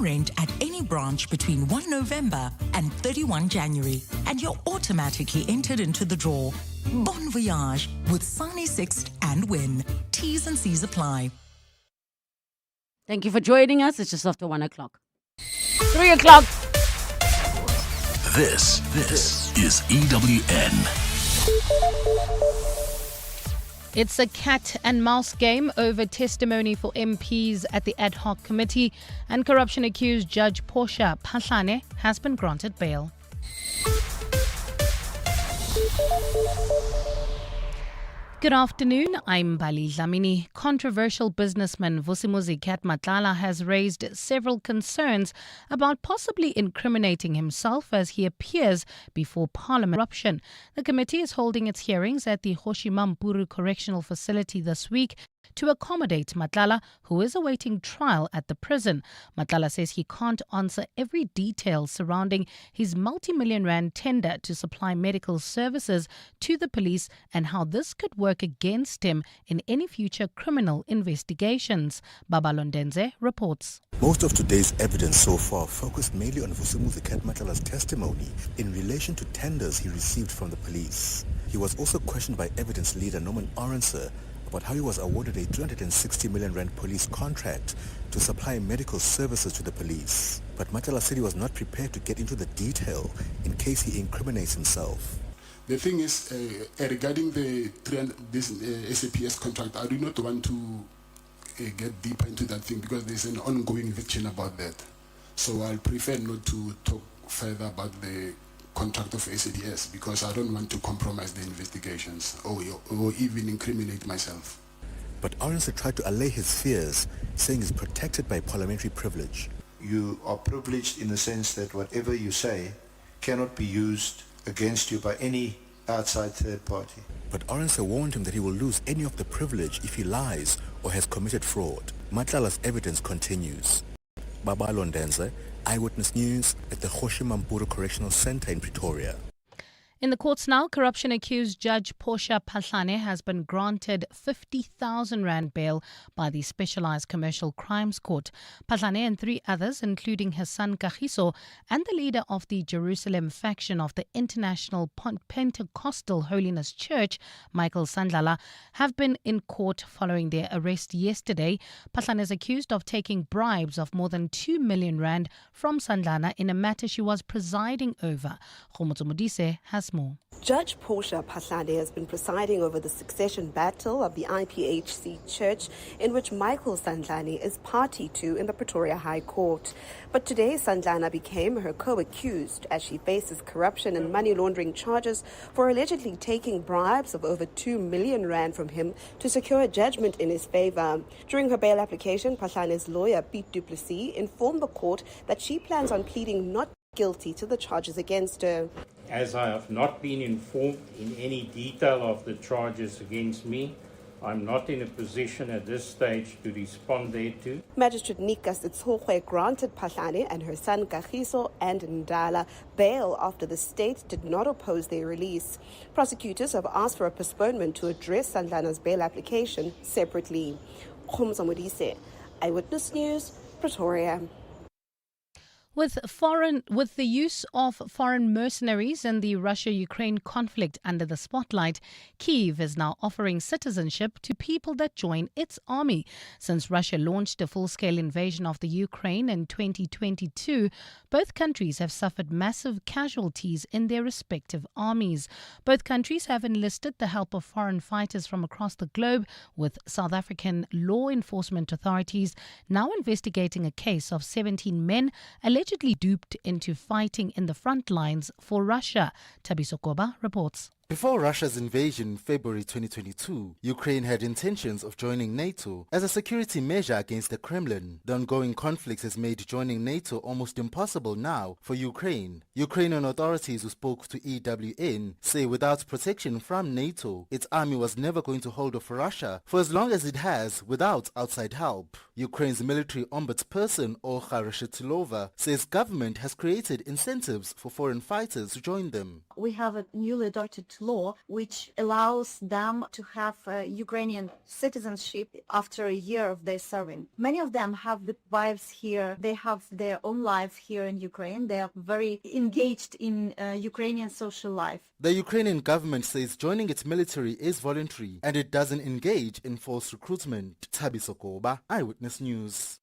rent at any branch between 1 November and 31 January, and you're automatically entered into the draw. Bon voyage with Sani Sixt and Win. T's and C's apply. Thank you for joining us. It's just after 1 o'clock. 3 o'clock. This is EWN. It's a cat and mouse game over testimony for MPs at the ad hoc committee, and corruption-accused Judge Portia Phahlane has been granted bail. Good afternoon, I'm Bali Dlamini. Controversial businessman Vusimuzi Kat Matlala has raised several concerns about possibly incriminating himself as he appears before Parliament eruption. The committee is holding its hearings at the Hoshimampuru Correctional Facility this week to accommodate Matlala, who is awaiting trial at the prison. Matlala says he can't answer every detail surrounding his multi-million rand tender to supply medical services to the police and how this could work against him in any future criminal investigations. Baba Londenze reports. Most of today's evidence so far focused mainly on Vusimuzi Kat Matlala's testimony in relation to tenders he received from the police. He was also questioned by evidence leader Norman Orenser about how he was awarded a 360 million rand police contract to supply medical services to the police. But Matlala said he was not prepared to get into the detail in case he incriminates himself. The thing is, regarding this SAPS contract, I do not want to get deeper into that thing because there's an ongoing investigation about that. So I'll prefer not to talk further about the contract of SADS because I don't want to compromise the investigations or even incriminate myself. But Orenser tried to allay his fears, saying he's protected by parliamentary privilege. You are privileged in the sense that whatever you say cannot be used against you by any outside third party. But Orenser warned him that he will lose any of the privilege if he lies or has committed fraud. Matlala's evidence continues. Baba Londenze, Eyewitness News at the Hoshimampuru Correctional Centre in Pretoria. In the courts now, corruption-accused Judge Portia Phahlane has been granted 50,000 rand bail by the Specialised Commercial Crimes Court. Phahlane and 3 others, including his son Kagiso and the leader of the Jerusalem faction of the International Pentecostal Holiness Church, Michael Sandlala, have been in court following their arrest yesterday. Phahlane is accused of taking bribes of more than 2 million rand from Sandlala in a matter she was presiding over. Khomotso Modise has more. Judge Portia Phahlane has been presiding over the succession battle of the IPHC Church, in which Michael Sandlani is party to in the Pretoria High Court. But today, Sandlana became her co-accused as she faces corruption and money laundering charges for allegedly taking bribes of over 2 million rand from him to secure a judgment in his favor. During her bail application, Phahlane's lawyer, Pete Du Plessis, informed the court that she plans on pleading not guilty to the charges against her. As I have not been informed in any detail of the charges against me, I'm not in a position at this stage to respond thereto. Magistrate Nika Sitsohwe granted Phahlane and her son Kagiso and Ndala bail after the state did not oppose their release. Prosecutors have asked for a postponement to address Sandlana's bail application separately. Khomotso Modise, Eyewitness News, Pretoria. With the use of foreign mercenaries in the Russia-Ukraine conflict under the spotlight, Kyiv is now offering citizenship to people that join its army. Since Russia launched a full-scale invasion of the Ukraine in 2022, both countries have suffered massive casualties in their respective armies. Both countries have enlisted the help of foreign fighters from across the globe, with South African law enforcement authorities now investigating a case of 17 men allegedly duped into fighting in the front lines for Russia. Tabiso Koba reports. Before Russia's invasion in February 2022, Ukraine had intentions of joining NATO as a security measure against the Kremlin. The ongoing conflict has made joining NATO almost impossible now for Ukraine. Ukrainian authorities who spoke to EWN say without protection from NATO, its army was never going to hold off Russia for as long as it has without outside help. Ukraine's military ombudsperson, Olga Reshetilova, says government has created incentives for foreign fighters to join them. We have a newly adopted act law, which allows them to have Ukrainian citizenship after a year of their serving. Many of them have the wives here. They have their own life here in Ukraine. They are very engaged in Ukrainian social life. The Ukrainian government says joining its military is voluntary and it doesn't engage in false recruitment. Tabi Sokoba, Eyewitness News.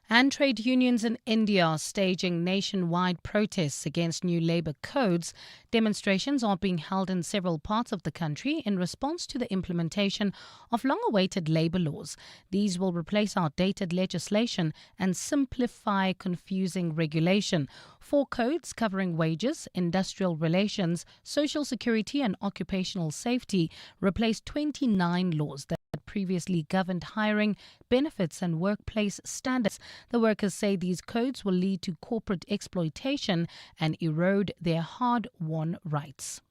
And trade unions in India are staging nationwide protests against new labour codes. Demonstrations are being held in several parts of the country in response to the implementation of long-awaited labour laws. These will replace outdated legislation and simplify confusing regulation. 4 codes covering wages, industrial relations, social security and occupational safety replace 29 laws that previously governed hiring, benefits and workplace standards. The workers say these codes will lead to corporate exploitation and erode their hard-won rights.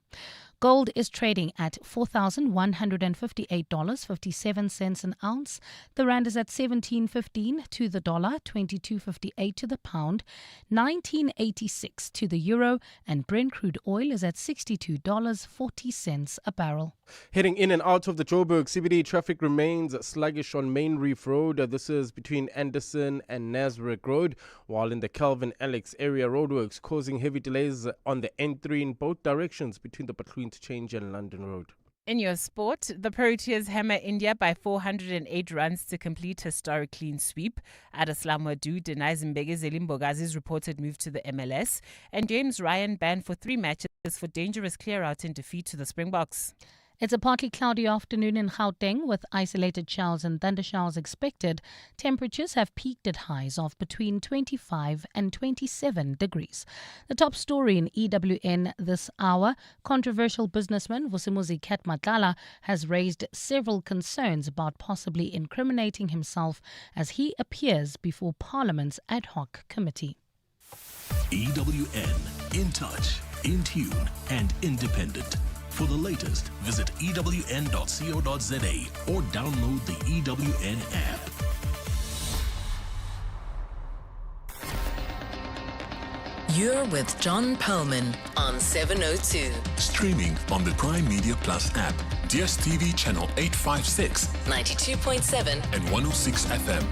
Gold is trading at $4,158.57 an ounce. The rand is at 17.15 to the dollar, 22.58 to the pound, 19.86 to the euro, and Brent crude oil is at $62.40 a barrel. Heading in and out of the Joburg CBD, traffic remains sluggish on Main Reef Road. This is between Anderson and Nasrec Road, while in the Calvin Alex area, roadworks causing heavy delays on the N3 in both directions between the Batuin Interchange and London Road. In your sport, the Proteas hammer India by 408 runs to complete historic clean sweep. Adeslam Wadu denies Mbegezeli Mbogazi's reported move to the MLS. And James Ryan banned for 3 matches for dangerous clear-out in defeat to the Springboks. It's a partly cloudy afternoon in Gauteng with isolated showers and thundershowers expected. Temperatures have peaked at highs of between 25 and 27 degrees. The top story in EWN this hour, controversial businessman Vusimuzi Matlala has raised several concerns about possibly incriminating himself as he appears before Parliament's ad hoc committee. EWN, in touch, in tune and independent. For the latest, visit ewn.co.za or download the EWN app. You're with John Perlman on 702. Streaming on the Prime Media Plus app, DSTV channel 856, 92.7 and 106 FM.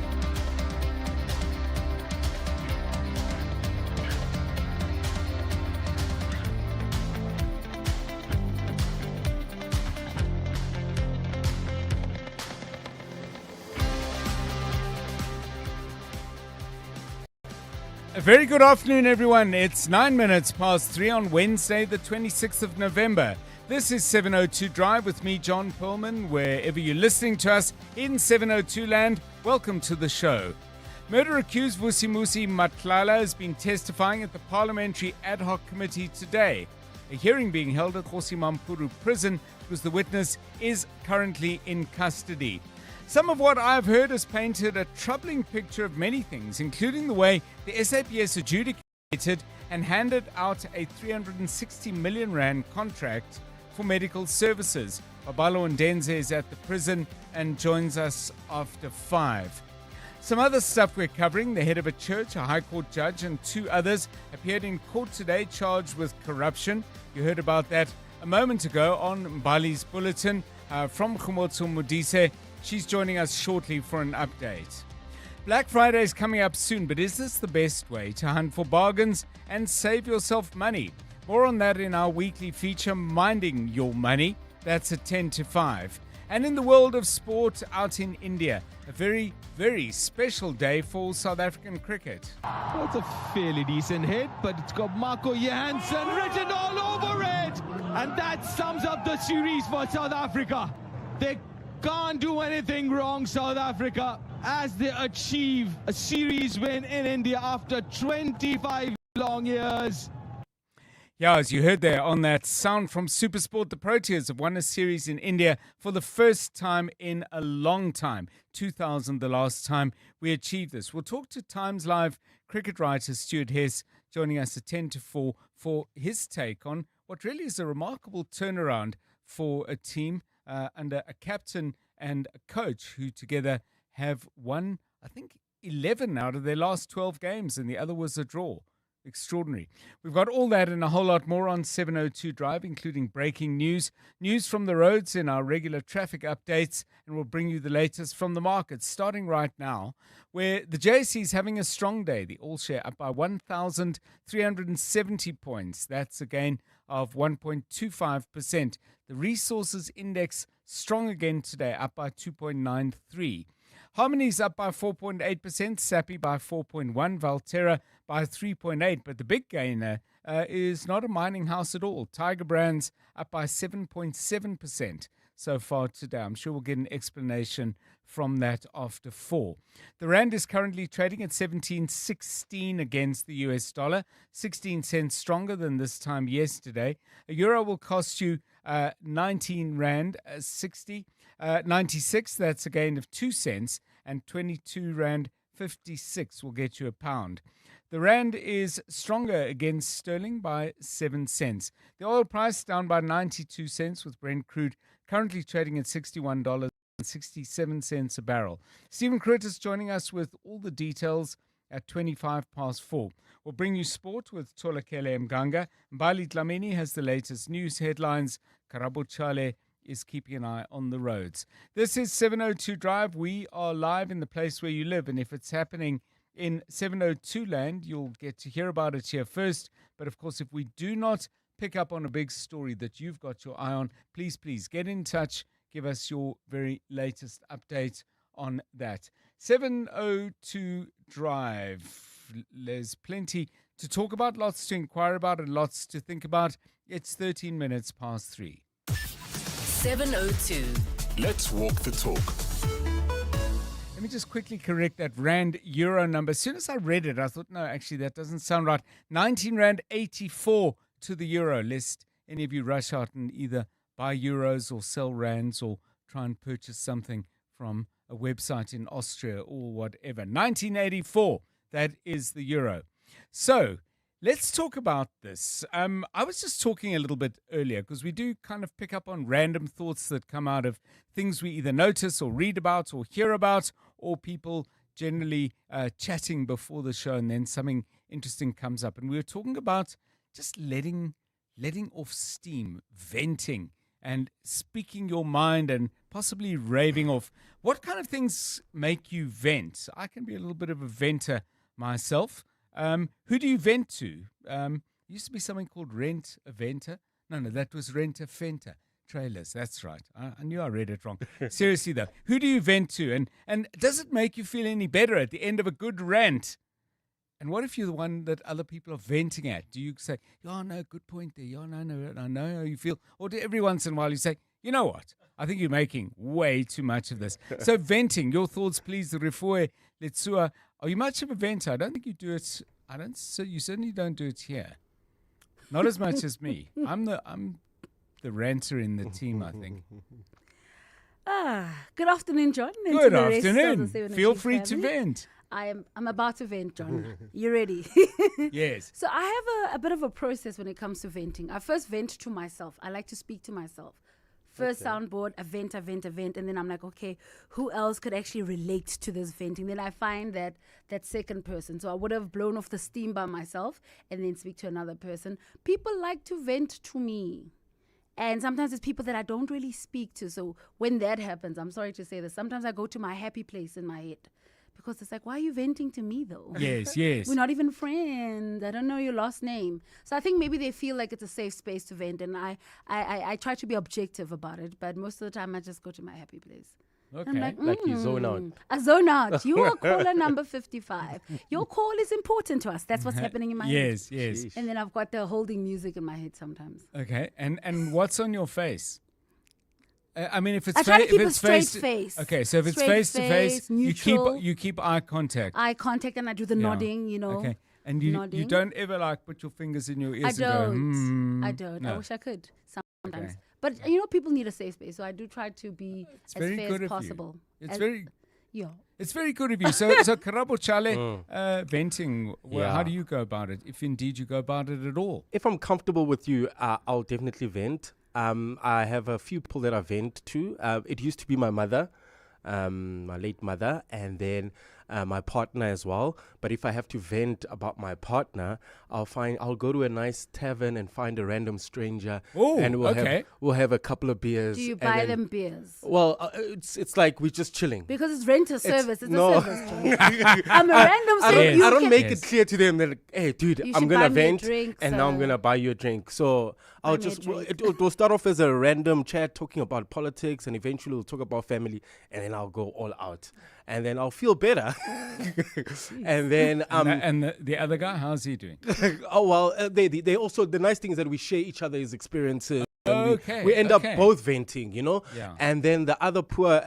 A very good afternoon, everyone. It's 9 minutes past 3 on Wednesday, the 26th of November. This is 702 Drive with me, John Perlman. Wherever you're listening to us in 702 land, welcome to the show. Murder-accused Vusimuzi Matlala has been testifying at the Parliamentary Ad Hoc Committee today. A hearing being held at Kgosi-Mampuru Prison because the witness is currently in custody. Some of what I've heard has painted a troubling picture of many things, including the way the SAPS adjudicated and handed out a 360 million rand contract for medical services. Babalo Ndenze is at the prison and joins us after 5. Some other stuff we're covering: the head of a church, a High Court judge, and 2 others appeared in court today charged with corruption. You heard about that a moment ago on Mbali's bulletin from Khumotso Modise. She's joining us shortly for an update. Black Friday is coming up soon, but is this the best way to hunt for bargains and save yourself money? More on that in our weekly feature, Minding Your Money. That's at 10 to 5. And in the world of sport out in India, a very, very special day for South African cricket. Well, it's a fairly decent hit, but it's got Marco Johansson written all over it. And that sums up the series for South Africa. They can't do anything wrong, South Africa, as they achieve a series win in India after 25 long years. Yeah, as you heard there on that sound from Supersport, the Proteas have won a series in India for the first time in a long time. 2000 the last time we achieved this. We'll talk to Times Live cricket writer Stuart Hess, joining us at 10 to 4 for his take on what really is a remarkable turnaround for a team under a captain and a coach who together have won, I think, 11 out of their last 12 games, and the other was a draw. Extraordinary. We've got all that and a whole lot more on 702 Drive, including breaking news from the roads in our regular traffic updates, and we'll bring you the latest from the markets, starting right now, where the JSE is having a strong day. The all-share up by 1,370 points. That's a gain of 1.25%. The resources index strong again today, up by 2.93. Harmony's up by 4.8%, Sappi by 4.1%, Valterra by 3.8%. But the big gainer is not a mining house at all. Tiger Brands up by 7.7% so far today. I'm sure we'll get an explanation from that after 4. The rand is currently trading at 17.16 against the US dollar, 16 cents stronger than this time yesterday. A euro will cost you 19 rand 96. That's a gain of 2 cents, and 22 rand 56 will get you a pound. The rand is stronger against sterling by 7 cents. The oil price down by 92 cents, with Brent crude currently trading at $61.67 a barrel. Stephen Curtis joining us with all the details at 4:25. We'll bring you sport with Tolakele Mganga. Mbali Dlamini has the latest news headlines. Karabo Chale is keeping an eye on the roads. This is 702 Drive. We are live in the place where you live, and if it's happening in 702 land, you'll get to hear about it here first. But of course, if we do not pick up on a big story that you've got your eye on, please get in touch. Give us your very latest update on that. 702 Drive. There's plenty to talk about, lots to inquire about, and lots to think about. It's 13 minutes past 3. 702. Let's walk the talk. Let me just quickly correct that rand euro number. As soon as I read it, I thought, no, actually, that doesn't sound right. 19 rand 84 to the euro. Lest any of you rush out and either buy euros or sell rands or try and purchase something from a website in Austria or whatever. 1984, that is the euro. So let's talk about this. I was just talking a little bit earlier because we do kind of pick up on random thoughts that come out of things we either notice or read about or hear about, or people generally chatting before the show, and then something interesting comes up. And we were talking about just letting off steam, venting, and speaking your mind and possibly raving off. What kind of things make you vent? I can be a little bit of a venter myself. Who do you vent to? Used to be something called Rent a Venter. No, that was Rent a Fenter. Trailers, that's right. I knew I read it wrong. Seriously, though, who do you vent to? And does it make you feel any better at the end of a good rant? And what if you're the one that other people are venting at? Do you say, oh, no, good point there. Oh, no, I know how you feel. Or do every once in a while you say, you know what? I think you're making way too much of this. So venting, your thoughts, please. Refoe Letsua. Are you much of a venter? I don't think you do it. So you certainly don't do it here. Not as much as me. I'm the ranter in the team, I think. Good afternoon, John. And good to the rest afternoon. of the Feel free family. to vent. I'm about to vent, John. You ready? Yes. So I have a bit of a process when it comes to venting. I first vent to myself. I like to speak to myself. First soundboard, a vent, and then I'm like, okay, who else could actually relate to this venting? Then I find that second person. So I would have blown off the steam by myself and then speak to another person. People like to vent to me. And sometimes it's people that I don't really speak to. So when that happens, I'm sorry to say this, sometimes I go to my happy place in my head. Because it's like, why are you venting to me, though? Yes. We're not even friends. I don't know your last name. So I think maybe they feel like it's a safe space to vent. And I try to be objective about it. But most of the time, I just go to my happy place. Okay. I'm Like you zone out. I zone out. You are caller number 55. Your call is important to us. That's what's happening in my head. Yes. And then I've got the holding music in my head sometimes. Okay. And what's on your face? I mean, if it's I try to keep if a it's straight face, face. Okay, so if it's Straight face to face, neutral. you keep eye contact. Eye contact, and I do the nodding, you know. Okay, and you don't ever like put your fingers in your ears and go. I don't. No. I wish I could sometimes. Okay. But people need a safe space, so I do try to be as fair as possible. It's very good of you. So Karabo Chale, venting. Well, how do you go about it? If indeed you go about it at all. If I'm comfortable with you, I'll definitely vent. I have a few people that I vent to. It used to be my mother, my late mother, and then my partner as well. But if I have to vent about my partner, I'll go to a nice tavern and find a random stranger, and we'll have a couple of beers. Do you buy them beers? Well, it's like we're just chilling. Because it's rent a service. It's no. a service. I'm a random stranger. I don't make it clear to them that, hey, dude, I'm gonna vent, and now I'm gonna buy you a drink. So it'll start off as a random chat talking about politics, and eventually we'll talk about family, and then I'll go all out, and then I'll feel better. And then and the other guy, how's he doing? Oh well, they also, the nice thing is that we share each other's experiences. We end up both venting, you know. Yeah. And then the other poor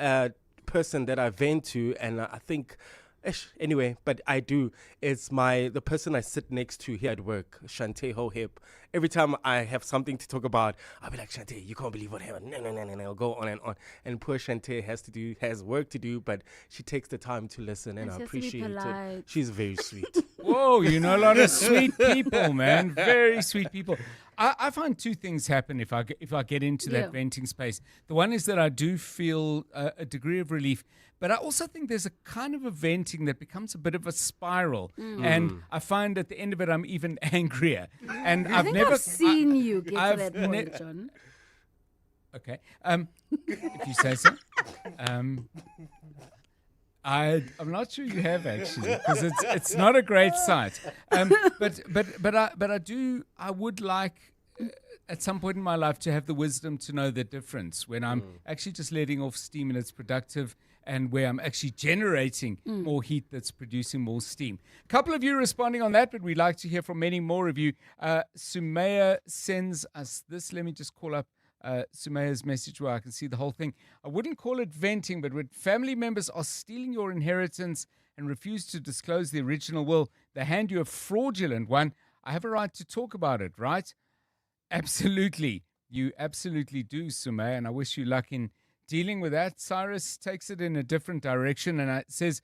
person that I vent to, and I think. Anyway, but I do. It's the person I sit next to here at work, Shante Ho Hip. Every time I have something to talk about, I'll be like, Shante, you can't believe what happened. No. I'll go on and on. And poor Shante has work to do, but she takes the time to listen, and I appreciate it. She's very sweet. Whoa, you know a lot of sweet people, man. Very sweet people. I find two things happen if I get into that venting space. The one is that I do feel a degree of relief, but I also think there's a kind of a venting that becomes a bit of a spiral. And I find at the end of it, I'm even angrier. And I've seen you get to that point, John. Okay. If you say so. I'm not sure you have, actually, because it's not a great sight. But I would like at some point in my life to have the wisdom to know the difference when I'm actually just letting off steam and it's productive, and where I'm actually generating more heat that's producing more steam. A couple of you responding on that, but we'd like to hear from many more of you. Sumaya sends us this. Let me just call up Sumaya's message where I can see the whole thing. I wouldn't call it venting, but when family members are stealing your inheritance and refuse to disclose the original will, they hand you a fraudulent one. I have a right to talk about it, right? Absolutely. You absolutely do, Sumaya, and I wish you luck in dealing with that. Cyrus takes it in a different direction, and it says,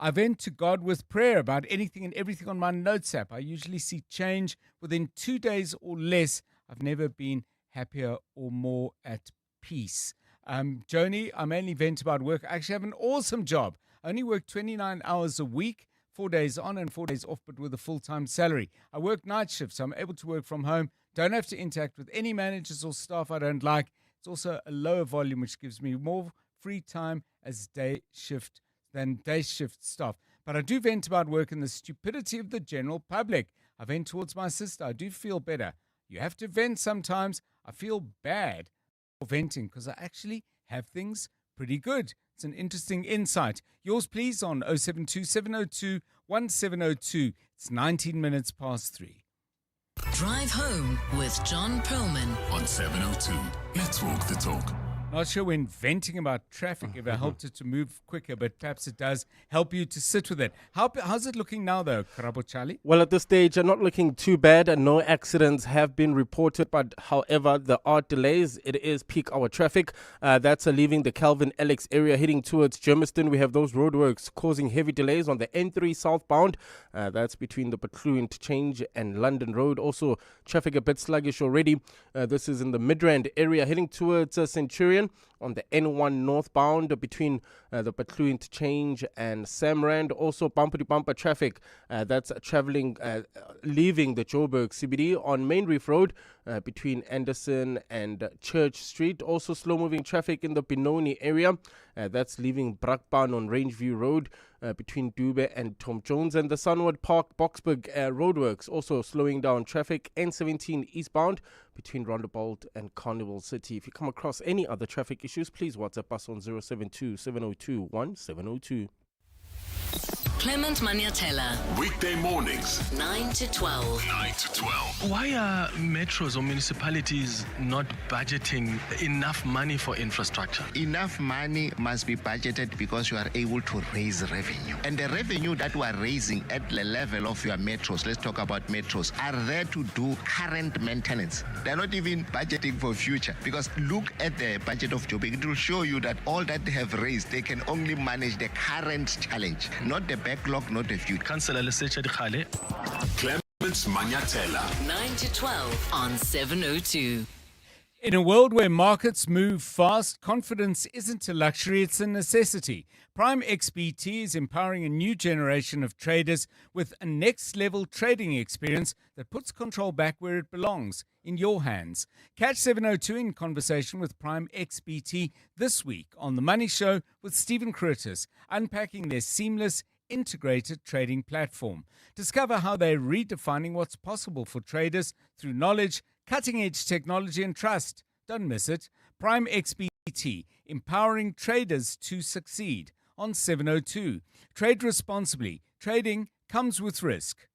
I vent to God with prayer about anything and everything on my notes app. I usually see change within 2 days or less. I've never been happier or more at peace. Joni, I mainly vent about work. I actually have an awesome job. I only work 29 hours a week, 4 days on and 4 days off, but with a full-time salary. I work night shifts, so I'm able to work from home. Don't have to interact with any managers or staff I don't like. It's also a lower volume, which gives me more free time as day shift staff. But I do vent about work and the stupidity of the general public. I vent towards my sister. I do feel better. You have to vent sometimes. I feel bad for venting because I actually have things pretty good. It's an interesting insight. Yours, please, on 072 702 1702. It's 19 minutes past 3. Drive home with John Perlman on 702. Let's walk the talk. Not sure when venting about traffic ever helped it to move quicker, but perhaps it does help you to sit with it. How's it looking now, though, Karabo Charlie? Well, at this stage, not looking too bad, and no accidents have been reported. But however, there are delays. It is peak hour traffic. That's leaving the Calvin Alex area, heading towards Germiston. We have those roadworks causing heavy delays on the N3 southbound. That's between the Patlu interchange and London Road. Also, traffic a bit sluggish already. This is in the Midrand area, heading towards Centurion. On the N1 northbound between the Patlu interchange and Samrand. Also bumper-to-bumper traffic that's traveling, leaving the Joburg CBD on Main Reef Road between Anderson and Church Street. Also slow-moving traffic in the Benoni area. That's leaving Brakpan on Rangeview Road between Dube and Tom Jones. And the Sunward Park Boksburg roadworks also slowing down traffic. N17 eastbound between Roundabout and Carnival City. If you come across any other traffic issues, please WhatsApp us on 072 702 1702. Clement Maniatella. Weekday mornings, 9 to 12. 9 to 12. Why are metros or municipalities not budgeting enough money for infrastructure? Enough money must be budgeted because you are able to raise revenue. And the revenue that we are raising at the level of your metros, let's talk about metros, are there to do current maintenance. They're not even budgeting for future. Because look at the budget of Joburg. It will show you that all that they have raised, they can only manage the current challenge, not the backlog, not the future. Councillor Lesecha Dikhale. Clement Maniatella. 9 to 12 on 702. In a world where markets move fast, confidence isn't a luxury, it's a necessity. Prime XBT is empowering a new generation of traders with a next-level trading experience that puts control back where it belongs, in your hands. Catch 702 in conversation with Prime XBT this week on The Money Show with Stephen Curtis, unpacking their seamless, integrated trading platform. Discover how they're redefining what's possible for traders through knowledge, cutting-edge technology and trust. Don't miss it. Prime XBT, empowering traders to succeed on 702. Trade responsibly. Trading comes with risk.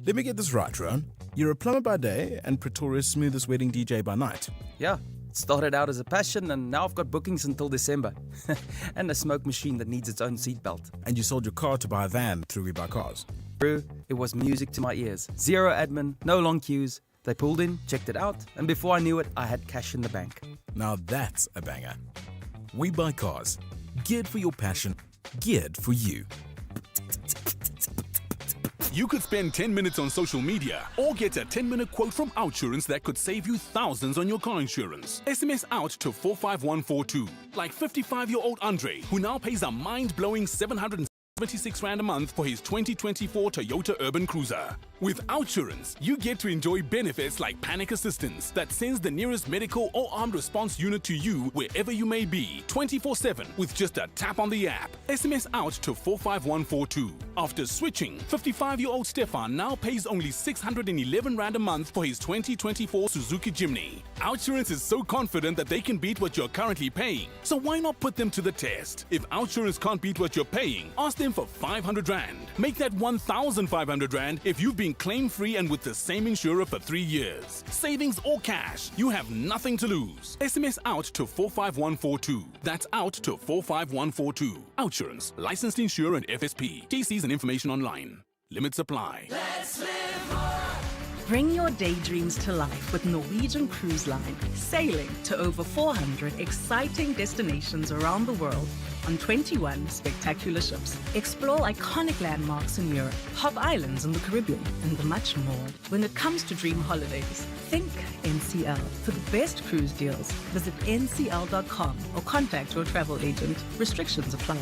Let me get this right, Ron. You're a plumber by day and Pretoria's smoothest wedding DJ by night. Yeah, it started out as a passion and now I've got bookings until December. And a smoke machine that needs its own seatbelt. And you sold your car to buy a van through We Buy Cars. True, it was music to my ears. Zero admin, no long queues. They pulled in, checked it out, and before I knew it, I had cash in the bank. Now that's a banger. We Buy Cars. Geared for your passion, geared for you. You could spend 10 minutes on social media or get a 10-minute quote from Outsurance that could save you thousands on your car insurance. SMS out to 45142. Like 55-year-old Andre, who now pays a mind-blowing 776 Rand a month for his 2024 Toyota Urban Cruiser. With Outsurance, you get to enjoy benefits like panic assistance that sends the nearest medical or armed response unit to you wherever you may be, 24/7 with just a tap on the app. SMS out to 45142. After switching, 55-year-old Stefan now pays only 611 Rand a month for his 2024 Suzuki Jimny. Outsurance is so confident that they can beat what you're currently paying. So why not put them to the test? If Outsurance can't beat what you're paying, ask them for 500 Rand. Make that 1,500 Rand if you've been claim-free and with the same insurer for 3 years. Savings or cash, you have nothing to lose. SMS out to 45142. That's out to 45142. Outsurance, licensed insurer and FSP. TCs and information online. Limits apply. Let's live more. Bring your daydreams to life with Norwegian Cruise Line, sailing to over 400 exciting destinations around the world on 21 spectacular ships. Explore iconic landmarks in Europe, hop islands in the Caribbean, and much more. When it comes to dream holidays, think NCL. For the best cruise deals, visit ncl.com or contact your travel agent. Restrictions apply.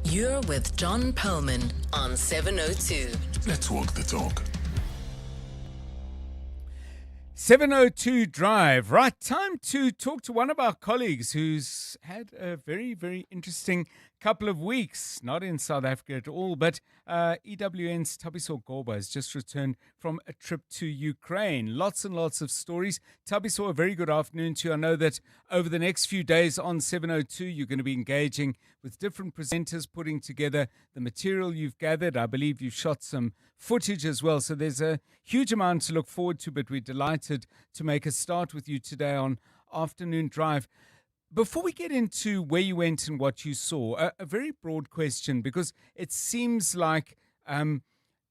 You're with John Perlman on 702. Let's walk the talk. 702 Drive. Right, time to talk to one of our colleagues who's had a very, very interesting couple of weeks. Not in South Africa at all, but EWN's Thabiso Goba has just returned from a trip to Ukraine. Lots and lots of stories. Thabiso, a very good afternoon to you. I know that over the next few days on 702, you're going to be engaging with different presenters, putting together the material you've gathered. I believe you've shot some footage as well. So there's a huge amount to look forward to, but we're delighted to make a start with you today on Afternoon Drive. Before we get into where you went and what you saw, a very broad question, because it seems like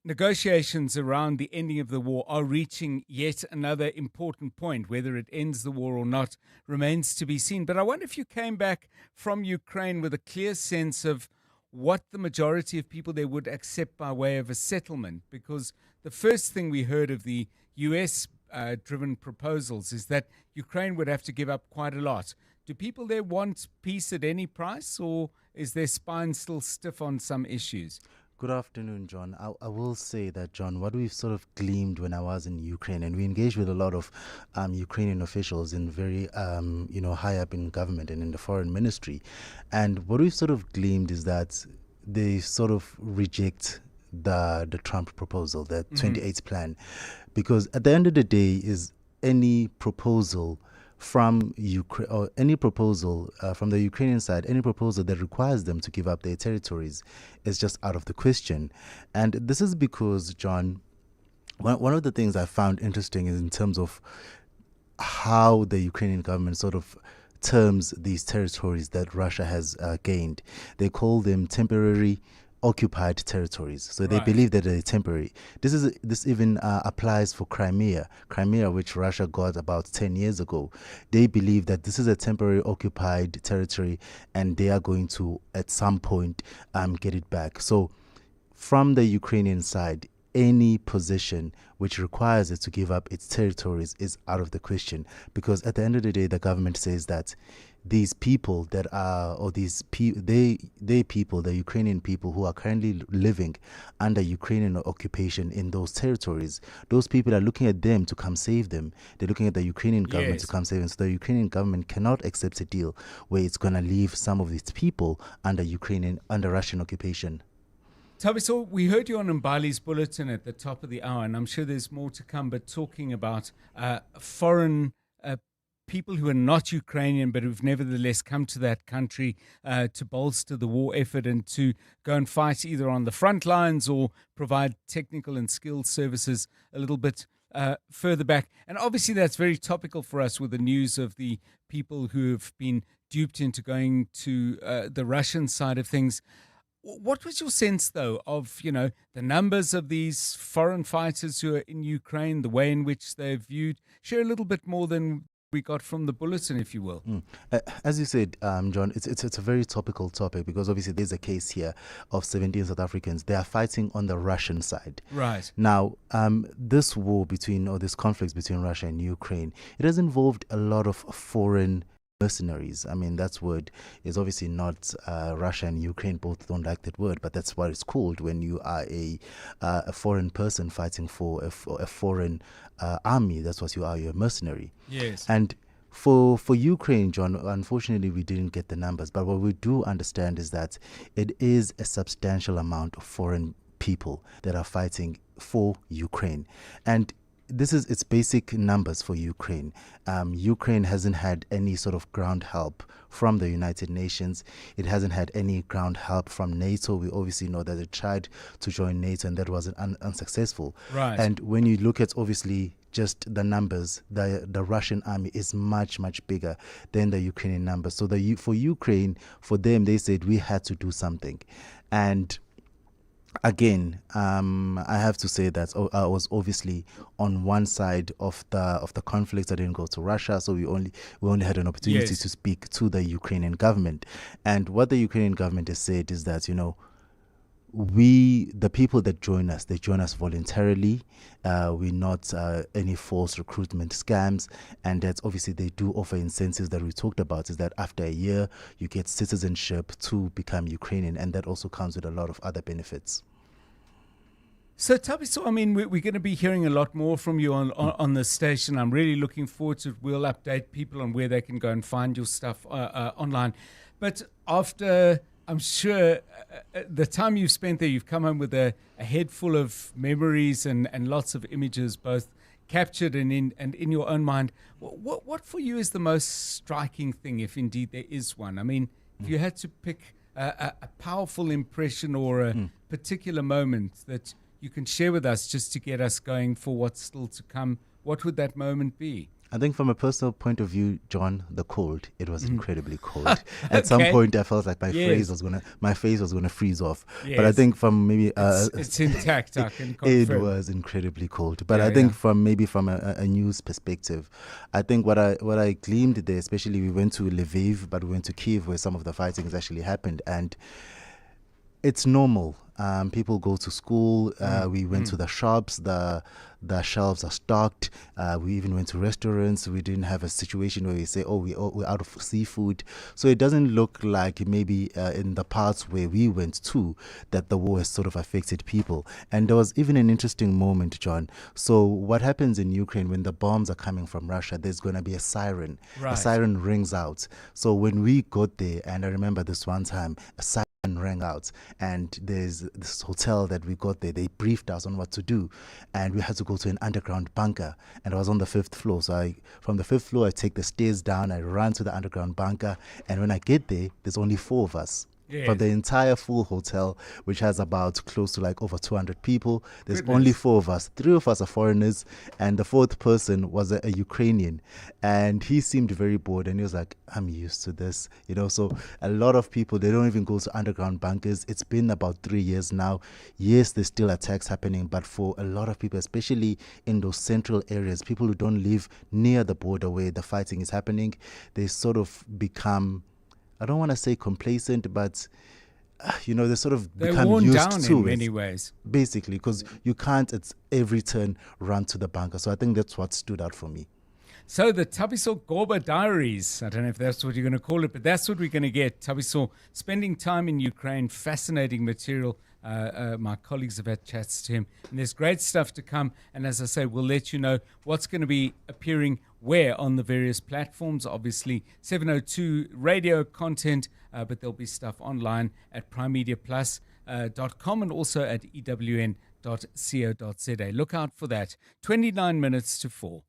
negotiations around the ending of the war are reaching yet another important point. Whether it ends the war or not remains to be seen. But I wonder if you came back from Ukraine with a clear sense of what the majority of people there would accept by way of a settlement, because the first thing we heard of the US-driven proposals is that Ukraine would have to give up quite a lot. Do people there want peace at any price, or is their spine still stiff on some issues? Good afternoon, John. I will say that, John, what we've sort of gleaned when I was in Ukraine, and we engaged with a lot of Ukrainian officials in very, high up in government and in the foreign ministry. And what we've sort of gleaned is that they sort of reject the Trump proposal, the 28th plan, because at the end of the day is any proposal from Ukraine, or any proposal from the Ukrainian side, any proposal that requires them to give up their territories is just out of the question. And this is because, John, one of the things I found interesting is in terms of how the Ukrainian government sort of terms these territories that Russia has gained. They call them temporary occupied territories. So they believe that they're temporary. This even applies for Crimea, which Russia got about 10 years ago. They believe that this is a temporary occupied territory and they are going to, at some point, get it back. So from the Ukrainian side, any position which requires it to give up its territories is out of the question, because at the end of the day, the government says that these people that are, or they people, the Ukrainian people who are currently living under Ukrainian occupation in those territories, those people are looking at them to come save them. They're looking at the Ukrainian government to come save them. So the Ukrainian government cannot accept a deal where it's going to leave some of its people under Russian occupation. Tabiso, we heard you on Mbali's bulletin at the top of the hour, and I'm sure there's more to come, but talking about foreign people who are not Ukrainian, but who've nevertheless come to that country to bolster the war effort and to go and fight either on the front lines or provide technical and skilled services a little bit further back. And obviously that's very topical for us with the news of the people who have been duped into going to the Russian side of things. What was your sense, though, of, the numbers of these foreign fighters who are in Ukraine, the way in which they're viewed? Share a little bit more than we got from the bulletin, if you will. As you said, John, it's a very topical topic, because obviously there's a case here of 17 South Africans. They are fighting on the Russian side. Right. Now, this war this conflict between Russia and Ukraine, it has involved a lot of foreign mercenaries. I mean, that word is obviously not Russia and Ukraine both don't like that word, but that's what it's called when you are a foreign person fighting for a foreign army. That's what you are. You're a mercenary. Yes. And for Ukraine, John, unfortunately we didn't get the numbers, but what we do understand is that it is a substantial amount of foreign people that are fighting for Ukraine. And this is its basic numbers for Ukraine. Ukraine hasn't had any sort of ground help from the United Nations. It hasn't had any ground help from NATO. We obviously know that it tried to join NATO and that was unsuccessful. Right. And when you look at obviously just the numbers, the Russian army is much, much bigger than the Ukrainian numbers. So for Ukraine, for them, they said we had to do something. And again, I have to say that I was obviously on one side of the conflict. I didn't go to Russia, so we only had an opportunity to speak to the Ukrainian government. And what the Ukrainian government has said is that, the people that join us, they join us voluntarily. We're not any false recruitment scams, and that's obviously they do offer incentives that we talked about. Is that after a year you get citizenship to become Ukrainian, and that also comes with a lot of other benefits. So, Tabiso, I mean, we're going to be hearing a lot more from you on this station. I'm really looking forward to it. We'll update people on where they can go and find your stuff online. But after, I'm sure, the time you've spent there, you've come home with a head full of memories and lots of images, both captured and in your own mind. What for you is the most striking thing, if indeed there is one? I mean, if you had to pick a powerful impression or a particular moment that you can share with us just to get us going for what's still to come, what would that moment be? I think from a personal point of view, John, the cold, it was incredibly cold. At some point I felt like my face was gonna freeze off. Yes. But I think from maybe it's intact, I can confirm. It was incredibly cold. But I think from a news perspective, I think what I gleamed there, especially we went to Lviv, but we went to Kiev where some of the fighting has actually happened, and it's normal. People go to school. We went to the shops. The shelves are stocked. We even went to restaurants. We didn't have a situation where we say, we're out of seafood. So it doesn't look like maybe in the parts where we went to that the war has sort of affected people. And there was even an interesting moment, John. So what happens in Ukraine when the bombs are coming from Russia, there's going to be a siren. Right. A siren rings out. So when we got there, and I remember this one time, a siren rang out, and there's this hotel that we got there. They briefed us on what to do, and we had to go to an underground bunker, and I was on the 5th floor. So from the 5th floor, I take the stairs down, I run to the underground bunker, and when I get there, there's only 4 of us. Yes. For the entire full hotel, which has about close to like over 200 people, there's Goodness. only 4 of us. 3 of us are foreigners, and the 4th person was a Ukrainian, and he seemed very bored, and he was like, I'm used to this, so a lot of people, they don't even go to underground bunkers. It's been about 3 years now. Yes, there's still attacks happening, but for a lot of people, especially in those central areas, people who don't live near the border where the fighting is happening, they sort of become, I don't want to say complacent, but they sort of They're become worn used down to in it, many ways. basically, because you can't at every turn run to the bunker. So I think that's what stood out for me. So the Thabiso Goba Diaries, I don't know if that's what you're going to call it, but that's what we're going to get. Thabiso spending time in Ukraine, fascinating material. My colleagues have had chats to him, and there's great stuff to come. And as I say, we'll let you know what's going to be appearing where on the various platforms. Obviously, 702 radio content, but there'll be stuff online at primemediaplus.com and also at ewn.co.za. Look out for that. 29 minutes to 4.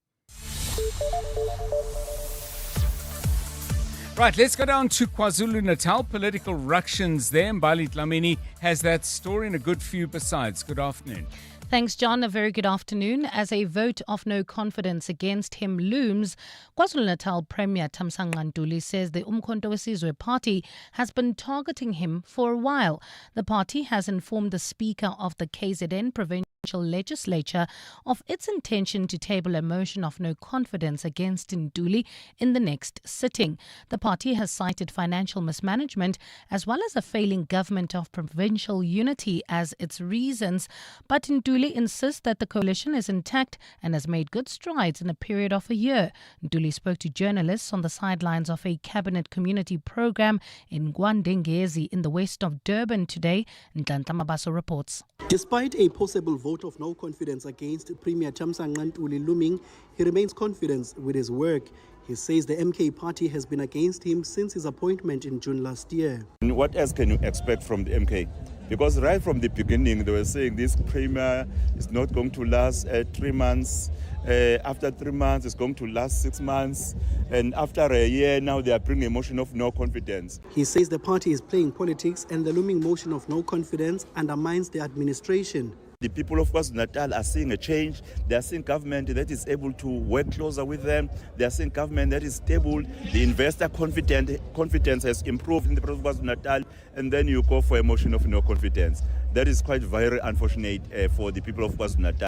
Right, let's go down to KwaZulu-Natal. Political ructions there. Mbali Dlamini has that story and a good few besides. Good afternoon. Thanks, John. A very good afternoon. As a vote of no confidence against him looms, KwaZulu-Natal Premier Thamsanqa Ntuli says the Umkhonto weSizwe party has been targeting him for a while. The party has informed the Speaker of the KZN Provincial Legislature of its intention to table a motion of no confidence against Ntuli in the next sitting. The party has cited financial mismanagement as well as a failing government of provincial unity as its reasons, but Ntuli insists that the coalition is intact and has made good strides in a period of a year. Ntuli spoke to journalists on the sidelines of a cabinet community program in Gwandengezi in the west of Durban today. Nhlanhla Mabaso reports. Despite a possible vote of no confidence against Premier Thamsanqa Ntuli looming, he remains confident with his work. He says the MK party has been against him since his appointment in June last year. What else can you expect from the MK? Because right from the beginning, they were saying this premier is not going to last 3 months. After 3 months, it's going to last 6 months. And after a year, now they are bringing a motion of no confidence. He says the party is playing politics and the looming motion of no confidence undermines the administration. The people of KwaZulu-Natal are seeing a change. They are seeing government that is able to work closer with them. They are seeing government that is stable. The investor confidence has improved in the province of KwaZulu-Natal. And then you go for a motion of no confidence. That is quite very unfortunate for the people of KwaZulu-Natal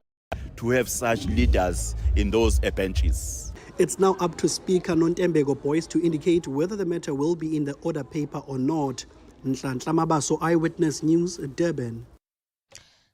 to have such leaders in those benches. It's now up to Speaker Nontembeko Boyce to indicate whether the matter will be in the order paper or not. Nhlanhla Mabaso, Eyewitness News, Durban.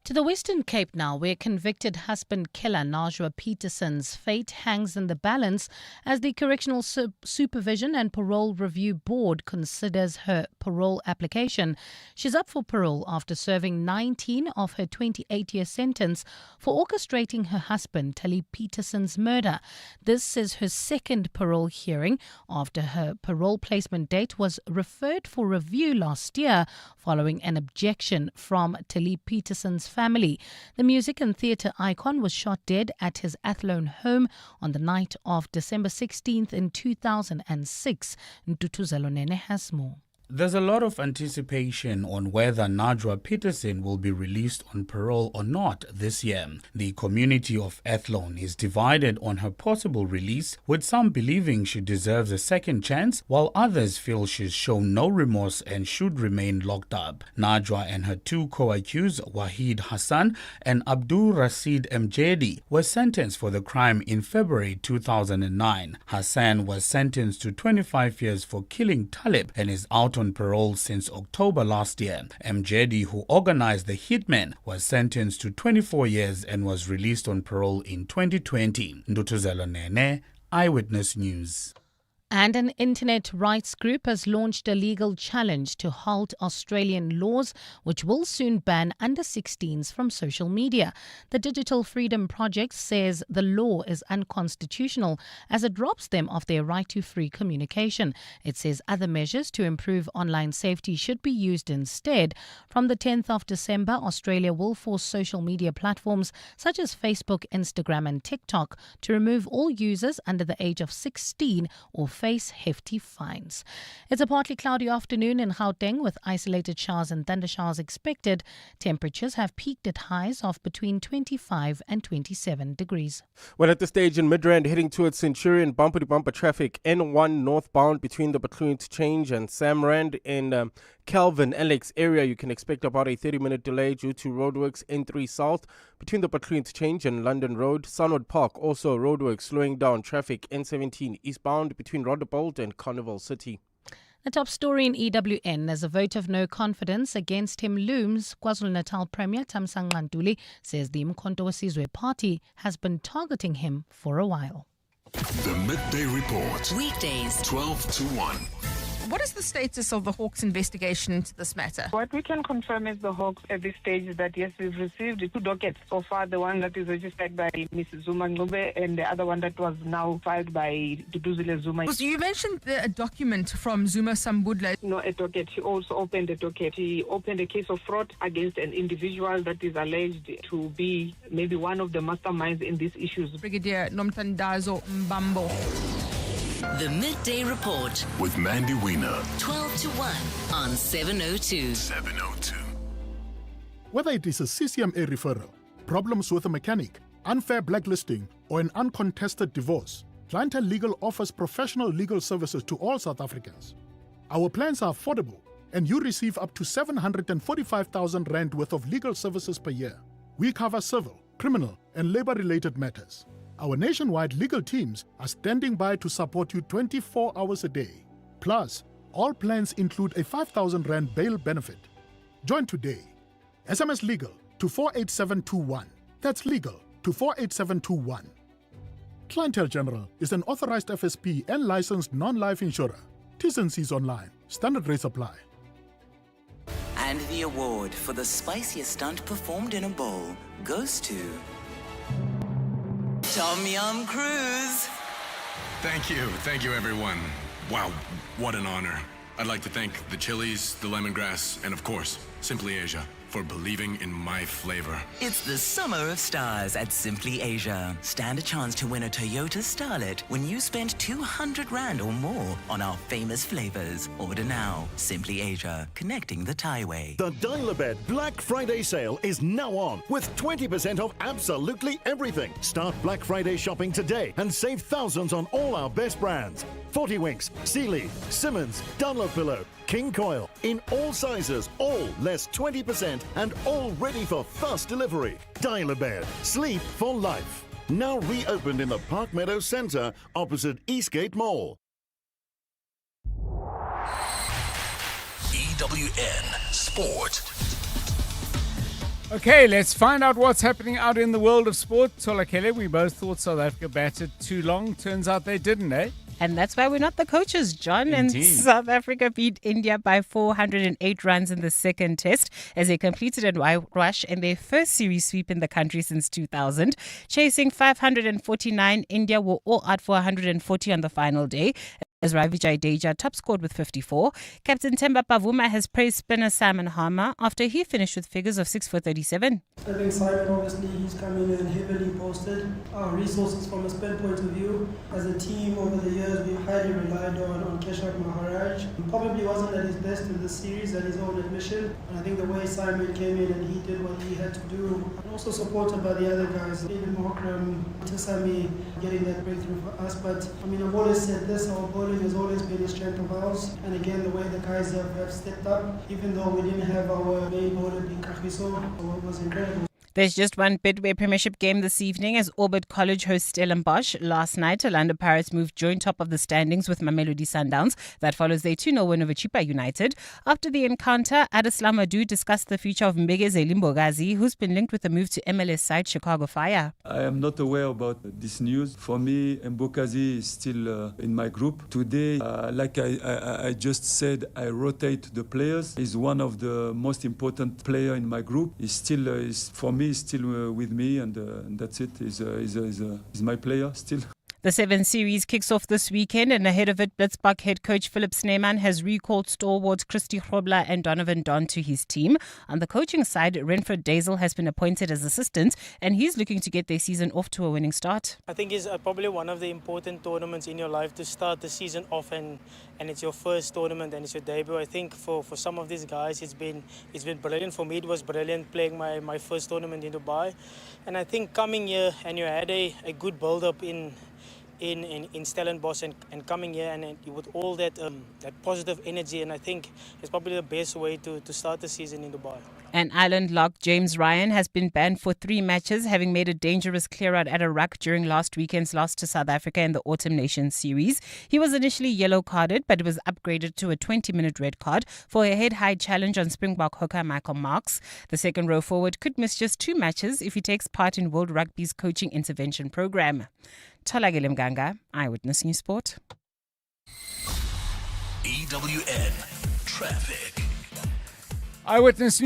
To the Western Cape now, where convicted husband killer Najwa Peterson's fate hangs in the balance as the Correctional Supervision and Parole Review Board considers her parole application. She's up for parole after serving 19 of her 28-year sentence for orchestrating her husband Talib Peterson's murder. This is her second parole hearing after her parole placement date was referred for review last year following an objection from Talib Peterson's family. The music and theatre icon was shot dead at his Athlone home on the night of December 16th in 2006. Ntutuzelo Nene has more. There's a lot of anticipation on whether Najwa Peterson will be released on parole or not this year. The community of Athlone is divided on her possible release, with some believing she deserves a second chance, while others feel she's shown no remorse and should remain locked up. Najwa and her two co-accused, Wahid Hassan and Abdul Rashid Mjedi, were sentenced for the crime in February 2009. Hassan was sentenced to 25 years for killing Talib and is out on parole since October last year. Mjedi, who organized the hitman, was sentenced to 24 years and was released on parole in 2020. Ndutuzelo Nene, Eyewitness News. And an internet rights group has launched a legal challenge to halt Australian laws which will soon ban under-16s from social media. The Digital Freedom Project says the law is unconstitutional as it robs them of their right to free communication. It says other measures to improve online safety should be used instead. From the 10th of December, Australia will force social media platforms such as Facebook, Instagram and TikTok to remove all users under the age of 16 or face hefty fines. It's a partly cloudy afternoon in Gauteng with isolated showers and thundershowers expected. Temperatures have peaked at highs of between 25 and 27 degrees. Well, at this stage in Midrand, heading towards Centurion, bumper-to-bumper traffic, N1 northbound between the Bethlehem Interchange and Samrand in Calvin Alex area. You can expect about a 30-minute delay due to roadworks. N3 south between the Bethlehem Interchange and London Road. Sunwood Park, also roadworks slowing down traffic. N17 eastbound between Rondebolt and Carnival City. The top story in EWN as a vote of no confidence against him looms. KwaZulu-Natal Premier Thamsanqa Ntuli says the Umkhonto weSizwe party has been targeting him for a while. The Midday Report. Weekdays, 12 to 1. What is the status of the Hawks investigation into this matter? What we can confirm is the Hawks at this stage is that yes, we've received 2 dockets so far, the one that is registered by Mrs. Zuma Ngube and the other one that was now filed by Duduzile Zuma. Because you mentioned a document from Zuma Sambudla. No, a docket. She also opened a docket. She opened a case of fraud against an individual that is alleged to be maybe one of the masterminds in these issues. Brigadier Nomtandazo Mbambo. The Midday Report with Mandy Wiener. 12 to 1 on 702. 702. Whether it is a CCMA referral, problems with a mechanic, unfair blacklisting, or an uncontested divorce, Clientele Legal offers professional legal services to all South Africans. Our plans are affordable, and you receive up to 745,000 rand worth of legal services per year. We cover civil, criminal, and labor-related matters. Our nationwide legal teams are standing by to support you 24 hours a day. Plus, all plans include a 5,000 rand bail benefit. Join today. SMS LEGAL to 48721. That's legal to 48721. Clientele General is an authorized FSP and licensed non-life insurer. T's and C's online. Standard rates apply. And the award for the spiciest stunt performed in a bowl goes to Tom Yum Cruise. Thank you everyone. Wow, what an honor. I'd like to thank the chilies, the lemongrass, and of course, Simply Asia for believing in my flavor. It's the summer of stars at Simply Asia. Stand a chance to win a Toyota Starlet when you spend 200 Rand or more on our famous flavors. Order now. Simply Asia, connecting the Thaiway. The Dial-A-Bed Black Friday sale is now on with 20% off absolutely everything. Start Black Friday shopping today and save thousands on all our best brands. 40 Winks, Sealy, Simmons, Dunlop King Coil, in all sizes, all less 20% and all ready for fast delivery. Dial-A-Bed, sleep for life. Now reopened in the Park Meadows Centre opposite Eastgate Mall. EWN Sport. Okay, let's find out what's happening out in the world of sport. Tolakele, we both thought South Africa batted too long. Turns out they didn't, eh? And that's why we're not the coaches, John. Indeed. And South Africa beat India by 408 runs in the second test as they completed a whitewash in their first series sweep in the country since 2000. Chasing 549, India were all out for 140 on the final day, as Ravi Jadeja top scored with 54. Captain Themba Bavuma has praised spinner Simon Harmer after he finished with figures of 6 for 37. I think Simon, obviously, he's coming in heavily posted. Our resources from a spin point of view, as a team over the years, we highly relied on Keshav Maharaj. He probably wasn't at his best in this series, at his own admission. And I think the way Simon came in and he did what he had to do, and also supported by the other guys, David Mockram, Tisami, getting that breakthrough for us. But I mean, I've always said this, our bowling has always been a strength of ours. And again, the way the guys have stepped up, even though we didn't have our main bowler being Kagiso, it was incredible. There's just one Bidway Premiership game this evening as Orbit College hosts Stellenbosch. Last night, Orlando Pirates moved joint top of the standings with Mamelodi Sundowns. That follows their 2-0 win over Chippa United. After the encounter, Adeslam Adu discussed the future of Mbegeze Limbogazi, who's been linked with the move to MLS side Chicago Fire. I am not aware about this news. For me, Mbokazi is still in my group. Today, like I just said, I rotate the players. He's one of the most important players in my group. He's still, for me, still with me, and that's it. He's my player still. The 7th series kicks off this weekend, and ahead of it, Blitzbach head coach Philip Sneeman has recalled stalwarts Christy Grobler and Donovan Don to his team. On the coaching side, Renfred Dazel has been appointed as assistant, and he's looking to get their season off to a winning start. I think it's probably one of the important tournaments in your life to start the season off, and it's your first tournament and it's your debut. I think for some of these guys, it's been brilliant. For me, it was brilliant playing my first tournament in Dubai, and I think coming here and you had a good build-up in in Stellenbosch and coming here and with all that that positive energy, and I think it's probably the best way to start the season in Dubai. And Ireland lock James Ryan has been banned for 3 matches, having made a dangerous clear-out at a ruck during last weekend's loss to South Africa in the Autumn Nations series. He was initially yellow-carded, but it was upgraded to a 20-minute red card for a head-high challenge on Springbok hooker Michael Marks. The second-row forward could miss just 2 matches if he takes part in World Rugby's coaching intervention program. Tolagile Mganga, Eyewitness News Sport. EWN Traffic. Eyewitness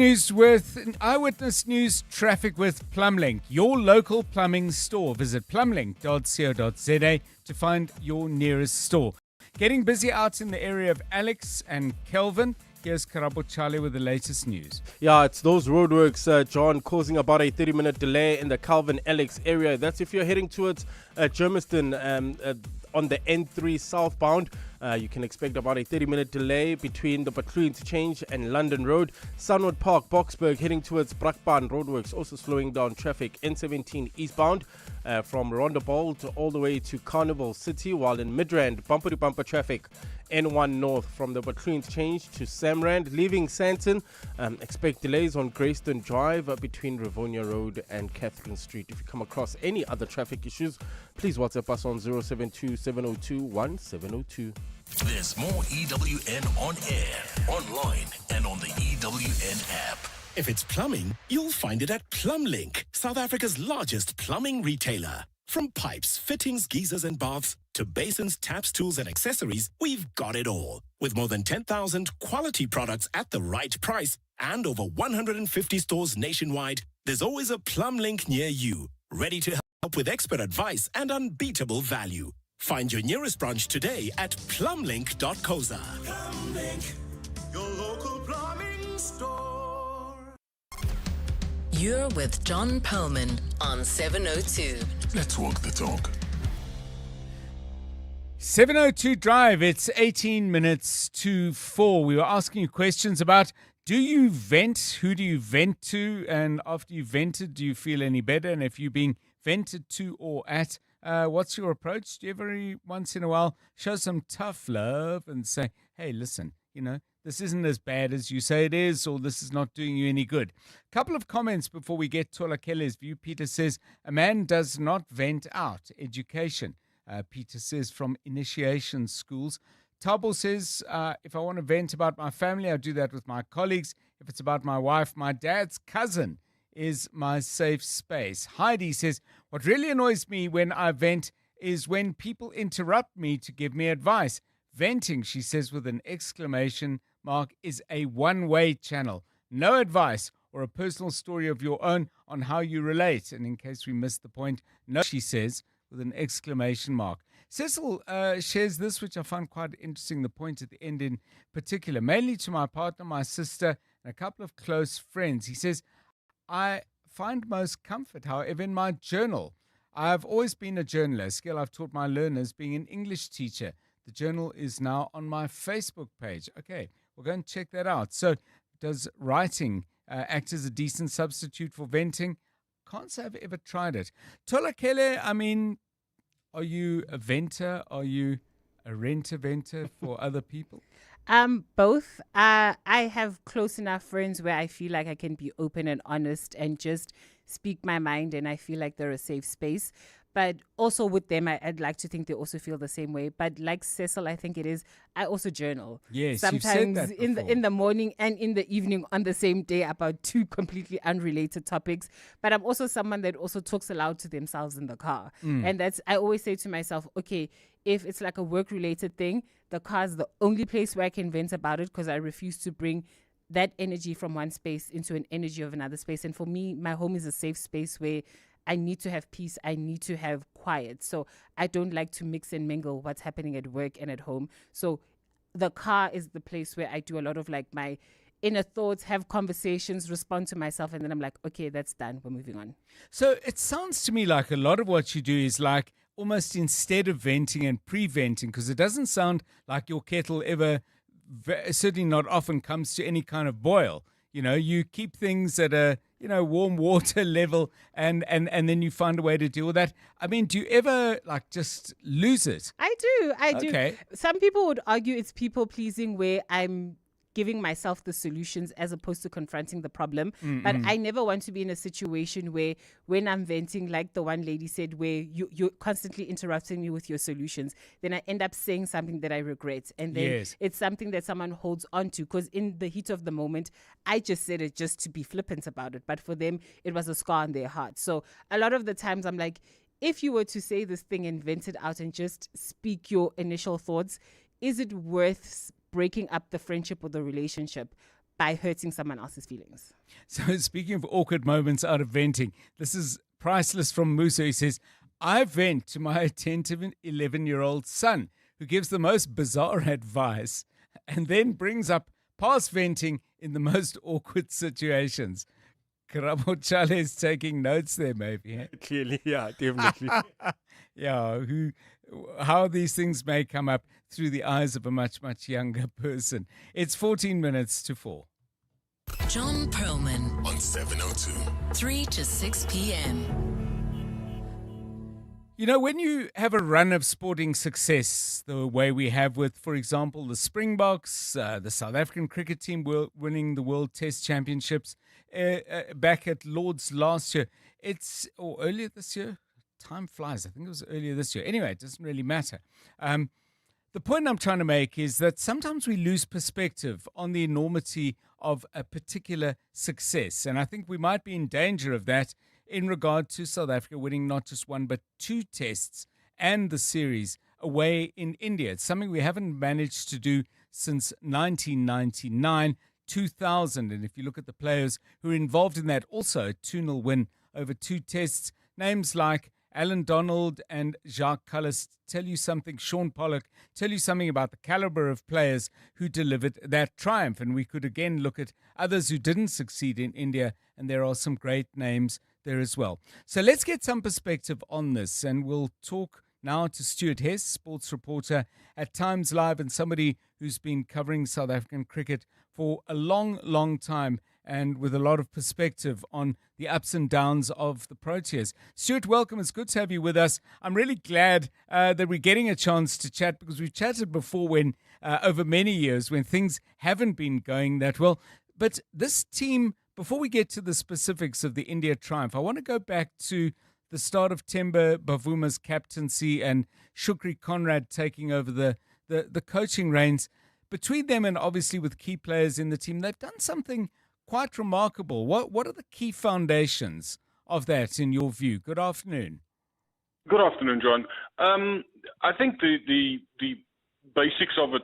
News traffic with Plumlink, your local plumbing store. Visit plumlink.co.za to find your nearest store. Getting busy out in the area of Alex and Kelvin. Here's Karabo Charlie with the latest news. Yeah, it's those roadworks, John, causing about a 30-minute delay in the Calvin Alex area. That's if you're heading towards Germiston on the N3 southbound. You can expect about a 30-minute delay between the Butlu interchange and London Road. Sunwood Park, Boksburg, heading towards Brakpan roadworks, also slowing down traffic. N17 eastbound from Rondebold all the way to Carnival City, while in Midrand, bumper-to-bumper traffic. N1 north from the Butlu interchange to Samrand. Leaving Santon, expect delays on Greystone Drive between Rivonia Road and Catherine Street. If you come across any other traffic issues, please WhatsApp us on 072-702-1702. There's more EWN on air, online, and on the EWN app. If it's plumbing, you'll find it at Plumlink, South Africa's largest plumbing retailer. From pipes, fittings, geysers and baths, to basins, taps, tools and accessories, we've got it all. With more than 10,000 quality products at the right price and over 150 stores nationwide, there's always a Plumlink near you, ready to help with expert advice and unbeatable value. Find your nearest branch today at plumlink.coza. Plumlink, your local plumbing store. You're with John Perlman on 702. Let's walk the talk. 702 Drive, it's 18 minutes to 4. We were asking you questions about, do you vent? Who do you vent to? And after you vented, do you feel any better? And if you're being vented to or at, what's your approach? Do you ever once in a while show some tough love and say, hey, listen, this isn't as bad as you say it is, or this is not doing you any good? A couple of comments before we get Tola Kelly's view. Peter says, a man does not vent out. Education. Peter says, from initiation schools. Tabo says, if I want to vent about my family, I do that with my colleagues. If it's about my wife, my dad's cousin is my safe space. Heidi says, what really annoys me when I vent is when people interrupt me to give me advice. Venting, she says with an exclamation mark, is a one-way channel. No advice or a personal story of your own on how you relate. And in case we missed the point, no, she says with an exclamation mark. Cecil shares this, which I find quite interesting, the point at the end in particular, mainly to my partner, my sister, and a couple of close friends. He says, I find most comfort, however, in my journal. I've always been a journaler, a skill I've taught my learners being an English teacher. The journal is now on my Facebook page. Okay, we'll go and check that out. So does writing act as a decent substitute for venting? Can't say I've ever tried it. Tola Kele, are you a venter? Are you a renter-venter for other people? Both. I have close enough friends where I feel like I can be open and honest and just speak my mind, and I feel like they're a safe space. But also with them, I'd like to think they also feel the same way. But like Cecil, I think it is, I also journal. Yes, sometimes you've said that before. in the morning and in the evening on the same day about 2 completely unrelated topics. But I'm also someone that also talks aloud to themselves in the car. And I always say to myself, okay, if it's like a work-related thing, the car is the only place where I can vent about it, because I refuse to bring that energy from one space into an energy of another space. And for me, my home is a safe space where I need to have peace. I need to have quiet. So I don't like to mix and mingle what's happening at work and at home. So the car is the place where I do a lot of like my inner thoughts, have conversations, respond to myself. And then I'm like, okay, that's done. We're moving on. So it sounds to me like a lot of what you do is like almost instead of venting and pre-venting, because it doesn't sound like your kettle ever, certainly not often, comes to any kind of boil. You keep things at a warm water level, and then you find a way to deal with that. I mean, do you ever just lose it? I do. Okay. Some people would argue it's people pleasing, where I'm giving myself the solutions as opposed to confronting the problem. But I never want to be in a situation where, when I'm venting, like the one lady said, where you're constantly interrupting me with your solutions, then I end up saying something that I regret. And then it's something that someone holds on to, because in the heat of the moment, I just said it just to be flippant about it. But for them, it was a scar on their heart. So a lot of the times I'm like, if you were to say this thing and vent it out and just speak your initial thoughts, is it worth breaking up the friendship or the relationship by hurting someone else's feelings? So speaking of awkward moments out of venting, this is priceless from Musa. He says, I vent to my attentive 11-year-old son, who gives the most bizarre advice and then brings up past venting in the most awkward situations. Karabo Chale is taking notes there, maybe. Eh? Clearly, yeah, definitely. How these things may come up through the eyes of a much, much younger person. It's 14 minutes to 4. John Perlman On 702. 3 to 6 p.m. When you have a run of sporting success, the way we have with, for example, the Springboks, the South African cricket team winning the World Test Championships back at Lord's last year, or earlier this year. Time flies. I think it was earlier this year. Anyway, it doesn't really matter. The point I'm trying to make is that sometimes we lose perspective on the enormity of a particular success. And I think we might be in danger of that in regard to South Africa winning not just one, but 2 tests and the series away in India. It's something we haven't managed to do since 1999, 2000. And if you look at the players who are involved in that, also a 2-0 win over 2 tests, names like Alan Donald and Jacques Callis tell you something, Sean Pollock, tell you something about the caliber of players who delivered that triumph. And we could again look at others who didn't succeed in India, and there are some great names there as well. So let's get some perspective on this, and we'll talk now to Stuart Hess, sports reporter at Times Live and somebody who's been covering South African cricket for a long, long time, and with a lot of perspective on the ups and downs of the Proteas. Stuart, welcome. It's good to have you with us. I'm really glad that we're getting a chance to chat, because we've chatted before when over many years when things haven't been going that well. But this team, before we get to the specifics of the India triumph, I want to go back to the start of Temba Bavuma's captaincy and Shukri Conrad taking over the coaching reins. Between them and obviously with key players in the team, they've done something quite remarkable. What are the key foundations of that in your view? Good afternoon. Good afternoon, John. I think the basics of it,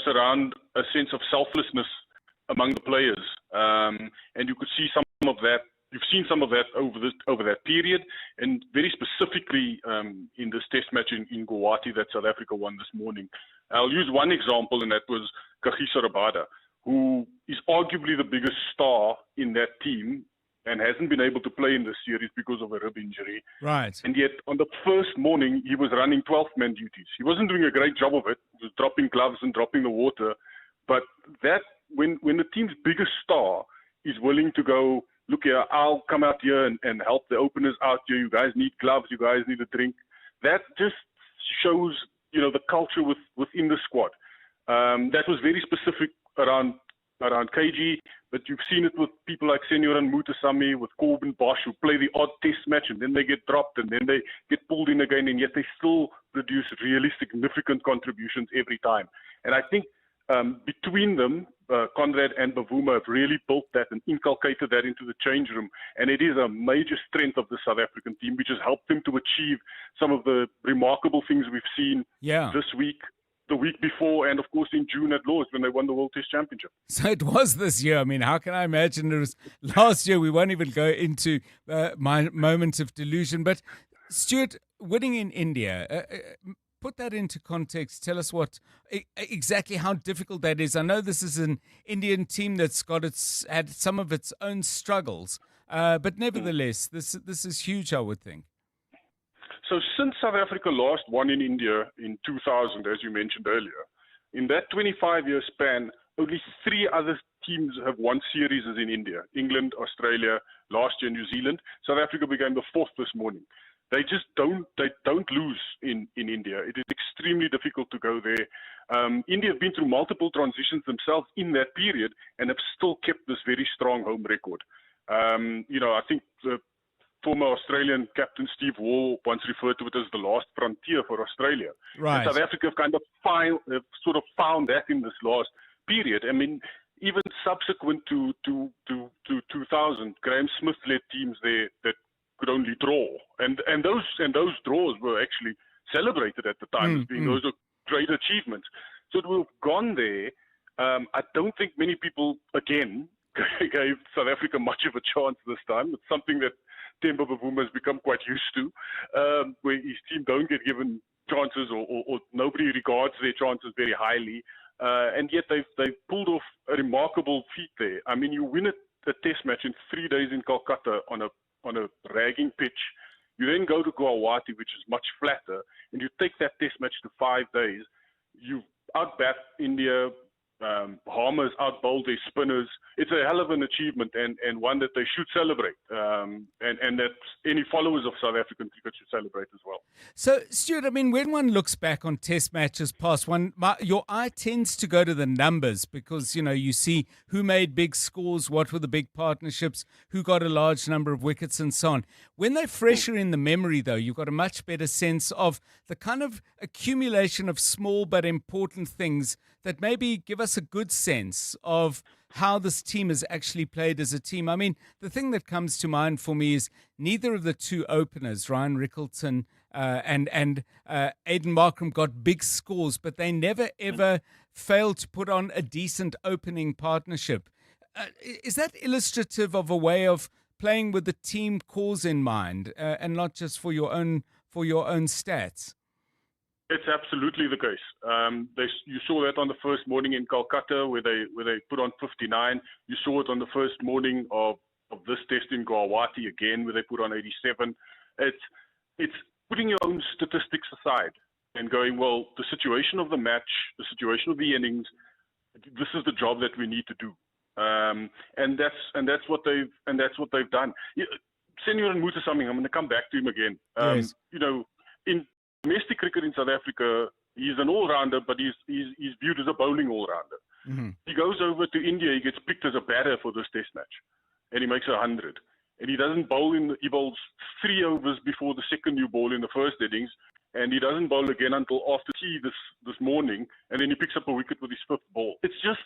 surround a sense of selflessness among the players, and you could see some of that. You've seen some of that over that period, and very specifically in this Test match in Guwahati that South Africa won this morning. I'll use one example, and that was Kagiso Rabada, who is arguably the biggest star in that team and hasn't been able to play in this series because of a rib injury. Right. And yet, on the first morning, he was running 12-man duties. He wasn't doing a great job of it. He was dropping gloves and dropping the water. But that, when the team's biggest star is willing to go, look here, I'll come out here and help the openers out here. You guys need gloves. You guys need a drink. That just shows, the culture within the squad. That was very specific around KG, but you've seen it with people like Senioran Mutasamy, with Corbin Bosch, who play the odd test match and then they get dropped and then they get pulled in again, and yet they still produce really significant contributions every time. And I think between them, Conrad and Bavuma have really built that and inculcated that into the change room. And it is a major strength of the South African team, which has helped them to achieve some of the remarkable things we've seen this week, the week before, and of course in June at Lord's when they won the World Test Championship. So it was this year. I mean, how can I imagine it was last year? We won't even go into my moment of delusion. But Stuart, winning in India, put that into context. Tell us exactly how difficult that is. I know this is an Indian team that's had some of its own struggles, but nevertheless, this is huge, I would think. So since South Africa last won in India in 2000, as you mentioned earlier, in that 25-year span, only 3 other teams have won series is in India. England, Australia, last year New Zealand. South Africa became the fourth this morning. They just don't lose in India. It is extremely difficult to go there. India have been through multiple transitions themselves in that period and have still kept this very strong home record. I think the former Australian captain Steve Waugh once referred to it as the last frontier for Australia. Right. And South Africa have kind of sort of found that in this last period. I mean, even subsequent to 2000, Graham Smith led teams there that could only draw, and those draws were actually celebrated at the time as being those are great achievements. So we've gone there. I don't think many people again gave South Africa much of a chance this time. It's something that Temba Bavuma has become quite used to, where his team don't get given chances or nobody regards their chances very highly, and yet they've pulled off a remarkable feat there. I mean, you win a test match in 3 days in Calcutta on a ragging pitch. You then go to Guwahati, which is much flatter, and you take that test match to 5 days. You outbat India. Harmer's outbowled their spinners. It's a hell of an achievement and one that they should celebrate. And that any followers of South African cricket should celebrate as well. So, Stuart, I mean, when one looks back on test matches past, your eye tends to go to the numbers because, you see who made big scores, what were the big partnerships, who got a large number of wickets and so on. When they're fresher in the memory, though, you've got a much better sense of the kind of accumulation of small but important things that maybe give us a good sense of how this team has actually played as a team. I mean, the thing that comes to mind for me is neither of the two openers, Ryan Rickleton and Aiden Markram, got big scores, but they never, ever failed to put on a decent opening partnership. Is that illustrative of a way of playing with the team cause in mind and not just for your own stats? It's absolutely the case. You saw that on the first morning in Calcutta where they put on 59. You saw it on the first morning of this test in Guwahati again where they put on 87. It's putting your own statistics aside and going, well, the situation of the match, the situation of the innings, this is the job that we need to do. And that's what they've done. Senor Mutasamy, I'm going to come back to him again. Yes. In domestic cricket in South Africa, he's an all-rounder, but he's viewed as a bowling all-rounder. Mm-hmm. He goes over to India, he gets picked as a batter for this test match, and he makes 100. And he doesn't bowl he bowls 3 overs before the second new ball in the first innings, and he doesn't bowl again until after tea this morning, and then he picks up a wicket with his 5th ball. It's just,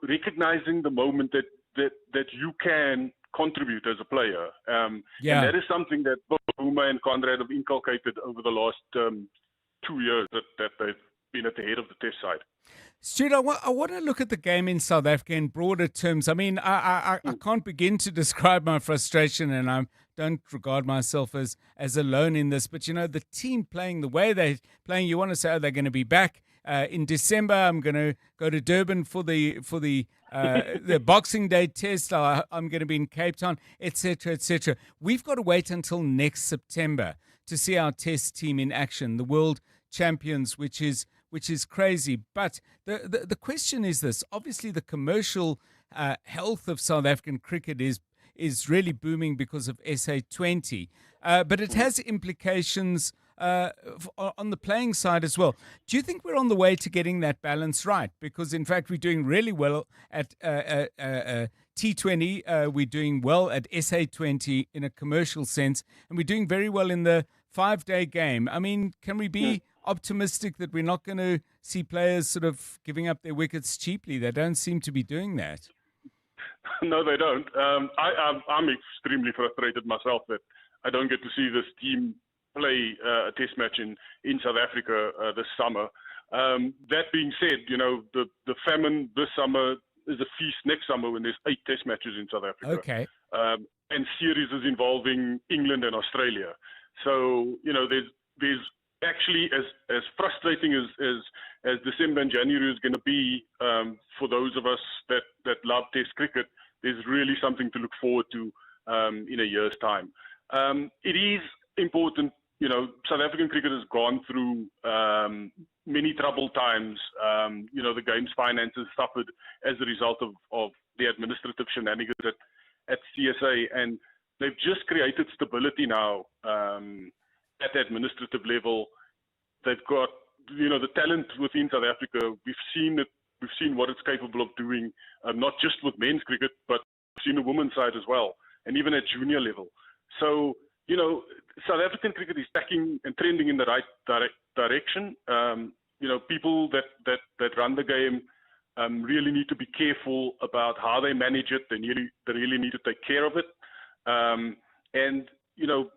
recognizing the moment that you can contribute as a player. And that is something that Bavuma and Conrad have inculcated over the last 2 years that they've been at the head of the test side. Stuart, I want to look at the game in South Africa in broader terms. I mean, I can't begin to describe my frustration, and I don't regard myself as alone in this. But, the team playing the way they're playing, you want to say, they're going to be back. In December, I'm going to go to Durban for the Boxing Day test. I'm going to be in Cape Town, etc., etc. We've got to wait until next September to see our test team in action, the world champions, which is crazy. But the question is this: obviously, the commercial health of South African cricket is really booming because of SA20, but it has implications on the playing side as well. Do you think we're on the way to getting that balance right? Because in fact, we're doing really well at T20, we're doing well at SA20 in a commercial sense, and we're doing very well in the 5-day game. I mean, can we be optimistic that we're not going to see players sort of giving up their wickets cheaply? They don't seem to be doing that. No, they don't. I'm extremely frustrated myself that I don't get to see this team play a test match in South Africa this summer. That being said, the famine this summer is a feast next summer when there's 8 test matches in South Africa. Okay. And series is involving England and Australia. So, there's actually as frustrating as December and January is going to be for those of us that love test cricket, there's really something to look forward to in a year's time. It is important South African cricket has gone through many troubled times. The game's finances suffered as a result of the administrative shenanigans at CSA, and they've just created stability now at the administrative level. They've got, the talent within South Africa. We've seen it. We've seen what it's capable of doing, not just with men's cricket, but we've seen the women's side as well, and even at junior level. So, South African cricket is tracking and trending in the right direction. People that run the game really need to be careful about how they manage it. They really need to take care of it, and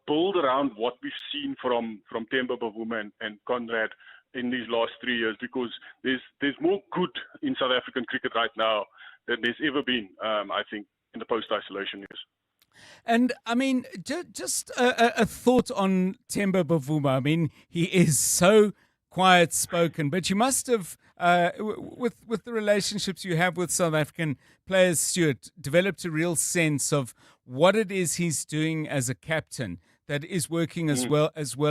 build around what we've seen from Themba Bavuma and Conrad in these last 3 years, because there's more good in South African cricket right now than there's ever been, I think, in the post-isolation years. And, I mean, just a thought on Themba Bavuma. I mean, he is so quiet-spoken, but you must have, with the relationships you have with South African players, Stuart, developed a real sense of what it is he's doing as a captain that is working as well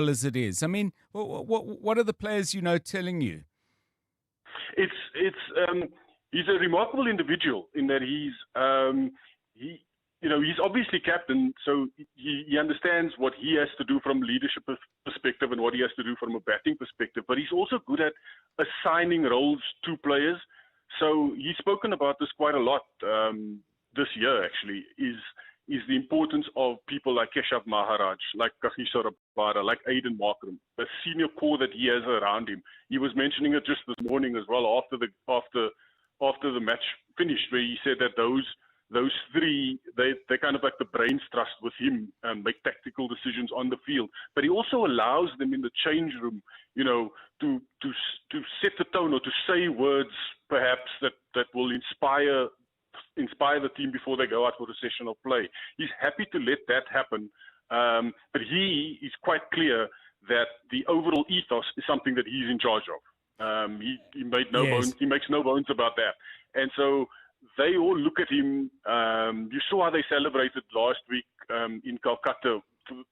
as it is. I mean, what are the players telling you? He's a remarkable individual in that he's obviously captain, so he understands what he has to do from a leadership perspective and what he has to do from a batting perspective. But he's also good at assigning roles to players. So he's spoken about this quite a lot this year, actually, is the importance of people like Keshav Maharaj, like Kagiso Rabada, like Aiden Markram, the senior core that he has around him. He was mentioning it just this morning as well after the match finished, where he said that those three, they're kind of like the brains trust with him and make tactical decisions on the field. But he also allows them in the change room, to set the tone or to say words perhaps that will inspire the team before they go out for a session of play. He's happy to let that happen, but he is quite clear that the overall ethos is something that he's in charge of. He made no bones. He makes no bones about that, and so they all look at him. You saw how they celebrated last week in Calcutta,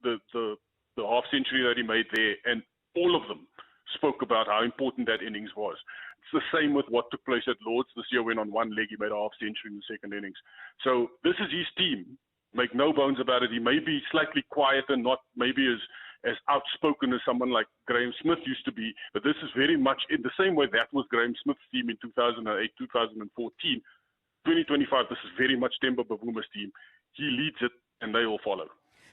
the half century that he made there, and all of them spoke about how important that innings was. It's the same with what took place at Lord's this year, when on one leg he made a half century in the second innings. So this is his team. Make no bones about it. He may be slightly quieter, not maybe as outspoken as someone like Graham Smith used to be, but this is very much in the same way that was Graham Smith's team in 2008, 2014. 2025, this is very much Themba Bavuma's team. He leads it, and they all follow.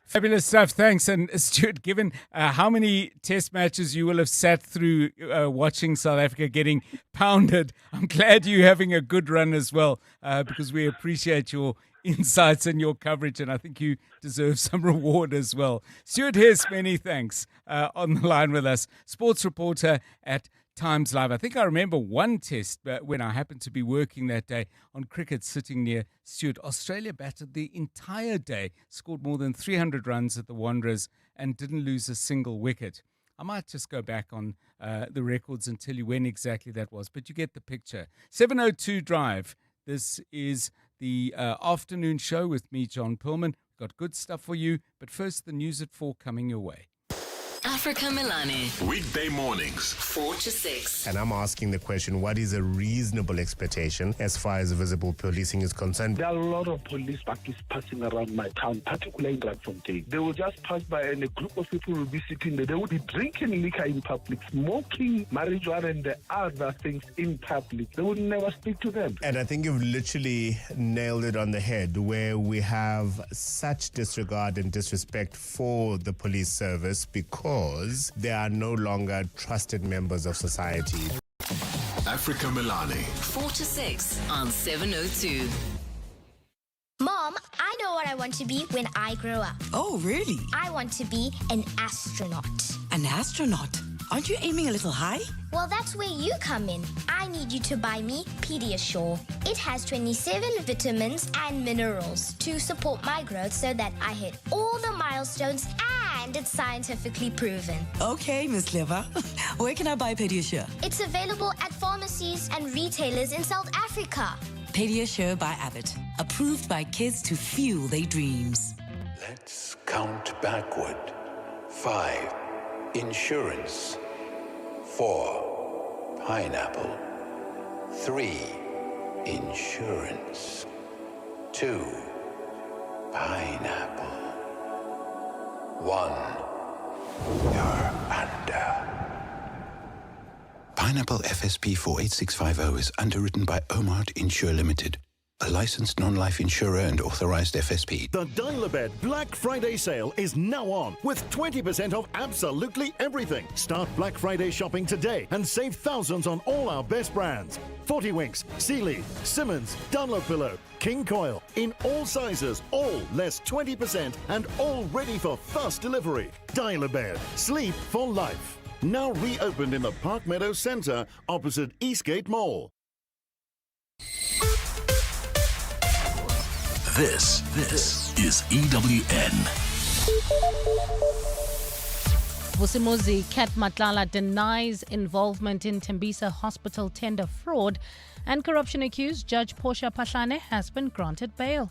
Fabulous stuff. Thanks. And Stuart, given how many test matches you will have sat through watching South Africa getting pounded, I'm glad you're having a good run as well, because we appreciate your insights and your coverage, and I think you deserve some reward as well. Stuart Hess, many thanks, on the line with us, sports reporter at Times Live. I think I remember one test when I happened to be working that day on cricket sitting near Stuart. Australia batted the entire day, scored more than 300 runs at the Wanderers and didn't lose a single wicket. I might just go back on the records and tell you when exactly that was, but you get the picture. 7:02 Drive. This is the afternoon show with me, John Perlman. We've got good stuff for you, but first the news at 4 coming your way. Africa Milani. Weekday mornings, 4 to 6. And I'm asking the question, what is a reasonable expectation as far as visible policing is concerned? There are a lot of police buses passing around my town, particularly in Randfontein. They will just pass by and a group of people will be sitting there. They will be drinking liquor in public, smoking marijuana and the other things in public. They would never speak to them. And I think you've literally nailed it on the head, where we have such disregard and disrespect for the police service because they are no longer trusted members of society. Africa Milani. 4 to 6 on 702. Mom, I know what I want to be when I grow up. Oh, really? I want to be an astronaut. An astronaut? Aren't you aiming a little high? Well, that's where you come in. I need you to buy me Pediasure. It has 27 vitamins and minerals to support my growth so that I hit all the milestones, and it's scientifically proven. Okay, Miss Lever. Where can I buy Pediasure? It's available at pharmacies and retailers in South Africa. Pediasure by Abbott. Approved by kids to fuel their dreams. Let's count backward. 5, insurance. 4, pineapple. 3, insurance. 2, pineapple. 1, you're under. Pineapple FSP 48650 is underwritten by Omart Insure Limited, a licensed non-life insurer and authorized FSP. The Dial-A-Bed Black Friday sale is now on with 20% off absolutely everything. Start Black Friday shopping today and save thousands on all our best brands. 40 Winks, Sealy, Simmons, Dunlopillow, King Coil, in all sizes, all less 20% and all ready for fast delivery. Dial-A-Bed, sleep for life. Now reopened in the Park Meadows Centre opposite Eastgate Mall. This is EWN. Vusimuzi Kat Matlala denies involvement in Tembisa hospital tender fraud, and corruption accused Judge Portia Pahlane has been granted bail.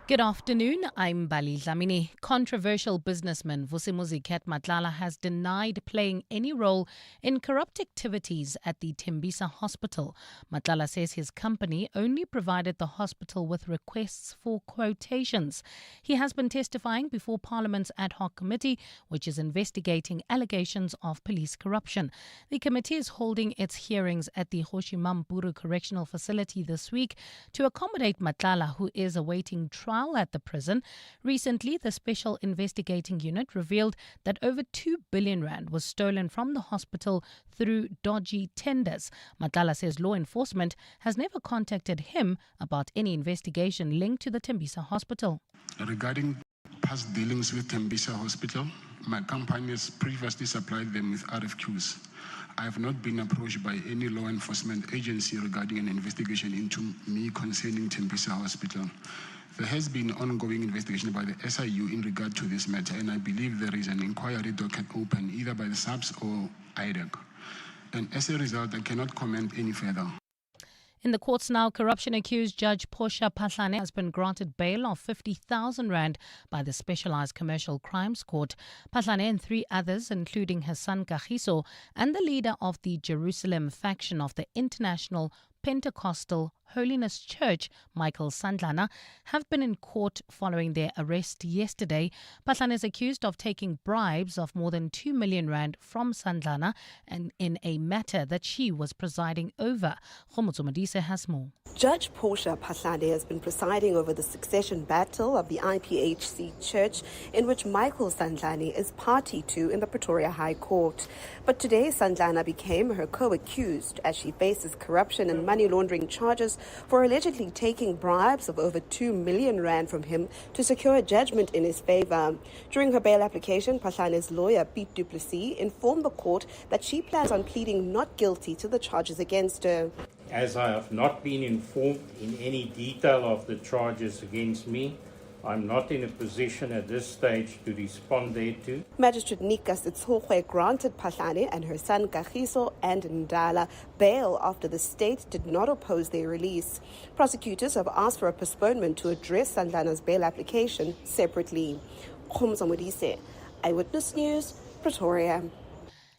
Good afternoon, I'm Bali Dlamini. Controversial businessman Vusimuzi Kat Matlala has denied playing any role in corrupt activities at the Tembisa hospital. Matlala says his company only provided the hospital with requests for quotations. He has been testifying before Parliament's ad hoc committee, which is investigating allegations of police corruption. The committee is holding its hearings at the Hoshimamburu Correctional Facility this week to accommodate Matlala, who is awaiting trial at the prison. Recently, the Special Investigating Unit revealed that over 2 billion rand was stolen from the hospital through dodgy tenders. Matlala says law enforcement has never contacted him about any investigation linked to the Tembisa hospital. Regarding past dealings with Tembisa Hospital, my company has previously supplied them with RFQs. I have not been approached by any law enforcement agency regarding an investigation into me concerning Tembisa Hospital. There has been ongoing investigation by the SIU in regard to this matter, and I believe there is an inquiry docket open either by the SAPS or IDEC. And as a result, I cannot comment any further. In the courts now, corruption-accused Judge Portia Pahlane has been granted bail of 50,000 rand by the Specialized Commercial Crimes Court. Pahlane and 3 others, including her son Kagiso and the leader of the Jerusalem faction of the International Pentecostal Holiness Church, Michael Sandlana, have been in court following their arrest yesterday. Pahlane is accused of taking bribes of more than 2 million rand from Sandlana and in a matter that she was presiding over. Khomotso Modise has more. Judge Portia Pahlane has been presiding over the succession battle of the IPHC Church, in which Michael Sandlana is party to in the Pretoria High Court. But today, Sandlana became her co-accused as she faces corruption and money laundering charges for allegedly taking bribes of over 2 million rand from him to secure a judgment in his favor. During her bail application, Pahlane's lawyer, Pete Du Plessis, informed the court that she plans on pleading not guilty to the charges against her. As I have not been informed in any detail of the charges against me, I'm not in a position at this stage to respond thereto. Magistrate Nika Sitsohwe granted Pahlane and her son Kagiso and Ndala bail after the state did not oppose their release. Prosecutors have asked for a postponement to address Sandlana's bail application separately. Khomotso Modise, Eyewitness News, Pretoria.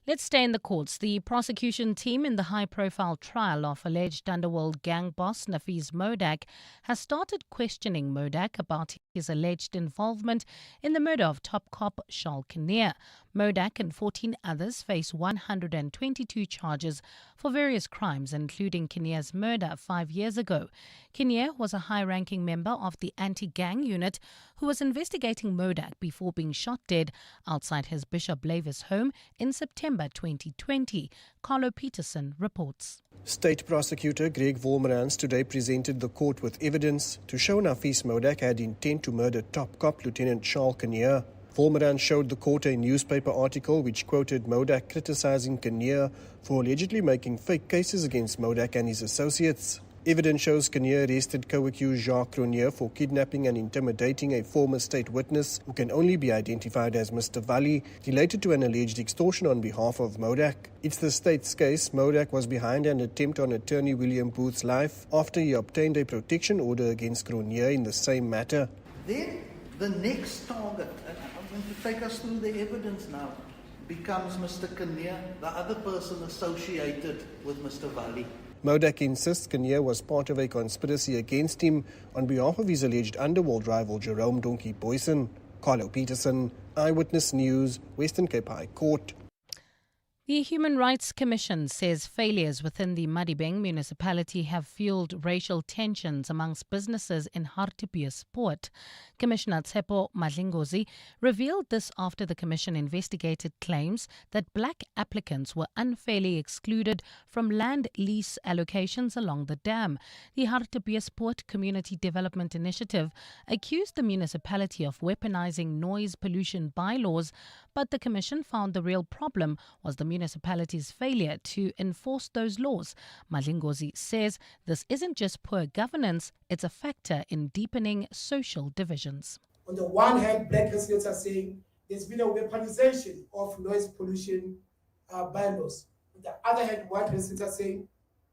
Let's stay in the courts. The prosecution team in the high-profile trial of alleged underworld gang boss Nafees Modak has started questioning Modak about his alleged involvement in the murder of top cop Charles Kinnear. Modak and 14 others face 122 charges for various crimes, including Kinnear's murder 5 years ago. Kinnear was a high-ranking member of the anti-gang unit who was investigating Modak before being shot dead outside his Bishop Blavis home in September 2020. Carlo Peterson reports. State Prosecutor Greg Wolmerans today presented the court with evidence to show Nafees Modak had intent to murder top cop Lieutenant Charles Kinnear. Wolmerans showed the court a newspaper article which quoted Modak criticizing Kinnear for allegedly making fake cases against Modak and his associates. Evidence shows Kinnear arrested co-accused Jacques Cronje for kidnapping and intimidating a former state witness who can only be identified as Mr. Valley, related to an alleged extortion on behalf of Modak. It's the state's case. Modak was behind an attempt on attorney William Booth's life after he obtained a protection order against Cronje in the same matter. Then the next target, and I'm going to take us through the evidence now, becomes Mr. Kinnear, the other person associated with Mr. Vali. Modak insists Kinnear was part of a conspiracy against him on behalf of his alleged underworld rival Jerome Donkey Boyson. Carlo Peterson, Eyewitness News, Western Cape High Court. The Human Rights Commission says failures within the Madibeng municipality have fueled racial tensions amongst businesses in Hartbeespoort. Commissioner Tsepo Madlingozi revealed this after the commission investigated claims that black applicants were unfairly excluded from land lease allocations along the dam. The Hartbeespoort Community Development Initiative accused the municipality of weaponizing noise pollution bylaws, but the commission found the real problem was the municipality's failure to enforce those laws. Madlingozi says this isn't just poor governance, it's a factor in deepening social divisions. On the one hand, black residents are saying there's been a weaponization of noise pollution bylaws. On the other hand, white residents are saying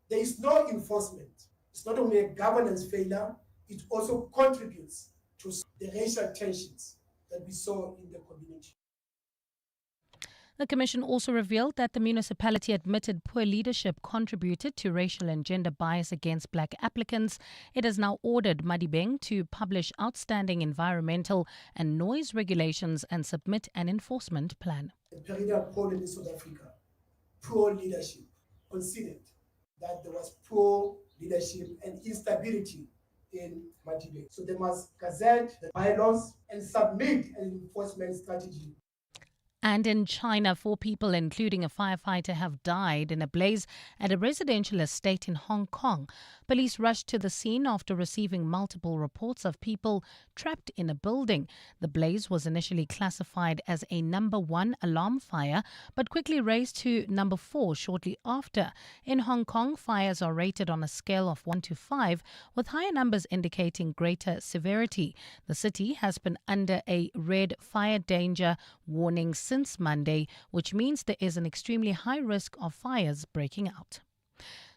there is no enforcement. It's not only a governance failure, it also contributes to the racial tensions that we saw in the community. The Commission also revealed that the municipality admitted poor leadership contributed to racial and gender bias against black applicants. It has now ordered Madibeng to publish outstanding environmental and noise regulations and submit an enforcement plan. The period poll in South Africa, poor leadership, considered that there was poor leadership and instability in Madibeng. So they must gazette the bylaws and submit an enforcement strategy. And in China, 4 people, including a firefighter, have died in a blaze at a residential estate in Hong Kong. Police rushed to the scene after receiving multiple reports of people trapped in a building. The blaze was initially classified as a number 1 alarm fire, but quickly raised to number 4 shortly after. In Hong Kong, fires are rated on a scale of 1 to 5, with higher numbers indicating greater severity. The city has been under a red fire danger warning since Monday, which means there is an extremely high risk of fires breaking out.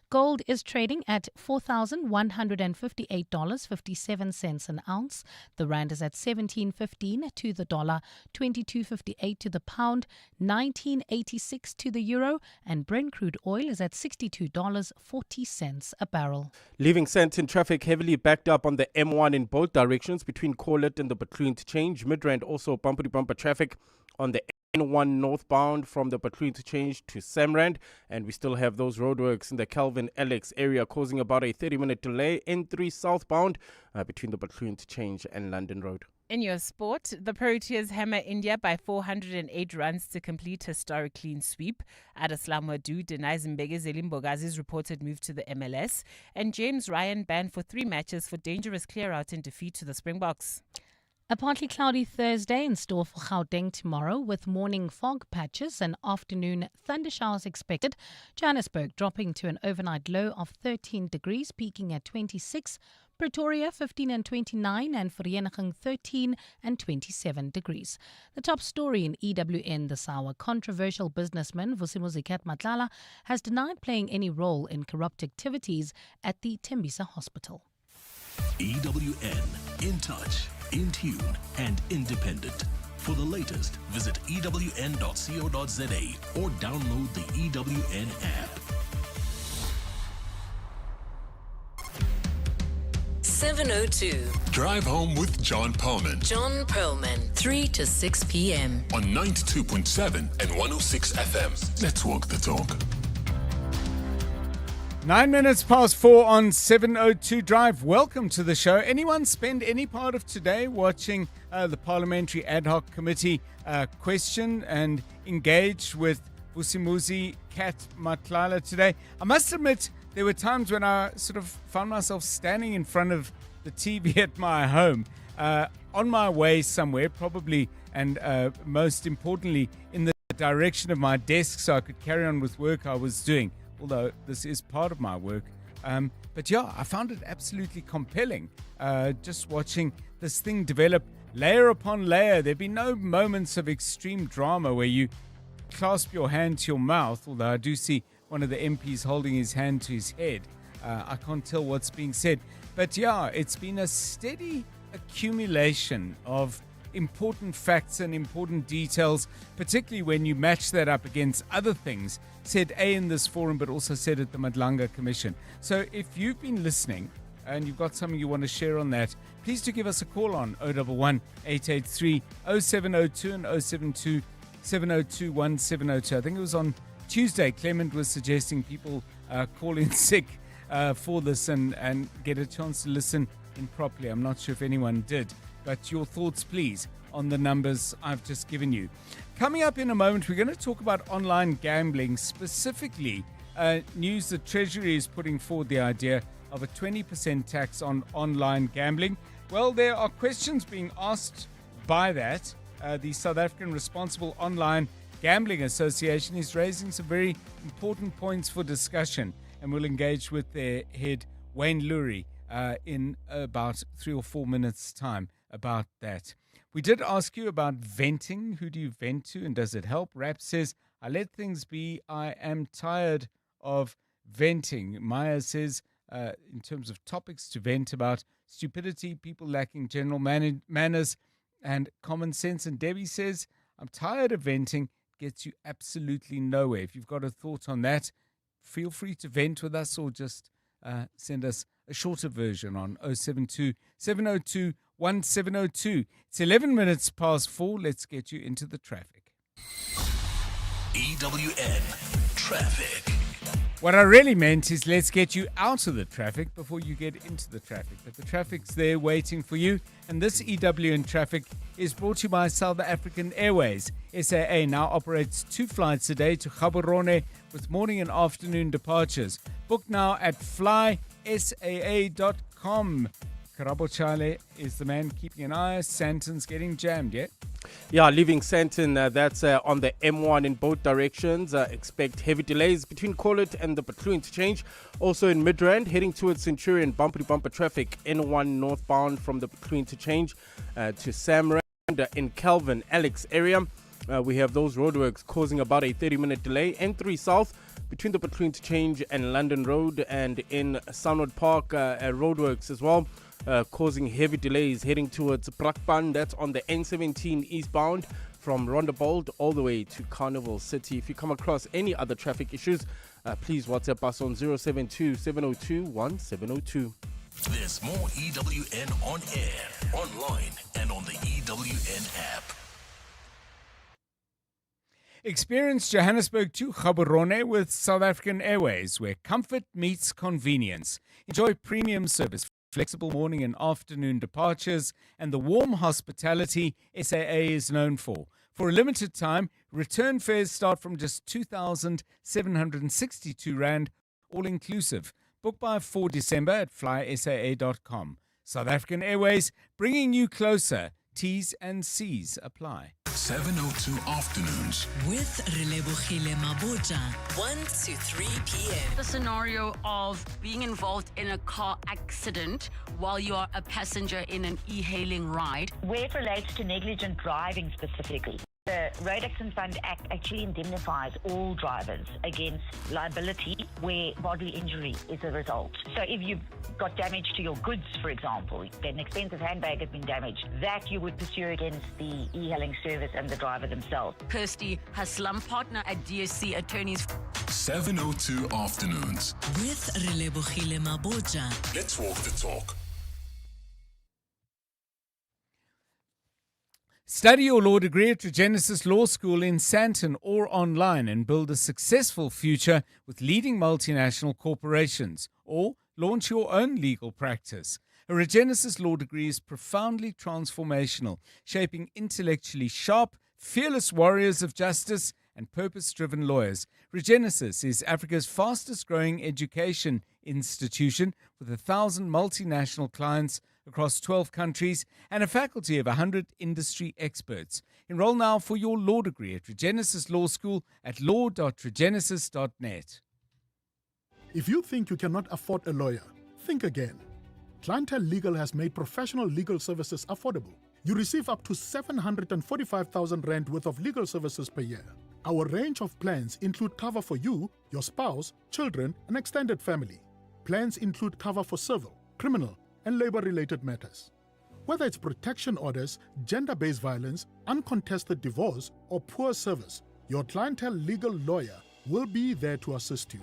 Gold is trading at $4,158.57 an ounce. The rand is at 17.15 to the dollar, 22.58 to the pound, 19.86 to the euro, and Brent crude oil is at $62.40 a barrel. Leaving Sandton traffic heavily backed up on the M1 in both directions between Corlett and the Batuque Interchange. Midrand also bumper-to-bumper traffic on the N1 northbound from the Batuque Interchange to Samrand, and we still have those roadworks in the Calvin Alex area causing about a 30-minute delay. N3 southbound between the Batuque Interchange and London Road. In your sport, the Proteas hammer India by 408 runs to complete historic clean sweep. Adeslam Wadu denies Mbegezeli Mbogazi's reported move to the MLS, and James Ryan banned for 3 matches for dangerous clear-out in defeat to the Springboks. A partly cloudy Thursday in store for Gauteng tomorrow, with morning fog patches and afternoon thundershowers expected. Johannesburg dropping to an overnight low of 13 degrees, peaking at 26. Pretoria 15 and 29, and Vereeniging 13 and 27 degrees. The top story in EWN this hour: controversial businessman Vusimuzi Matlala has denied playing any role in corrupt activities at the Tembisa Hospital. EWN, in touch, in tune, and independent. For the latest, visit ewn.co.za or download the EWN app. 7:02. Drive home with John Perlman. John Perlman, 3 to 6 p.m. on 92.7 and 106 FM. Let's walk the talk. 9 minutes past 4 on 702 Drive. Welcome to the show. Anyone spend any part of today watching the Parliamentary Ad Hoc Committee question and engage with Vusimuzi Matlala today? I must admit, there were times when I sort of found myself standing in front of the TV at my home, on my way somewhere, probably, and most importantly, in the direction of my desk so I could carry on with work I was doing. Although this is part of my work. But yeah, I found it absolutely compelling just watching this thing develop layer upon layer. There have been no moments of extreme drama where you clasp your hand to your mouth, although I do see one of the MPs holding his hand to his head. I can't tell what's being said. But yeah, it's been a steady accumulation of important facts and important details, particularly when you match that up against other things said in this forum, but also said at the Madlanga Commission. So if you've been listening and you've got something you want to share on that, please do give us a call on 011 883 0702 and 072 702 1702. I think it was on Tuesday, Clement was suggesting people call in sick for this and get a chance to listen in properly. I'm not sure if anyone did, but your thoughts, please, on the numbers I've just given you. Coming up in a moment, we're going to talk about online gambling, specifically news that Treasury is putting forward the idea of a 20% tax on online gambling. Well, there are questions being asked by that. The South African Responsible Online Gambling Association is raising some very important points for discussion, and we'll engage with their head, Wayne Lurie, in about 3 or 4 minutes' time about that. We did ask you about venting. Who do you vent to, and does it help? Rap says, I let things be. I am tired of venting. Maya says, in terms of topics to vent about, stupidity, people lacking general manners and common sense. And Debbie says, I'm tired of venting. Gets you absolutely nowhere. If you've got a thought on that, feel free to vent with us, or just send us a shorter version on 072 702 1702. It's 11 minutes past 4. Let's get you into the traffic. EWN Traffic. What I really meant is let's get you out of the traffic before you get into the traffic. But the traffic's there waiting for you. And this EWN Traffic is brought to you by South African Airways. SAA now operates 2 flights a day to Gaborone with morning and afternoon departures. Book now at flysaa.com. Karabo Chale is the man keeping an eye. Santon's getting jammed, yeah? Yeah, leaving Sandton, that's on the M1 in both directions. Expect heavy delays between Corlett and the Butlu interchange. Also in Midrand, heading towards Centurion, bumper-to-bumper traffic. N1 northbound from the Butlu interchange to Samrand. In Kelvin, Alex area, we have those roadworks causing about a 30-minute delay. N3 south between the Butlu interchange and London Road. And in Sunwood Park, roadworks as well. Causing heavy delays heading towards Brakpan. That's on the N17 eastbound from Rondebold all the way to Carnival City. If you come across any other traffic issues, please WhatsApp us on 072 702 1702. There's more EWN on air, online, and on the EWN app. Experience Johannesburg to Gaborone with South African Airways, where comfort meets convenience. Enjoy premium service, flexible morning and afternoon departures, and the warm hospitality SAA is known for. For a limited time, return fares start from just 2,762 Rand, all inclusive. Book by 4 December at flysaa.com. South African Airways, bringing you closer. T's and C's apply. 702 afternoons with Relebogile Maboja, 1 to 3 p.m. The scenario of being involved in a car accident while you are a passenger in an e-hailing ride. Where it relates to negligent driving specifically, the Road Accident Fund Act actually indemnifies all drivers against liability where bodily injury is a result. So if you've got damage to your goods, for example, an expensive handbag has been damaged, that you would pursue against the e-hailing service and the driver themselves. Kirsty Haslam, partner at DSC Attorneys. 702 afternoons with Relebogile Maboja. Let's walk the talk. Study your law degree at Regenesis Law School in Sandton or online and build a successful future with leading multinational corporations, or launch your own legal practice. A Regenesis Law degree is profoundly transformational, shaping intellectually sharp, fearless warriors of justice and purpose-driven lawyers. Regenesis is Africa's fastest-growing education institution with 1,000 multinational clients across 12 countries and a faculty of 100 industry experts. Enroll now for your law degree at Regenesis Law School at law.regenesis.net. If you think you cannot afford a lawyer, think again. Clientele Legal has made professional legal services affordable. You receive up to 745,000 Rand worth of legal services per year. Our range of plans include cover for you, your spouse, children, and extended family. Plans include cover for civil, criminal, and labor-related matters. Whether it's protection orders, gender-based violence, uncontested divorce, or poor service, your clientele legal lawyer will be there to assist you.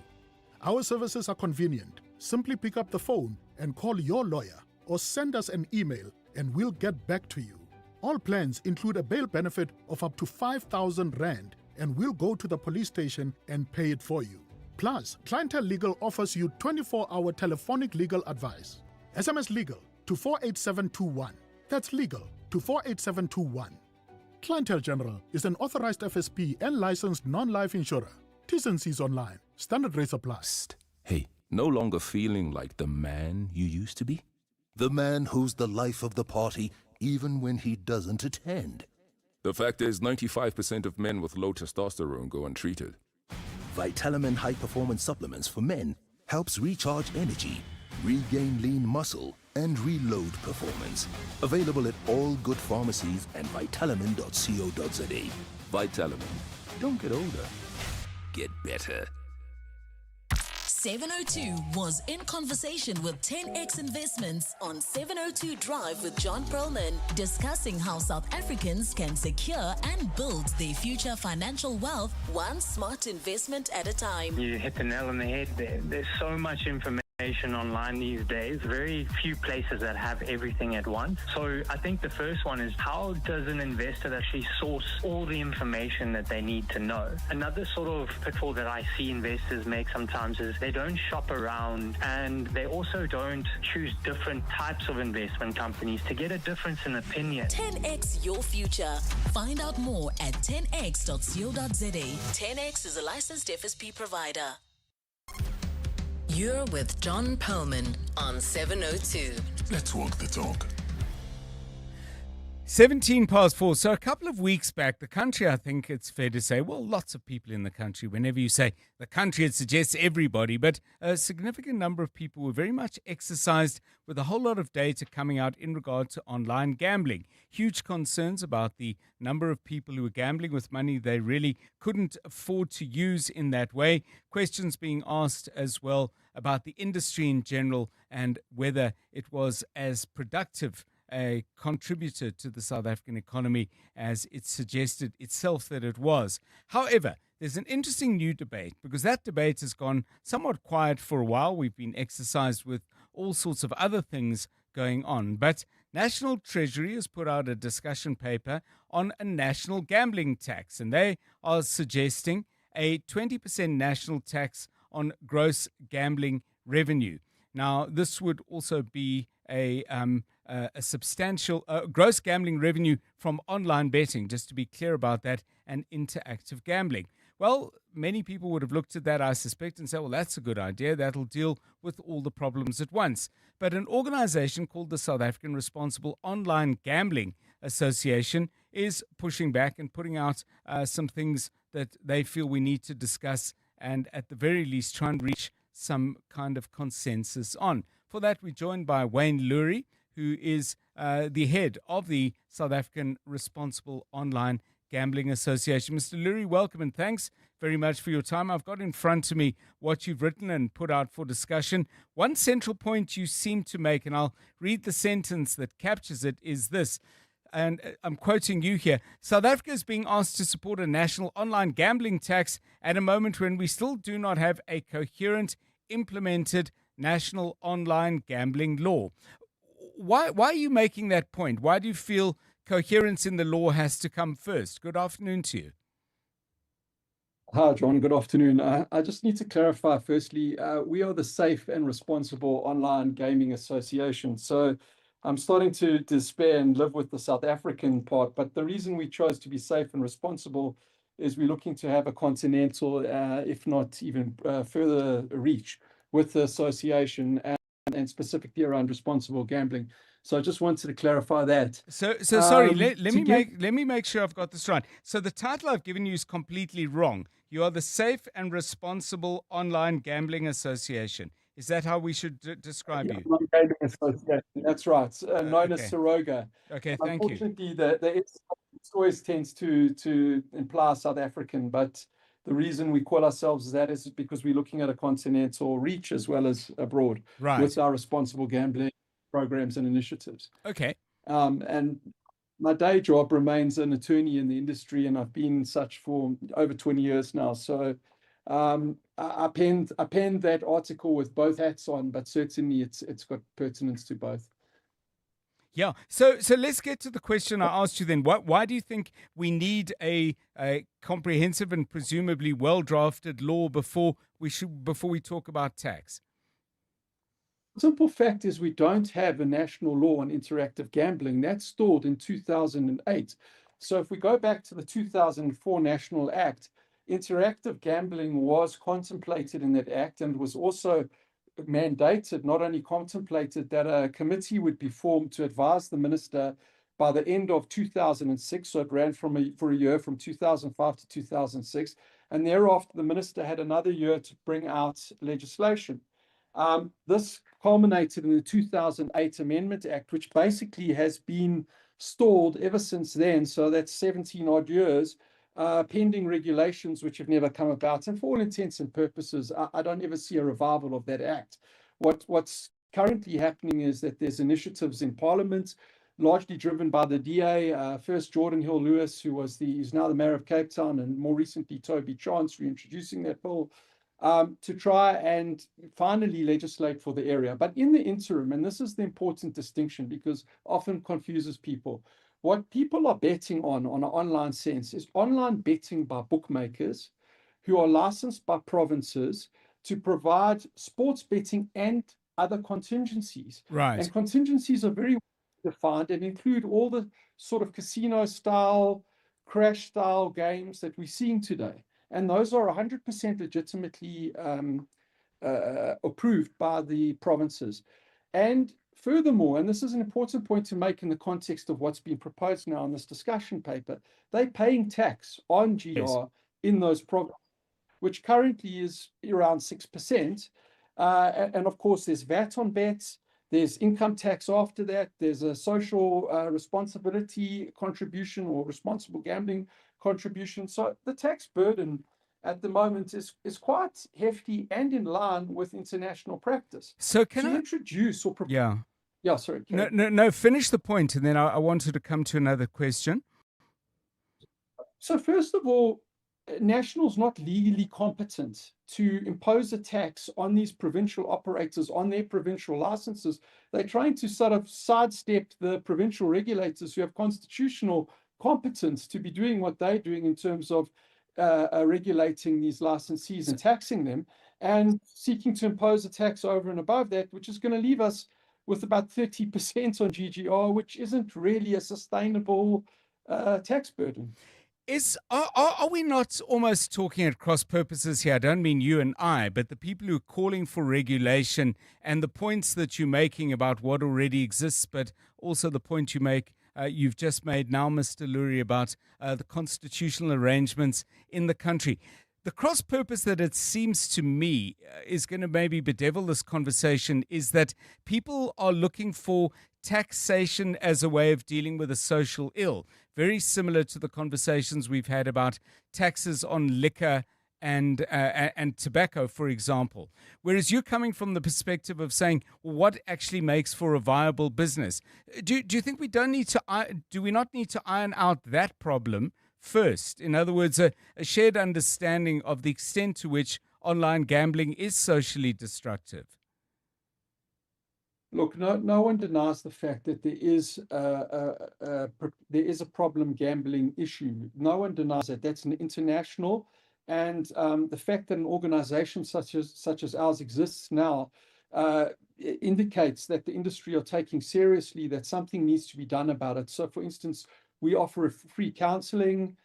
Our services are convenient. Simply pick up the phone and call your lawyer or send us an email and we'll get back to you. All plans include a bail benefit of up to 5,000 Rand and we'll go to the police station and pay it for you. Plus, Clientele Legal offers you 24-hour telephonic legal advice. SMS Legal to 48721. That's legal to 48721. Clientele General is an authorized FSP and licensed non-life insurer. T's and C's online. Standard rates apply. Hey, no longer feeling like the man you used to be? The man who's the life of the party even when he doesn't attend. The fact is, 95% of men with low testosterone go untreated. Vitamin High Performance Supplements for men helps recharge energy, regain lean muscle, and reload performance. Available at all good pharmacies and vitamin.co.za. Vitamin. Don't get older. Get better. 702 was in conversation with 10X Investments on 702 Drive with John Perlman, discussing how South Africans can secure and build their future financial wealth one smart investment at a time. You hit the nail on the head there. There's so much information online these days, very few places that have everything at once. So I think the first one is, how does an investor actually source all the information that they need to know? Another sort of pitfall that I see investors make sometimes is they don't shop around, and they also don't choose different types of investment companies to get a difference in opinion. 10X your future. Find out more at 10x.co.za. 10X is a licensed FSP provider. You're with John Perlman on 702. Let's walk the talk. 17 past 4. So a couple of weeks back, the country, I think it's fair to say, well, lots of people in the country, whenever you say the country, it suggests everybody, but a significant number of people were very much exercised with a whole lot of data coming out in regard to online gambling. Huge concerns about the number of people who were gambling with money they really couldn't afford to use in that way. Questions being asked as well about the industry in general and whether it was as productive a contributor to the South African economy as it suggested itself that it was. However, there's an interesting new debate, because that debate has gone somewhat quiet for a while. We've been exercised with all sorts of other things going on. But National Treasury has put out a discussion paper on a national gambling tax, and they are suggesting a 20% national tax on gross gambling revenue. Now, this would also be a substantial gross gambling revenue from online betting, just to be clear about that, and interactive gambling. Well, many people would have looked at that, I suspect, and said, well, that's a good idea. That'll deal with all the problems at once. But an organization called the South African Responsible Online Gambling Association is pushing back and putting out some things that they feel we need to discuss and at the very least try and reach some kind of consensus on. For that, we're joined by Wayne Lurie, who is the head of the South African Responsible Online Gambling Association. Mr. Lurie, welcome and thanks very much for your time. I've got in front of me what you've written and put out for discussion. One central point you seem to make, and I'll read the sentence that captures it, is this, and I'm quoting you here: South Africa is being asked to support a national online gambling tax at a moment when we still do not have a coherent, implemented national online gambling law. Why are you making that point? Why do you feel coherence in the law has to come first? Good afternoon to you. Hi, John. Good afternoon. I just need to clarify, firstly, we are the Safe and Responsible Online Gaming Association. So I'm starting to despair and live with the South African part. But the reason we chose to be safe and responsible is we're looking to have a continental, if not even further reach with the association and specifically around responsible gambling. So I just wanted to clarify that. So sorry, let me make sure I've got this right. So the title I've given you is completely wrong. You are the Safe and Responsible Online Gambling Association. Is that how we should describe you? Online Gaming Association. That's right. Known as Saroga. Okay, thank you. Unfortunately, it always tends to imply South African, but the reason we call ourselves that is because we're looking at a continental reach as well as abroad, right, with our responsible gambling programs and initiatives. Okay. And my day job remains an attorney in the industry, and I've been such for over 20 years now. So I penned that article with both hats on, but certainly it's got pertinence to both. Yeah. So let's get to the question I asked you then. Why do you think we need a comprehensive and presumably well-drafted law before we talk about tax? The simple fact is we don't have a national law on interactive gambling. That's stalled in 2008. So if we go back to the 2004 National Act, interactive gambling was contemplated in that act and was also mandated, not only contemplated, that a committee would be formed to advise the minister by the end of 2006. So it ran for a year from 2005 to 2006. And thereafter, the minister had another year to bring out legislation. This culminated in the 2008 Amendment Act, which basically has been stalled ever since then. So that's 17 odd years, pending regulations which have never come about. And for all intents and purposes, I don't ever see a revival of that act. What's currently happening is that there's initiatives in Parliament, largely driven by the DA, first Jordan Hill-Lewis, who's now the Mayor of Cape Town, and more recently Toby Chance, reintroducing that bill, to try and finally legislate for the area. But in the interim, and this is the important distinction because often confuses people, what people are betting on an online sense is online betting by bookmakers who are licensed by provinces to provide sports betting and other contingencies. Right. And contingencies are very defined and include all the sort of casino style, crash style games that we're seeing today. And those are 100% legitimately approved by the provinces. And furthermore, and this is an important point to make in the context of what's been proposed now in this discussion paper, they're paying tax on GR Yes. in those provinces, which currently is around 6%. And of course, there's VAT on bets. There's income tax after that. There's a social responsibility contribution or responsible gambling contribution. So the tax burden at the moment is quite hefty and in line with international practice. So can I introduce or Yeah. Yeah, sorry. No, finish the point, and then I wanted to come to another question. So first of all, National's not legally competent to impose a tax on these provincial operators on their provincial licenses. They're trying to sort of sidestep the provincial regulators who have constitutional competence to be doing what they're doing in terms of regulating these licensees and taxing them, and seeking to impose a tax over and above that, which is going to leave us with about 30% on GGR, which isn't really a sustainable tax burden. Are we not almost talking at cross purposes here? I don't mean you and I, but the people who are calling for regulation and the points that you're making about what already exists, but also the point you've just made now, Mr. Lurie, about the constitutional arrangements in the country. The cross purpose that it seems to me is going to maybe bedevil this conversation is that people are looking for taxation as a way of dealing with a social ill, very similar to the conversations we've had about taxes on liquor and tobacco, for example. Whereas you're coming from the perspective of saying, well, what actually makes for a viable business? Do you think do we not need to iron out that problem first? In other words, a shared understanding of the extent to which online gambling is socially destructive. Look, no one denies the fact that there is a problem gambling issue. No one denies that. That's an international, and the fact that an organization such as ours exists now indicates that the industry are taking seriously that something needs to be done about it. So, for instance, we offer free counseling.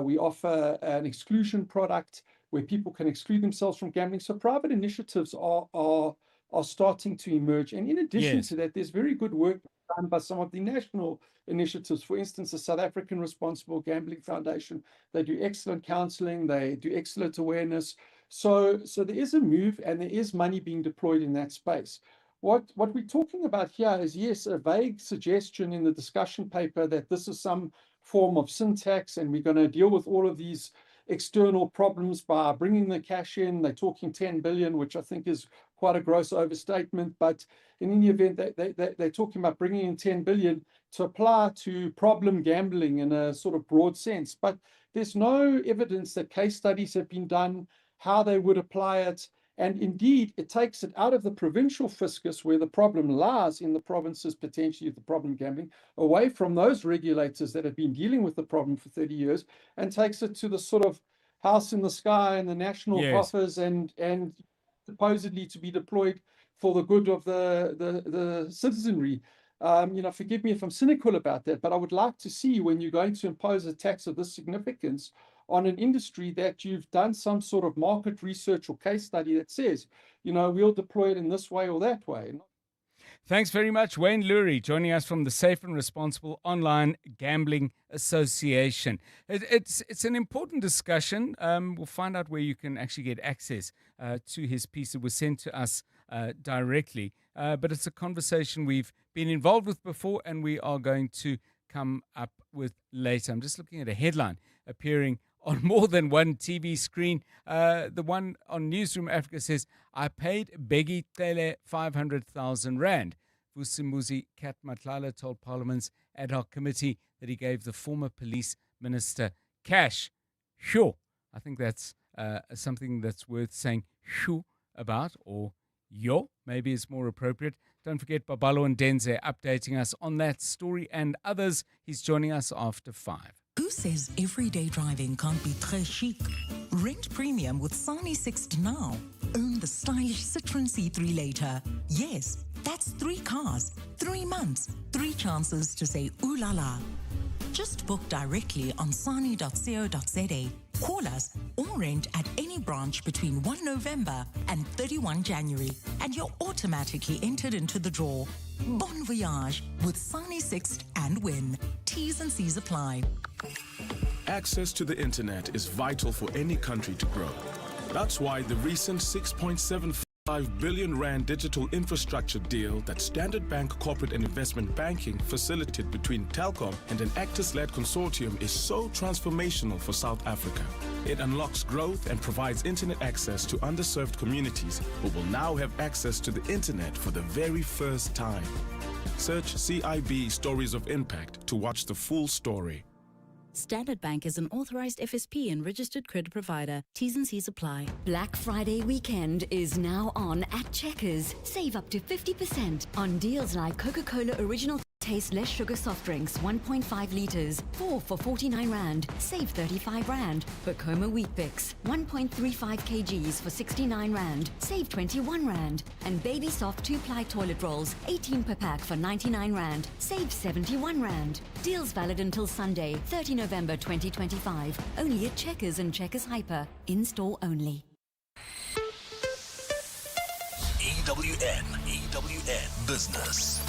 We offer an exclusion product where people can exclude themselves from gambling. So private initiatives are starting to emerge. And in addition to that, there's very good work done by some of the national initiatives. For instance, the South African Responsible Gambling Foundation, they do excellent counseling, they do excellent awareness. So there is a move and there is money being deployed in that space. What we're talking about here is, yes, a vague suggestion in the discussion paper that this is some form of sin tax and we're going to deal with all of these external problems by bringing the cash in. They're talking 10 billion, which I think is quite a gross overstatement, but in any event, they're talking about bringing in 10 billion to apply to problem gambling in a sort of broad sense. But there's no evidence that case studies have been done, how they would apply it. And indeed, it takes it out of the provincial fiscus where the problem lies in the provinces, potentially the problem gambling, away from those regulators that have been dealing with the problem for 30 years, and takes it to the sort of house in the sky and the national coffers and supposedly to be deployed for the good of the citizenry. Forgive me if I'm cynical about that, but I would like to see, when you're going to impose a tax of this significance on an industry, that you've done some sort of market research or case study that says, we'll deploy it in this way or that way. Thanks very much, Wayne Lurie, joining us from the Safe and Responsible Online Gambling Association. It's an important discussion. We'll find out where you can actually get access to his piece. It was sent to us directly, but it's a conversation we've been involved with before and we are going to come up with later. I'm just looking at a headline appearing on more than one TV screen. The one on Newsroom Africa says, I paid Bheki Cele 500,000 Rand. Vusimuzi Kat Matlala told Parliament's ad hoc committee that he gave the former police minister cash. Sure. I think that's something that's worth saying sure about, or yo, maybe it's more appropriate. Don't forget Babalo and Denze updating us on that story and others. He's joining us after 5. Who says everyday driving can't be très chic? Rent premium with Sani 6 now. Own the stylish Citroen C3 later. Yes, that's 3 cars, 3 months, 3 chances to say ooh la la. Just book directly on sani.co.za. Call us or rent at any branch between 1 November and 31 January, and you're automatically entered into the draw. Bon voyage with Sani 6 and win. T's and C's apply. Access to the internet is vital for any country to grow. That's why the recent 6.75 billion rand digital infrastructure deal that Standard Bank Corporate and Investment Banking facilitated between Telkom and an Actis-led consortium is so transformational for South Africa. It unlocks growth and provides internet access to underserved communities who will now have access to the internet for the very first time. Search CIB Stories of Impact to watch the full story. Standard Bank is an authorized FSP and registered credit provider. T's and C's apply. Black Friday weekend is now on at Checkers. Save up to 50% on deals like Coca-Cola Original Taste Less Sugar Soft Drinks 1.5 litres, 4 for 49 Rand, save 35 Rand. Bacoma Wheat Bix 1.35 kgs for 69 Rand, save 21 Rand. And Baby Soft 2-ply toilet rolls 18 per pack for 99 Rand, save 71 Rand. Deals valid until Sunday, 30 November 2025. Only at Checkers and Checkers Hyper. In-store only. EWN Business.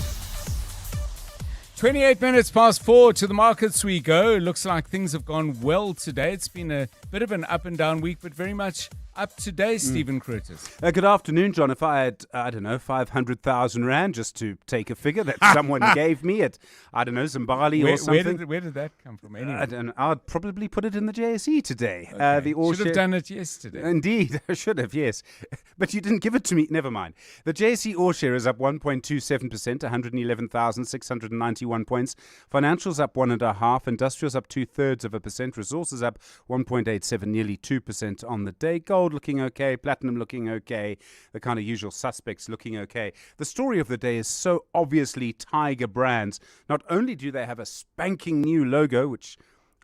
28 minutes past 4 to the markets we go. Looks like things have gone well today. It's been a bit of an up and down week, but very much up to date, Stephen Curtis. Good afternoon, John. If I had, 500,000 Rand, just to take a figure that someone gave me at, Zimbabwe or something. Where did that come from anyway? I'd probably put it in the JSE today. Okay. Should have done it yesterday. Indeed, I should have, yes. But you didn't give it to me. Never mind. The JSE All Share is up 1.27%, 111,691 points. Financials up 1.5%. Industrials up 0.2%. Resources up 1.87%, nearly 2% on the day. Gold looking okay, platinum looking okay, the kind of usual suspects looking okay. The story of the day is so obviously Tiger Brands. Not only do they have a spanking new logo, which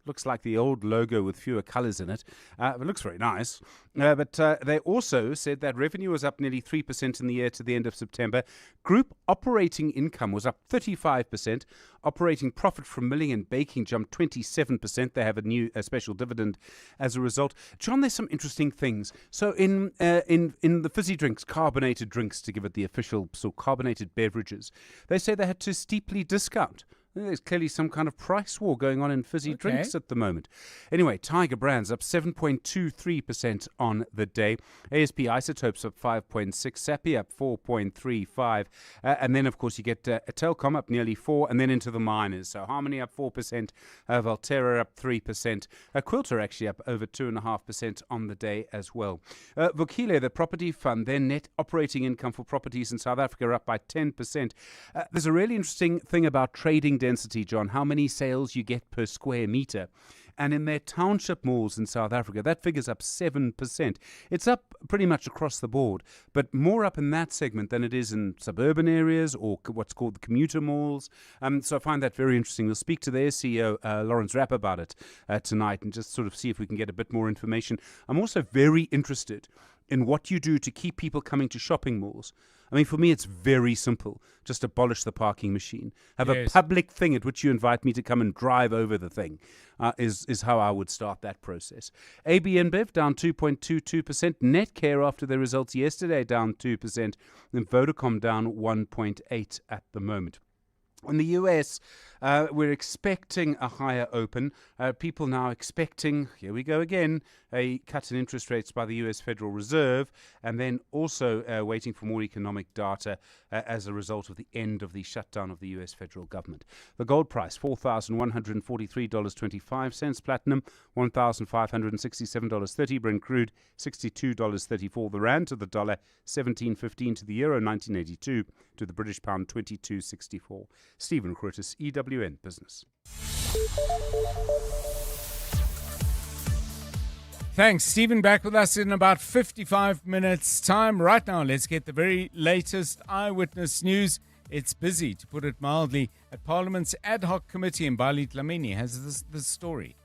looks like the old logo with fewer colors in it. It looks very nice. But they also said that revenue was up nearly 3% in the year to the end of September. Group operating income was up 35%. Operating profit from milling and baking jumped 27%. They have a special dividend as a result. John, there's some interesting things. So in the fizzy drinks, carbonated drinks, to give it the official, so carbonated beverages, they say they had to steeply discount There's clearly some kind of price war going on in fizzy drinks at the moment. Anyway, Tiger Brands up 7.23% on the day. ASP Isotopes up 5.6%. Sappi up 4.35%. And then, of course, you get Telcom up nearly 4%, and then into the miners. So Harmony up 4%, Valterra up 3%. Quilter actually up over 2.5% on the day as well. Vukile, the property fund, their net operating income for properties in South Africa up by 10%. There's a really interesting thing about trading density, John, how many sales you get per square meter. And in their township malls in South Africa, that figure's up 7%. It's up pretty much across the board, but more up in that segment than it is in suburban areas or what's called the commuter malls. So I find that very interesting. We'll speak to their CEO, Lawrence Rapp, about it tonight and just sort of see if we can get a bit more information. I'm also very interested in what you do to keep people coming to shopping malls. I mean, for me, it's very simple. Just abolish the parking machine. Have a public thing at which you invite me to come and drive over the thing is how I would start that process. AB InBev down 2.22%. Netcare after their results yesterday down 2%. And Vodacom down 1.8% at the moment. In the US, we're expecting a higher open. People now expecting, here we go again, a cut in interest rates by the US Federal Reserve, and then also waiting for more economic data as a result of the end of the shutdown of the US federal government. The gold price, $4,143.25. Platinum, $1,567.30. Brent crude, $62.34. The rand to the dollar, 17.15 to the euro, 19.82 to the British pound, 22.64. Stephen Curtis, EWN Business. Thanks, Stephen. Back with us in about 55 minutes' time. Right now, let's get the very latest eyewitness news. It's busy, to put it mildly, at Parliament's ad hoc committee, and Bali Dlamini has this story.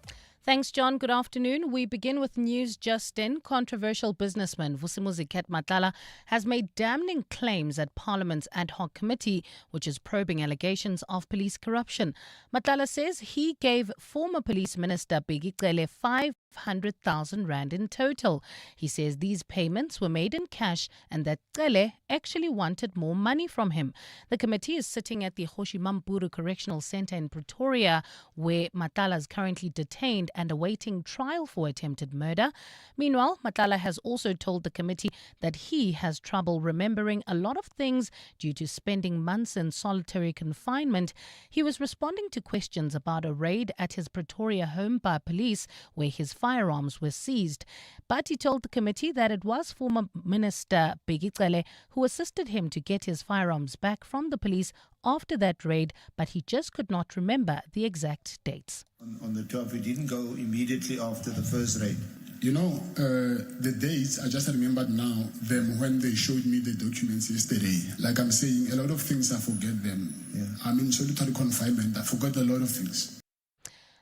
Thanks, John. Good afternoon. We begin with news just in. Controversial businessman Vusimuzi Matala has made damning claims at Parliament's ad hoc committee, which is probing allegations of police corruption. Matala says he gave former police minister Bheki Cele 500,000 rand in total. He says these payments were made in cash and that Cele actually wanted more money from him. The committee is sitting at the Hoshimampuru Correctional Centre in Pretoria, where Matala is currently detained and awaiting trial for attempted murder. Meanwhile, Matala has also told the committee that he has trouble remembering a lot of things due to spending months in solitary confinement. He was responding to questions about a raid at his Pretoria home by police where his firearms were seized. But he told the committee that it was former Minister Bheki Cele who assisted him to get his firearms back from the police after that raid, but he just could not remember the exact dates. On the 12th, we didn't go immediately after the first raid. You know, the dates, I just remembered now them when they showed me the documents yesterday. Like I'm saying, a lot of things I forget them. Yeah. I'm in solitary confinement. I forgot a lot of things.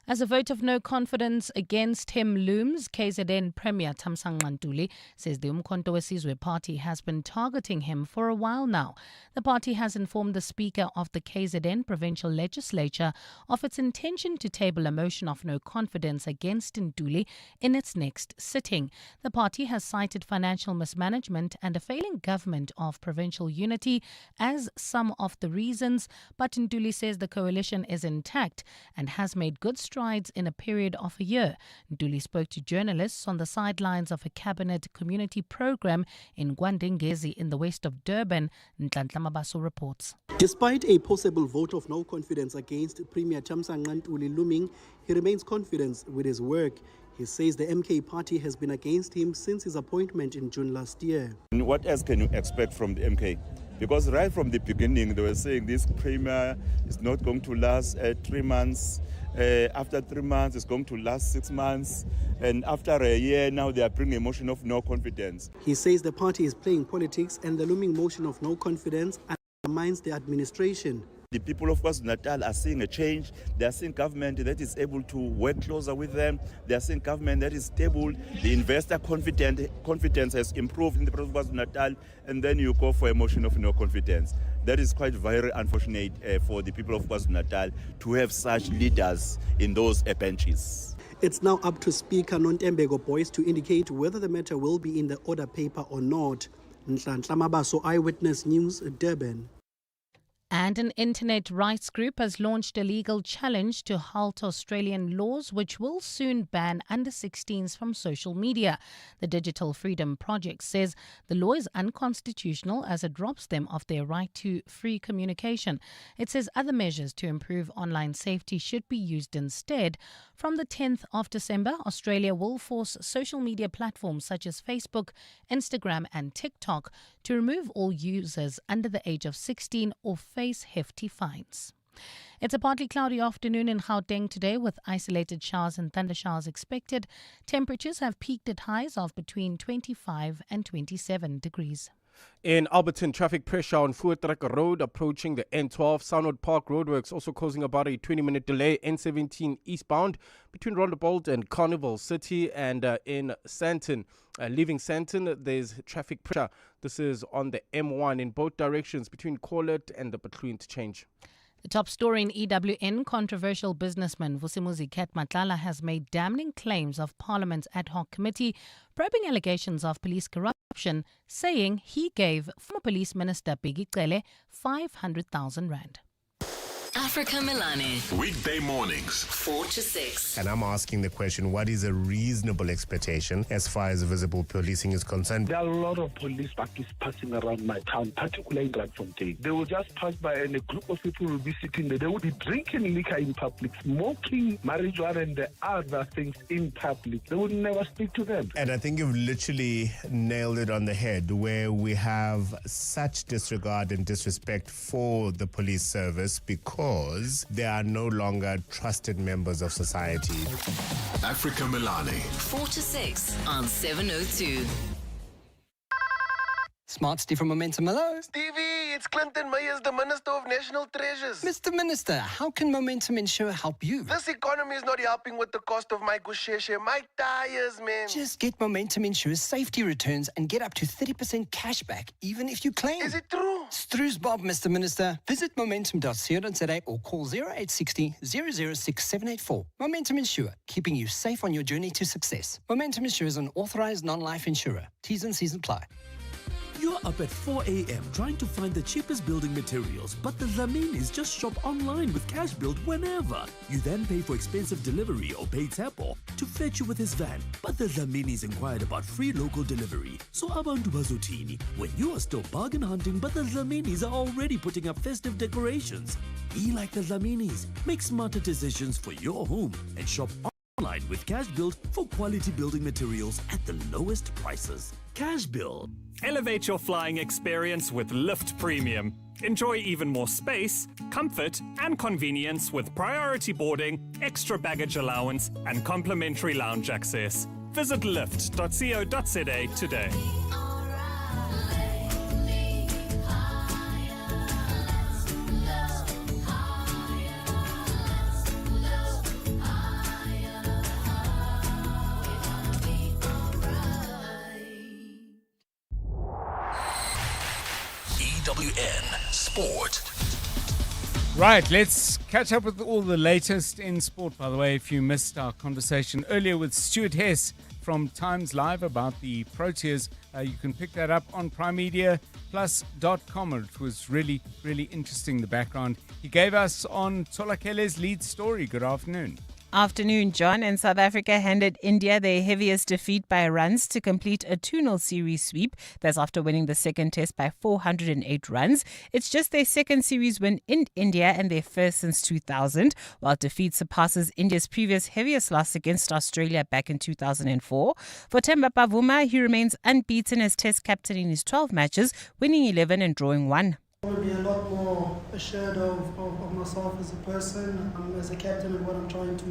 As a vote of no confidence against him looms, KZN Premier Thamsanqa Ntuli says the Umkhonto weSizwe party has been targeting him for a while now. The party has informed the Speaker of the KZN Provincial Legislature of its intention to table a motion of no confidence against Ntuli in its next sitting. The party has cited financial mismanagement and a failing government of provincial unity as some of the reasons, but Ntuli says the coalition is intact and has made good strides in a period of a year. Ntuli spoke to journalists on the sidelines of a cabinet community program in Gwandengezi in the west of Durban. Nhlanhla Mabaso reports. Despite a possible vote of no confidence against Premier Thamsanqa Ntuli looming, he remains confident with his work. He says the MK party has been against him since his appointment in June last year. What else can you expect from the MK? Because right from the beginning, they were saying this premier is not going to last 3 months. After 3 months, it's going to last 6 months. And after a year, now they are bringing a motion of no confidence. He says the party is playing politics and the looming motion of no confidence undermines the administration. The people of KwaZulu-Natal are seeing a change. They are seeing government that is able to work closer with them. They are seeing government that is stable. The investor confidence has improved in the province of KwaZulu-Natal, and then you go for a motion of no confidence. That is quite very unfortunate for the people of KwaZulu-Natal to have such leaders in those benches. It's now up to Speaker Nontembeko Boyce to indicate whether the matter will be in the order paper or not. Nhlanhla Mabaso, Eyewitness News, Durban. And an internet rights group has launched a legal challenge to halt Australian laws which will soon ban under-16s from social media. The Digital Freedom Project says the law is unconstitutional as it robs them of their right to free communication. It says other measures to improve online safety should be used instead. From the 10th of December, Australia will force social media platforms such as Facebook, Instagram and TikTok to remove all users under the age of 16 or face hefty fines. It's a partly cloudy afternoon in Gauteng today with isolated showers and thundershowers expected. Temperatures have peaked at highs of between 25 and 27 degrees. In Alberton, traffic pressure on Voortrekker Road approaching the N12. Soundwood Park roadworks also causing about a 20-minute delay. N17 eastbound between Rondebolt and Carnival City, and in Sandton. Leaving Sandton, there's traffic pressure. This is on the M1 in both directions between Corlett and the Between Change. The top story in EWN, controversial businessman Vusimuzi Matlala has made damning claims of Parliament's ad hoc committee probing allegations of police corruption, saying he gave former police minister Bheki Cele 500,000 rand. Africa Milani. Weekday mornings, 4 to 6. And I'm asking the question, what is a reasonable expectation as far as visible policing is concerned? There are a lot of police buses passing around my town, particularly in Randfontein. They will just pass by and a group of people will be sitting there. They will be drinking liquor in public, smoking marijuana and the other things in public. They will never speak to them. And I think you've literally nailed it on the head, where we have such disregard and disrespect for the police service because they are no longer trusted members of society. Africa Milani. 4 to 6 on 702. Smart Steve from Momentum. Hello. Stevie, it's Clinton Myers, the Minister of National Treasures. Mr. Minister, how can Momentum Insure help you? This economy is not helping with the cost of my gusheshe, my tires, man. Just get Momentum Insure's safety returns and get up to 30% cash back, even if you claim. Is it true? Stru's Bob, Mr. Minister. Visit momentum.co.za or call 0860 006 784. Momentum Insure, keeping you safe on your journey to success. Momentum Insure is an authorized non-life insurer. T's and C's apply. You're up at 4 a.m. trying to find the cheapest building materials, but the Zaminis just shop online with cash build whenever. You then pay for expensive delivery or pay Tapo to fetch you with his van. But the Zaminis inquired about free local delivery. So abantu bazotini, when you are still bargain hunting, but the Zaminis are already putting up festive decorations. Be like the Zaminis. Make smarter decisions for your home and shop online with Cash Build for quality building materials at the lowest prices. Cash Build. Elevate your flying experience with Lift Premium. Enjoy even more space, comfort, and convenience with priority boarding, extra baggage allowance, and complimentary lounge access. Visit lift.co.za today. EWN Sport. Right, let's catch up with all the latest in sport. By the way, if you missed our conversation earlier with Stuart Hess from Times Live about the Proteas, you can pick that up on primemediaplus.com. It was really, really interesting, the background he gave us on Tolakele's lead story. Good afternoon. Afternoon, John. And South Africa handed India their heaviest defeat by runs to complete a 2-0 series sweep. That's after winning the second test by 408 runs. It's just their second series win in India and their first since 2000, while defeat surpasses India's previous heaviest loss against Australia back in 2004. For Themba Bavuma, he remains unbeaten as test captain in his 12 matches, winning 11 and drawing 1. I will be a lot more assured of myself as a person, as a captain, and what I'm trying to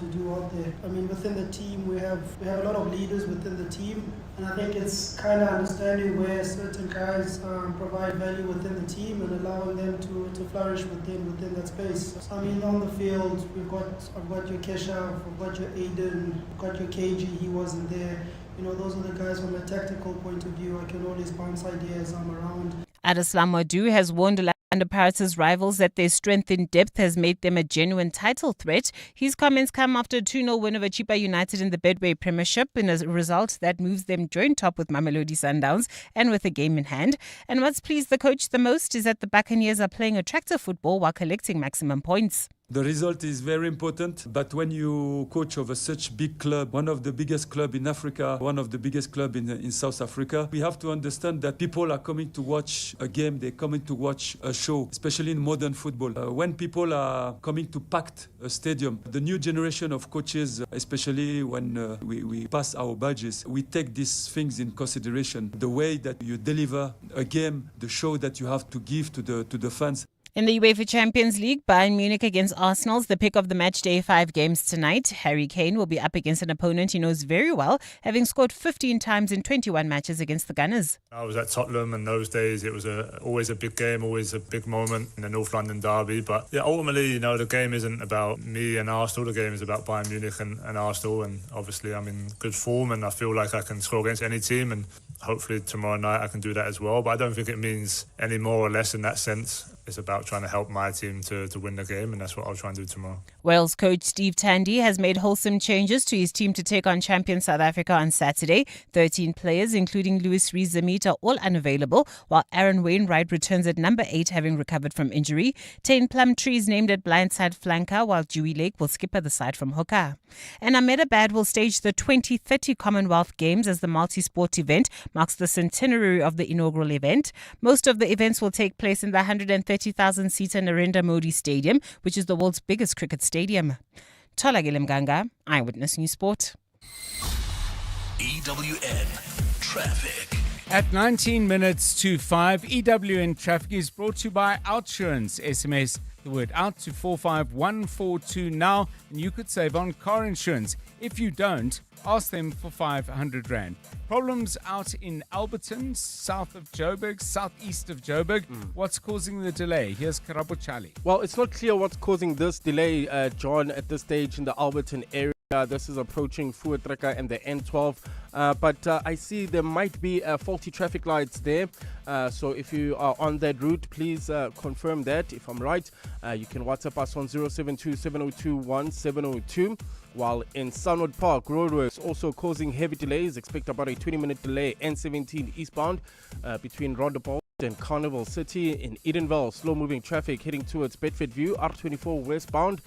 do out there. I mean, within the team, we have a lot of leaders within the team, and I think it's kind of understanding where certain guys provide value within the team and allowing them to flourish within that space. So, I mean, on the field, I've got your Keshav, I've got your Aiden, I've got your KG. He wasn't there. You know, those are the guys from a tactical point of view. I can always bounce ideas around. Adeslam Wadu has warned Orlando Pirates' rivals that their strength in depth has made them a genuine title threat. His comments come after a 2-0 win over Chipa United in the Bedway Premiership, in a result that moves them joint top with Mamelodi Sundowns and with a game in hand. And what's pleased the coach the most is that the Buccaneers are playing attractive football while collecting maximum points. The result is very important, but when you coach over such big club, one of the biggest club in Africa, one of the biggest club in South Africa, we have to understand that people are coming to watch a game, they're coming to watch a show, especially in modern football. When people are coming to packed a stadium, the new generation of coaches, especially when we pass our badges, we take these things in consideration. The way that you deliver a game, the show that you have to give to the fans. In the UEFA Champions League, Bayern Munich against Arsenal is the pick of the match day 5 games tonight. Harry Kane will be up against an opponent he knows very well, having scored 15 times in 21 matches against the Gunners. I was at Tottenham, and those days it was always a big game, always a big moment in the North London derby. But yeah, ultimately, the game isn't about me and Arsenal. The game is about Bayern Munich and Arsenal. And obviously, I'm in good form, and I feel like I can score against any team. And hopefully tomorrow night I can do that as well. But I don't think it means any more or less in that sense. It's about trying to help my team to win the game, and that's what I'll try and do tomorrow. Wales coach Steve Tandy has made wholesome changes to his team to take on champion South Africa on Saturday. 13 players, including Louis Rees-Zammit, are all unavailable, while Aaron Wainwright returns at number 8, having recovered from injury. Tane Plumtree is named at blindside flanker, while Dewey Lake will skipper the side from hooker. And Ahmedabad will stage the 2030 Commonwealth Games as the multi-sport event marks the centenary of the inaugural event. Most of the events will take place in the 130,000-seater Narendra Modi Stadium, which is the world's biggest cricket stadium. Tola Gilimganga, Eyewitness News Sport. EWN Traffic. At 19 minutes to 5, EWN Traffic is brought to you by Outsurance. SMS the word out to 45142 now, and you could save on car insurance. If you don't, ask them for 500 Rand. Problems out in Alberton, south of Joburg, southeast of Joburg. What's causing the delay? Here's Karabo Chali. Well, it's not clear what's causing this delay, John, at this stage in the Alberton area. This is approaching Fuatreka and the N12. But I see there might be faulty traffic lights there. So if you are on that route, please confirm that. If I'm right, you can WhatsApp us on 072-702-1702. While in Sunwood Park, roadworks also causing heavy delays. Expect about a 20-minute delay N17 eastbound between Rondebosch and Carnival City. In Edenvale, slow-moving traffic heading towards Bedfordview. R24 westbound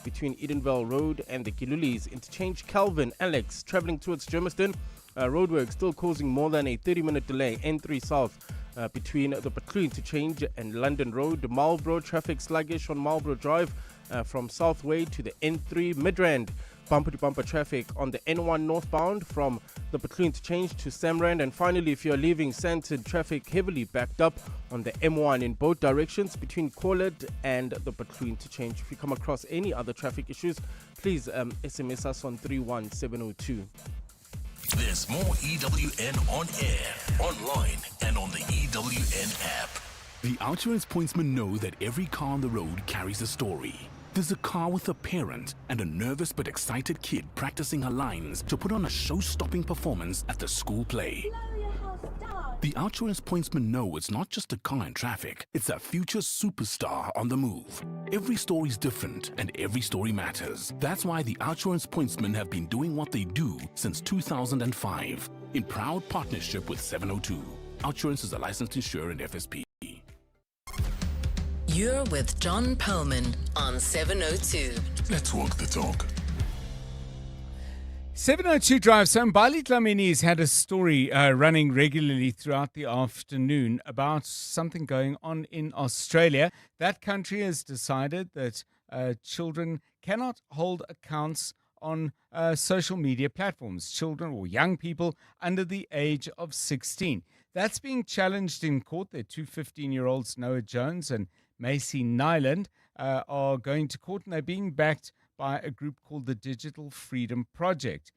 between Edenvale Road and the Gilulis. Interchange Calvin Alex traveling towards Germiston. Roadwork still causing more than a 30-minute delay. N3 south between the Patloo interchange and London Road. Marlborough traffic sluggish on Marlborough Drive from Southway to the N3 Midrand. Bumper-to-bumper traffic on the N1 northbound from the Patloo interchange to Samrand. And finally, if you're leaving Sandton, traffic heavily backed up on the M1 in both directions between Corlett and the Patloo interchange. If you come across any other traffic issues, please SMS us on 31702. There's more EWN on air, online, and on the EWN app. The Outsurance pointsmen know that every car on the road carries a story. There's a car with a parent and a nervous but excited kid practicing her lines to put on a show-stopping performance at the school play. The Outsurance pointsmen know it's not just a car in traffic, it's a future superstar on the move. Every story's different and every story matters. That's why the Outsurance pointsmen have been doing what they do since 2005 in proud partnership with 702. Outsurance is a licensed insurer and FSP. You're with John Perlman on 702. Let's walk the talk. 702 Drive. So Mbali Dlamini's had a story running regularly throughout the afternoon about something going on in Australia. That country has decided that children cannot hold accounts on social media platforms, children or young people under the age of 16. That's being challenged in court. Their two 15-year-olds, Noah Jones and Macy Nyland, are going to court, and they're being backed by a group called the Digital Freedom Project.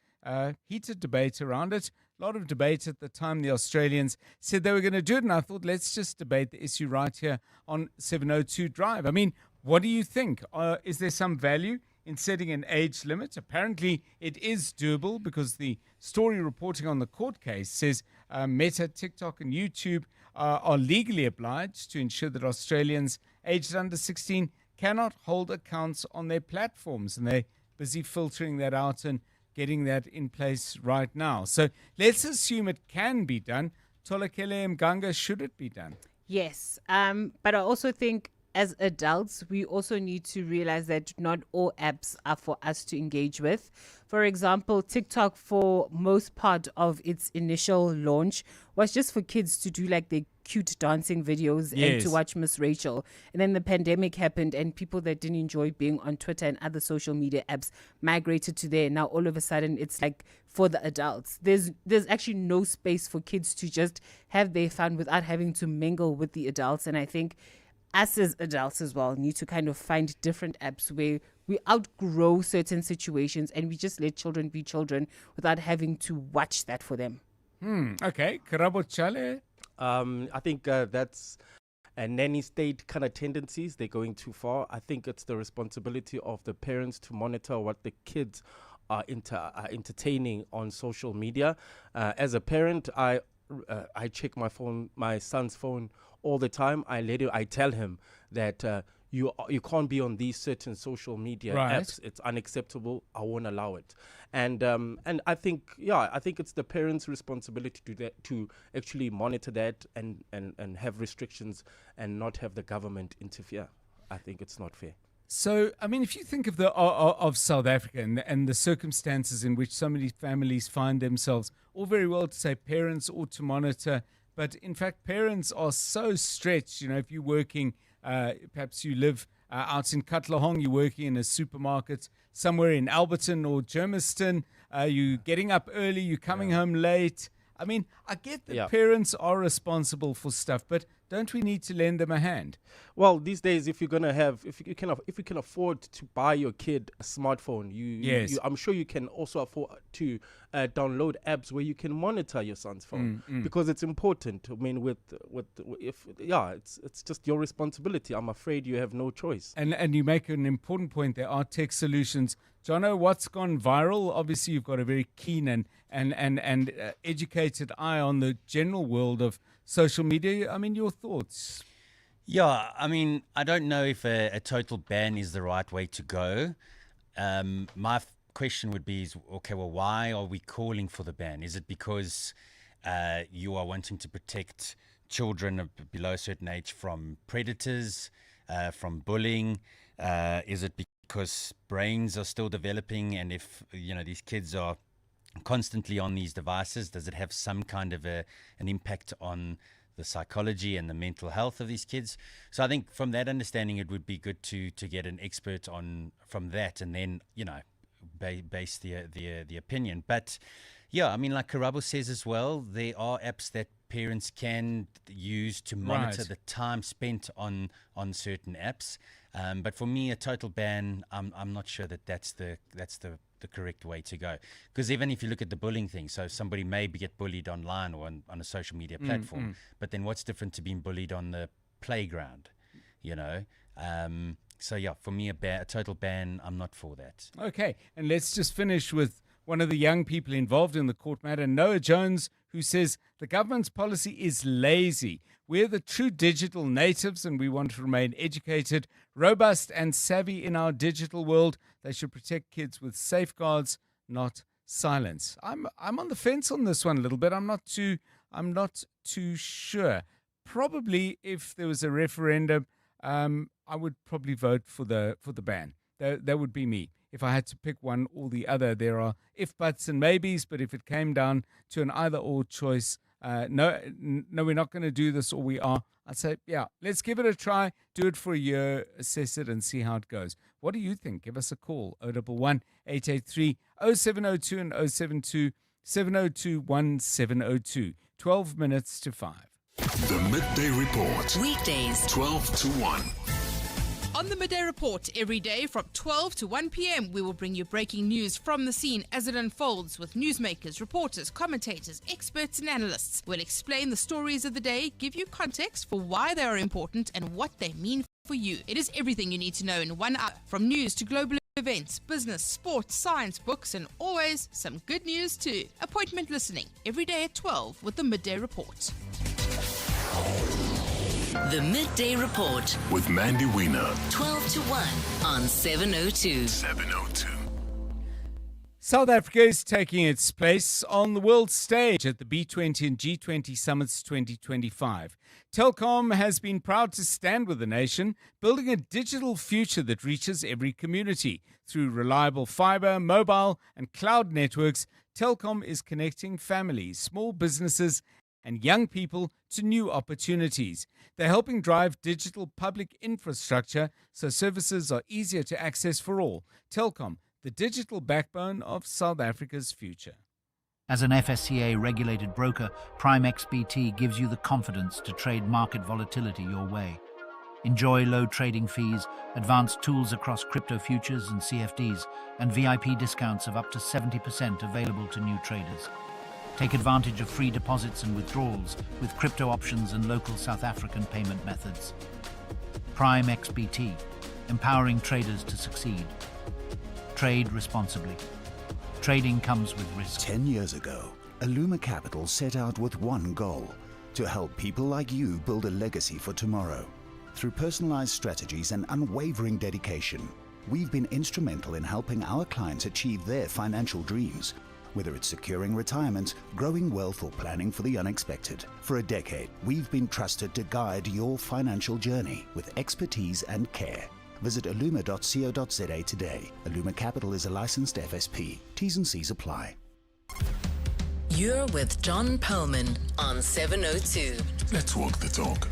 Heated debate around it. A lot of debate at the time. The Australians said they were going to do it, and I thought, let's just debate the issue right here on 702 Drive. I mean, what do you think? Is there some value in setting an age limit? Apparently, it is doable because the story reporting on the court case says Meta, TikTok, and YouTube are legally obliged to ensure that Australians aged under 16 cannot hold accounts on their platforms. And they're busy filtering that out and getting that in place right now. So let's assume it can be done. Tolakele Mganga, should it be done? Yes, but I also think as adults, we also need to realize that not all apps are for us to engage with. For example, TikTok, for most part of its initial launch, was just for kids to do like their cute dancing videos and to watch Miss Rachel. And then the pandemic happened and people that didn't enjoy being on Twitter and other social media apps migrated to there. Now all of a sudden it's like for the adults. There's actually no space for kids to just have their fun without having to mingle with the adults. And I think us as adults as well need to kind of find different apps where we outgrow certain situations and we just let children be children without having to watch that for them. Okay. Karabo Chale? I think that's a nanny state kind of tendencies. They're going too far. I think it's the responsibility of the parents to monitor what the kids are entertaining on social media. As a parent, I check my son's phone all the time. I tell him that you can't be on these certain social media apps. It's unacceptable. I won't allow it. And I think it's the parents' responsibility to do that, to actually monitor that and have restrictions and not have the government interfere. I think it's not fair. So, I mean, if you think of of South Africa and the circumstances in which so many families find themselves, all very well to say parents ought to monitor, but in fact, parents are so stretched. You know, if you're working, perhaps you live out in Katlehong, you're working in a supermarket somewhere in Alberton or Germiston, you're getting up early, you're coming home late. I mean, I get that parents are responsible for stuff, but don't we need to lend them a hand? Well, these days, if you can afford to buy your kid a smartphone, I'm sure you can also afford to download apps where you can monitor your son's phone because it's important. I mean, it's just your responsibility. I'm afraid you have no choice. And you make an important point. There are tech solutions. Jono, what's gone viral? Obviously, you've got a very keen and educated eye on the general world of social media. I mean, your thoughts? Yeah, I mean, I don't know if a total ban is the right way to go. My question would be, okay, well, why are we calling for the ban? Is it because you are wanting to protect children below a certain age from predators, from bullying? Is it because brains are still developing, and if these kids are constantly on these devices, does it have some kind of an impact on the psychology and the mental health of these kids? So I think from that understanding, it would be good to get an expert from that, and then base the opinion. But yeah, I mean, like Karabo says as well, there are apps that parents can use to monitor the time spent on certain apps. But for me, a total ban, I'm not sure that's the correct way to go. Because even if you look at the bullying thing, so somebody may get bullied online or on a social media platform, but then what's different to being bullied on the playground, So yeah, for me, a total ban, I'm not for that. Okay, and let's just finish with one of the young people involved in the court matter, Noah Jones, who says the government's policy is lazy. We're the true digital natives and we want to remain educated, robust and savvy in our digital world. They should protect kids with safeguards, not silence. I'm on the fence on this one a little bit. I'm not too sure. Probably if there was a referendum, I would probably vote for the ban. That would be me. If I had to pick one or the other, there are if, buts, and maybes. But if it came down to an either-or choice, no, we're not going to do this, or we are. I'd say, yeah, let's give it a try. Do it for a year, assess it, and see how it goes. What do you think? Give us a call. 011 883 0702 and 072 702 1702. 12 minutes to 5. The Midday Report. Weekdays, 12 to 1. On the Midday Report, every day from 12 to 1 p.m, we will bring you breaking news from the scene as it unfolds with newsmakers, reporters, commentators, experts and analysts. We'll explain the stories of the day, give you context for why they are important and what they mean for you. It is everything you need to know in 1 hour, from news to global events, business, sports, science, books, and always some good news too. Appointment listening every day at 12 with the Midday Report. The Midday Report with Mandy Wiener. 12 to 1 on 702. 702. South Africa is taking its place on the world stage at the B20 and G20 Summits 2025. Telkom has been proud to stand with the nation, building a digital future that reaches every community. Through reliable fiber, mobile, and cloud networks, Telkom is connecting families, small businesses, and young people to new opportunities. They're helping drive digital public infrastructure so services are easier to access for all. Telkom, the digital backbone of South Africa's future. As an FSCA-regulated broker, Prime XBT gives you the confidence to trade market volatility your way. Enjoy low trading fees, advanced tools across crypto futures and CFDs, and VIP discounts of up to 70% available to new traders. Take advantage of free deposits and withdrawals with crypto options and local South African payment methods. Prime XBT, empowering traders to succeed. Trade responsibly. Trading comes with risk. 10 years ago, Illuma Capital set out with one goal: to help people like you build a legacy for tomorrow. Through personalized strategies and unwavering dedication, we've been instrumental in helping our clients achieve their financial dreams, whether it's securing retirement, growing wealth, or planning for the unexpected. For a decade, we've been trusted to guide your financial journey with expertise and care. Visit illuma.co.za today. Illuma Capital is a licensed FSP. T's and C's apply. You're with John Perlman on 702. Let's walk the talk.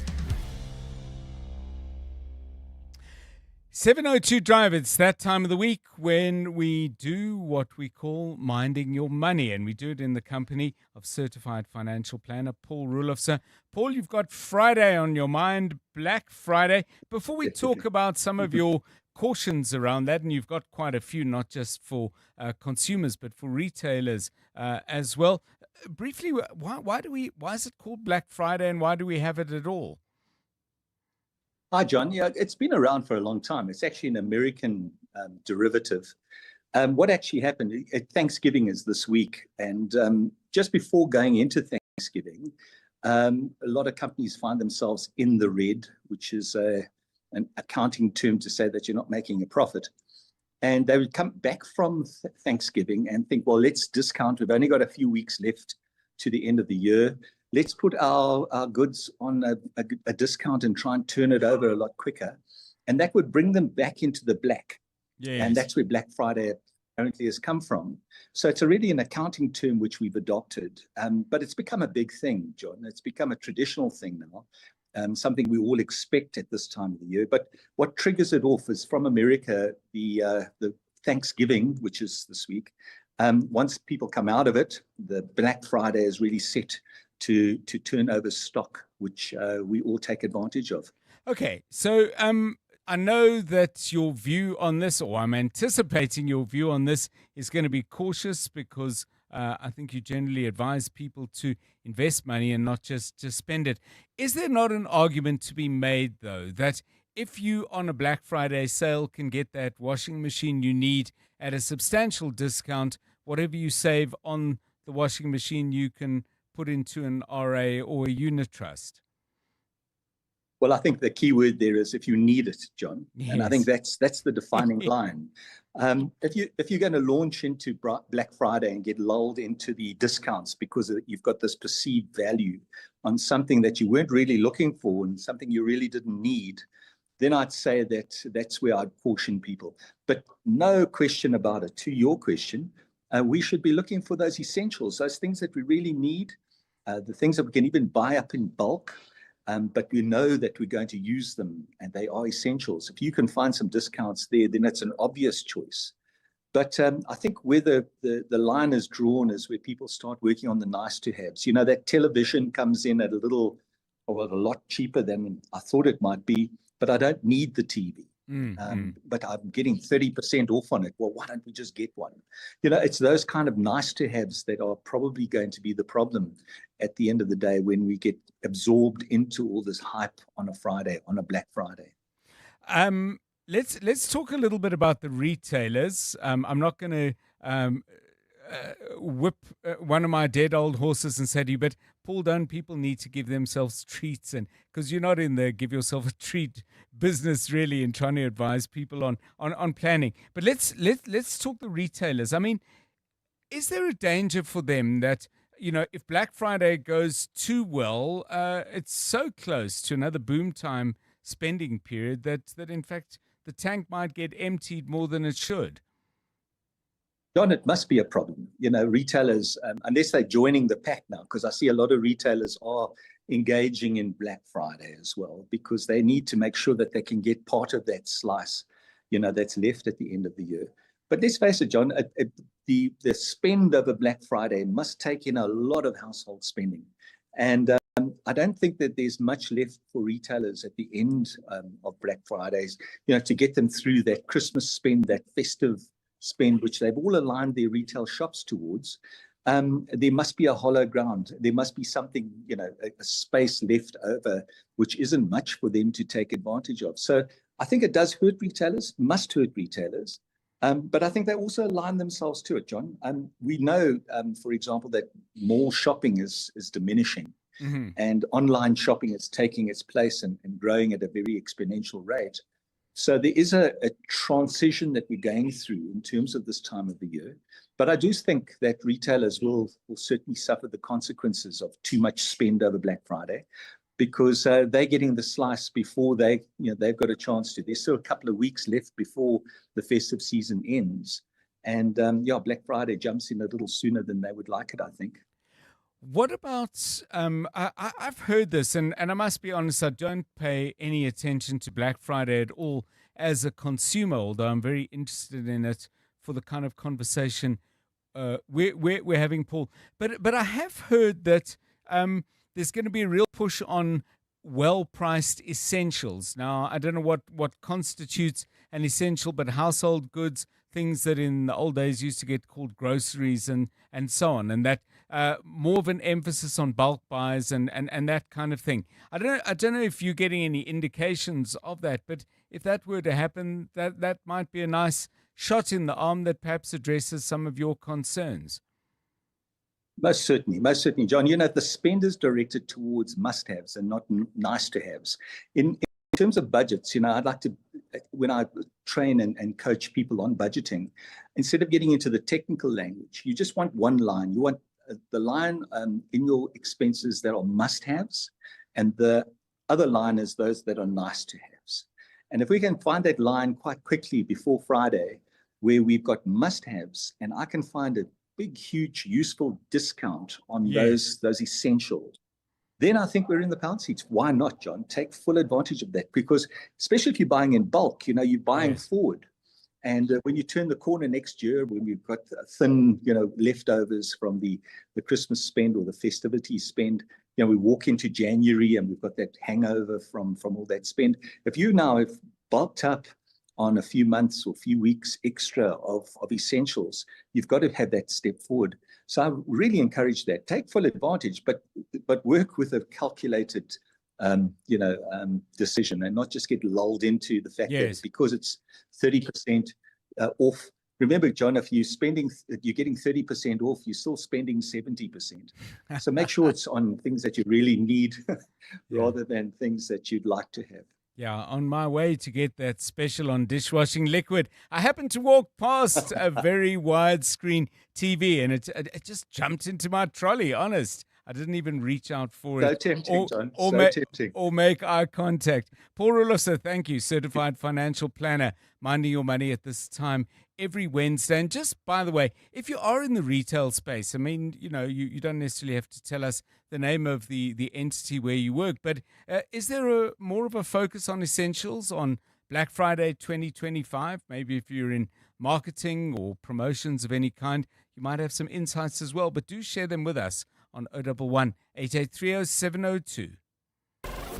702 Drive, it's that time of the week when we do what we call minding your money, and we do it in the company of certified financial planner Paul Rulofse. Paul, you've got Friday on your mind, Black Friday. Before we talk about some of your cautions around that, and you've got quite a few, not just for consumers, but for retailers as well. Briefly, why is it called Black Friday, and why do we have it at all? Hi, John. Yeah, it's been around for a long time. It's actually an American derivative. What actually happened, Thanksgiving is this week. And just before going into Thanksgiving, a lot of companies find themselves in the red, which is an accounting term to say that you're not making a profit. And they would come back from Thanksgiving and think, well, let's discount. We've only got a few weeks left to the end of the year. Let's put our goods on a discount and try and turn it over a lot quicker. And that would bring them back into the black. Yes. And that's where Black Friday apparently has come from. So it's already an accounting term which we've adopted. But it's become a big thing, John. It's become a traditional thing now, something we all expect at this time of the year. But what triggers it off is from America, the Thanksgiving, which is this week. Once people come out of it, the Black Friday is really set to turn over stock, which we all take advantage of. Okay, so I know that your view on this, or I'm anticipating your view on this, is going to be cautious because I think you generally advise people to invest money and not just to spend it. Is there not an argument to be made, though, that if you on a Black Friday sale can get that washing machine you need at a substantial discount, whatever you save on the washing machine you can put into an RA or a unit trust? Well, I think the key word there is if you need it, John. Yes. And I think that's the defining line. If you're going to launch into Black Friday and get lulled into the discounts because you've got this perceived value on something that you weren't really looking for and something you really didn't need, then I'd say that's where I'd caution people. But no question about it. To your question, we should be looking for those essentials, those things that we really need, the things that we can even buy up in bulk, but we know that we're going to use them and they are essentials. If you can find some discounts there, then it's an obvious choice. But I think where the line is drawn is where people start working on the nice to haves. You know, that television comes in at a lot cheaper than I thought it might be, but I don't need the TV. But I'm getting 30% off on it. Well, why don't we just get one? You know, it's those kind of nice to haves that are probably going to be the problem at the end of the day when we get absorbed into all this hype on a Friday, on a Black Friday. Let's talk a little bit about the retailers. I'm not going to whip one of my dead old horses and say to you, but Paul, don't people need to give themselves treats? And because you're not in the give yourself a treat business really in trying to advise people on planning. But let's talk the retailers. I mean, is there a danger for them that, if Black Friday goes too well, it's so close to another boom time spending period that in fact the tank might get emptied more than it should? John, it must be a problem. Retailers, unless they're joining the pack now, because I see a lot of retailers are engaging in Black Friday as well, because they need to make sure that they can get part of that slice, that's left at the end of the year. But let's face it, John, the spend of a Black Friday must take in a lot of household spending. And I don't think that there's much left for retailers at the end of Black Fridays, to get them through that Christmas spend, that festive spend, which they've all aligned their retail shops towards. There must be a hollow ground. There must be something, a space left over, which isn't much for them to take advantage of. So I think it does hurt retailers, must hurt retailers. But I think they also align themselves to it, John. We know, for example, that mall shopping is diminishing, and online shopping is taking its place and growing at a very exponential rate. So there is a transition that we're going through in terms of this time of the year. But I do think that retailers will certainly suffer the consequences of too much spend over Black Friday, because they're getting the slice before they've got a chance to. There's still a couple of weeks left before the festive season ends. And Black Friday jumps in a little sooner than they would like it, I think. What about, I've heard this, and I must be honest, I don't pay any attention to Black Friday at all as a consumer, although I'm very interested in it for the kind of conversation we're having, Paul. But I have heard that there's going to be a real push on well-priced essentials. Now, I don't know what constitutes an essential, but household goods, things that in the old days used to get called groceries and so on, and that more of an emphasis on bulk buys and that kind of thing. I don't know if you're getting any indications of that, but if that were to happen, that might be a nice shot in the arm that perhaps addresses some of your concerns. Most certainly, John. The spend is directed towards must-haves and not nice-to-haves. In terms of budgets, I'd like to, when I train and coach people on budgeting, instead of getting into the technical language, you just want one line. You want the line in your expenses that are must-haves, and the other line is those that are nice-to-haves. And if we can find that line quite quickly before Friday, where we've got must-haves, and I can find a big, huge, useful discount on those essentials, then I think we're in the pound seats. Why not, John? Take full advantage of that, because especially if you're buying in bulk, you're buying forward. And when you turn the corner next year, when we've got thin, leftovers from the Christmas spend or the festivity spend, we walk into January and we've got that hangover from all that spend. If you now have bulked up on a few months or few weeks extra of essentials, you've got to have that step forward. So I really encourage that. Take full advantage, but work with a calculated decision, and not just get lulled into the fact that because it's 30% off. Remember, John, if you're getting 30% off, you're still spending 70%. So make sure it's on things that you really need rather than things that you'd like to have. Yeah, on my way to get that special on dishwashing liquid, I happened to walk past a very widescreen TV, and it just jumped into my trolley, honest. I didn't even reach out for it. So tempting, John. Tempting. Or make eye contact. Paul Rulosa, thank you. Certified financial planner, minding your money at this time every Wednesday. And just, by the way, if you are in the retail space, I mean, you don't necessarily have to tell us the name of the entity where you work, but is there more of a focus on essentials on Black Friday 2025? Maybe if you're in marketing or promotions of any kind, you might have some insights as well, but do share them with us on 011 8830 702.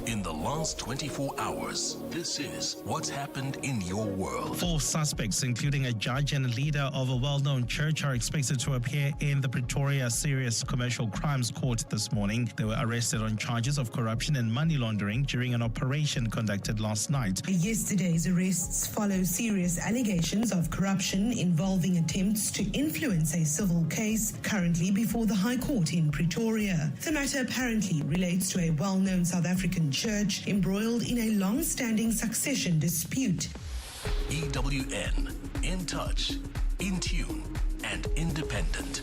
In the last 24 hours, this is what's happened in your world. 4 suspects, including a judge and a leader of a well-known church, are expected to appear in the Pretoria Serious Commercial Crimes Court this morning. They were arrested on charges of corruption and money laundering during an operation conducted last night. Yesterday's arrests follow serious allegations of corruption involving attempts to influence a civil case currently before the High Court in Pretoria. The matter apparently relates to a well-known South African church embroiled in a long-standing succession dispute. EWN, in touch, in tune, and independent.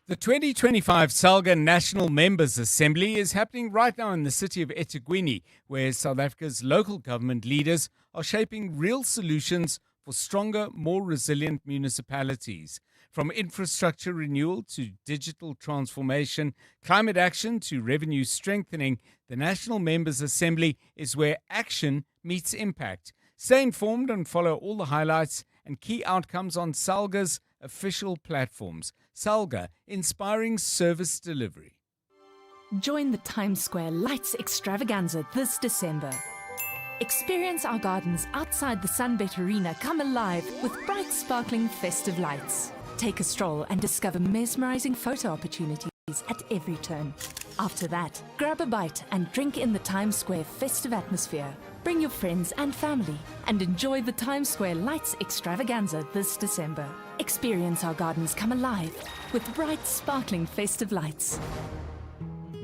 The 2025 SALGA National Members Assembly is happening right now in the city of eThekwini, where South Africa's local government leaders are shaping real solutions for stronger, more resilient municipalities. From infrastructure renewal to digital transformation, climate action to revenue strengthening, the National Members Assembly is where action meets impact. Stay informed and follow all the highlights and key outcomes on SALGA's official platforms. SALGA, inspiring service delivery. Join the Times Square Lights Extravaganza this December. Experience our gardens outside the Sunbet Arena come alive with bright, sparkling festive lights. Take a stroll and discover mesmerizing photo opportunities at every turn. After that, grab a bite and drink in the Times Square festive atmosphere. Bring your friends and family and enjoy the Times Square Lights Extravaganza this December. Experience our gardens come alive with bright, sparkling festive lights.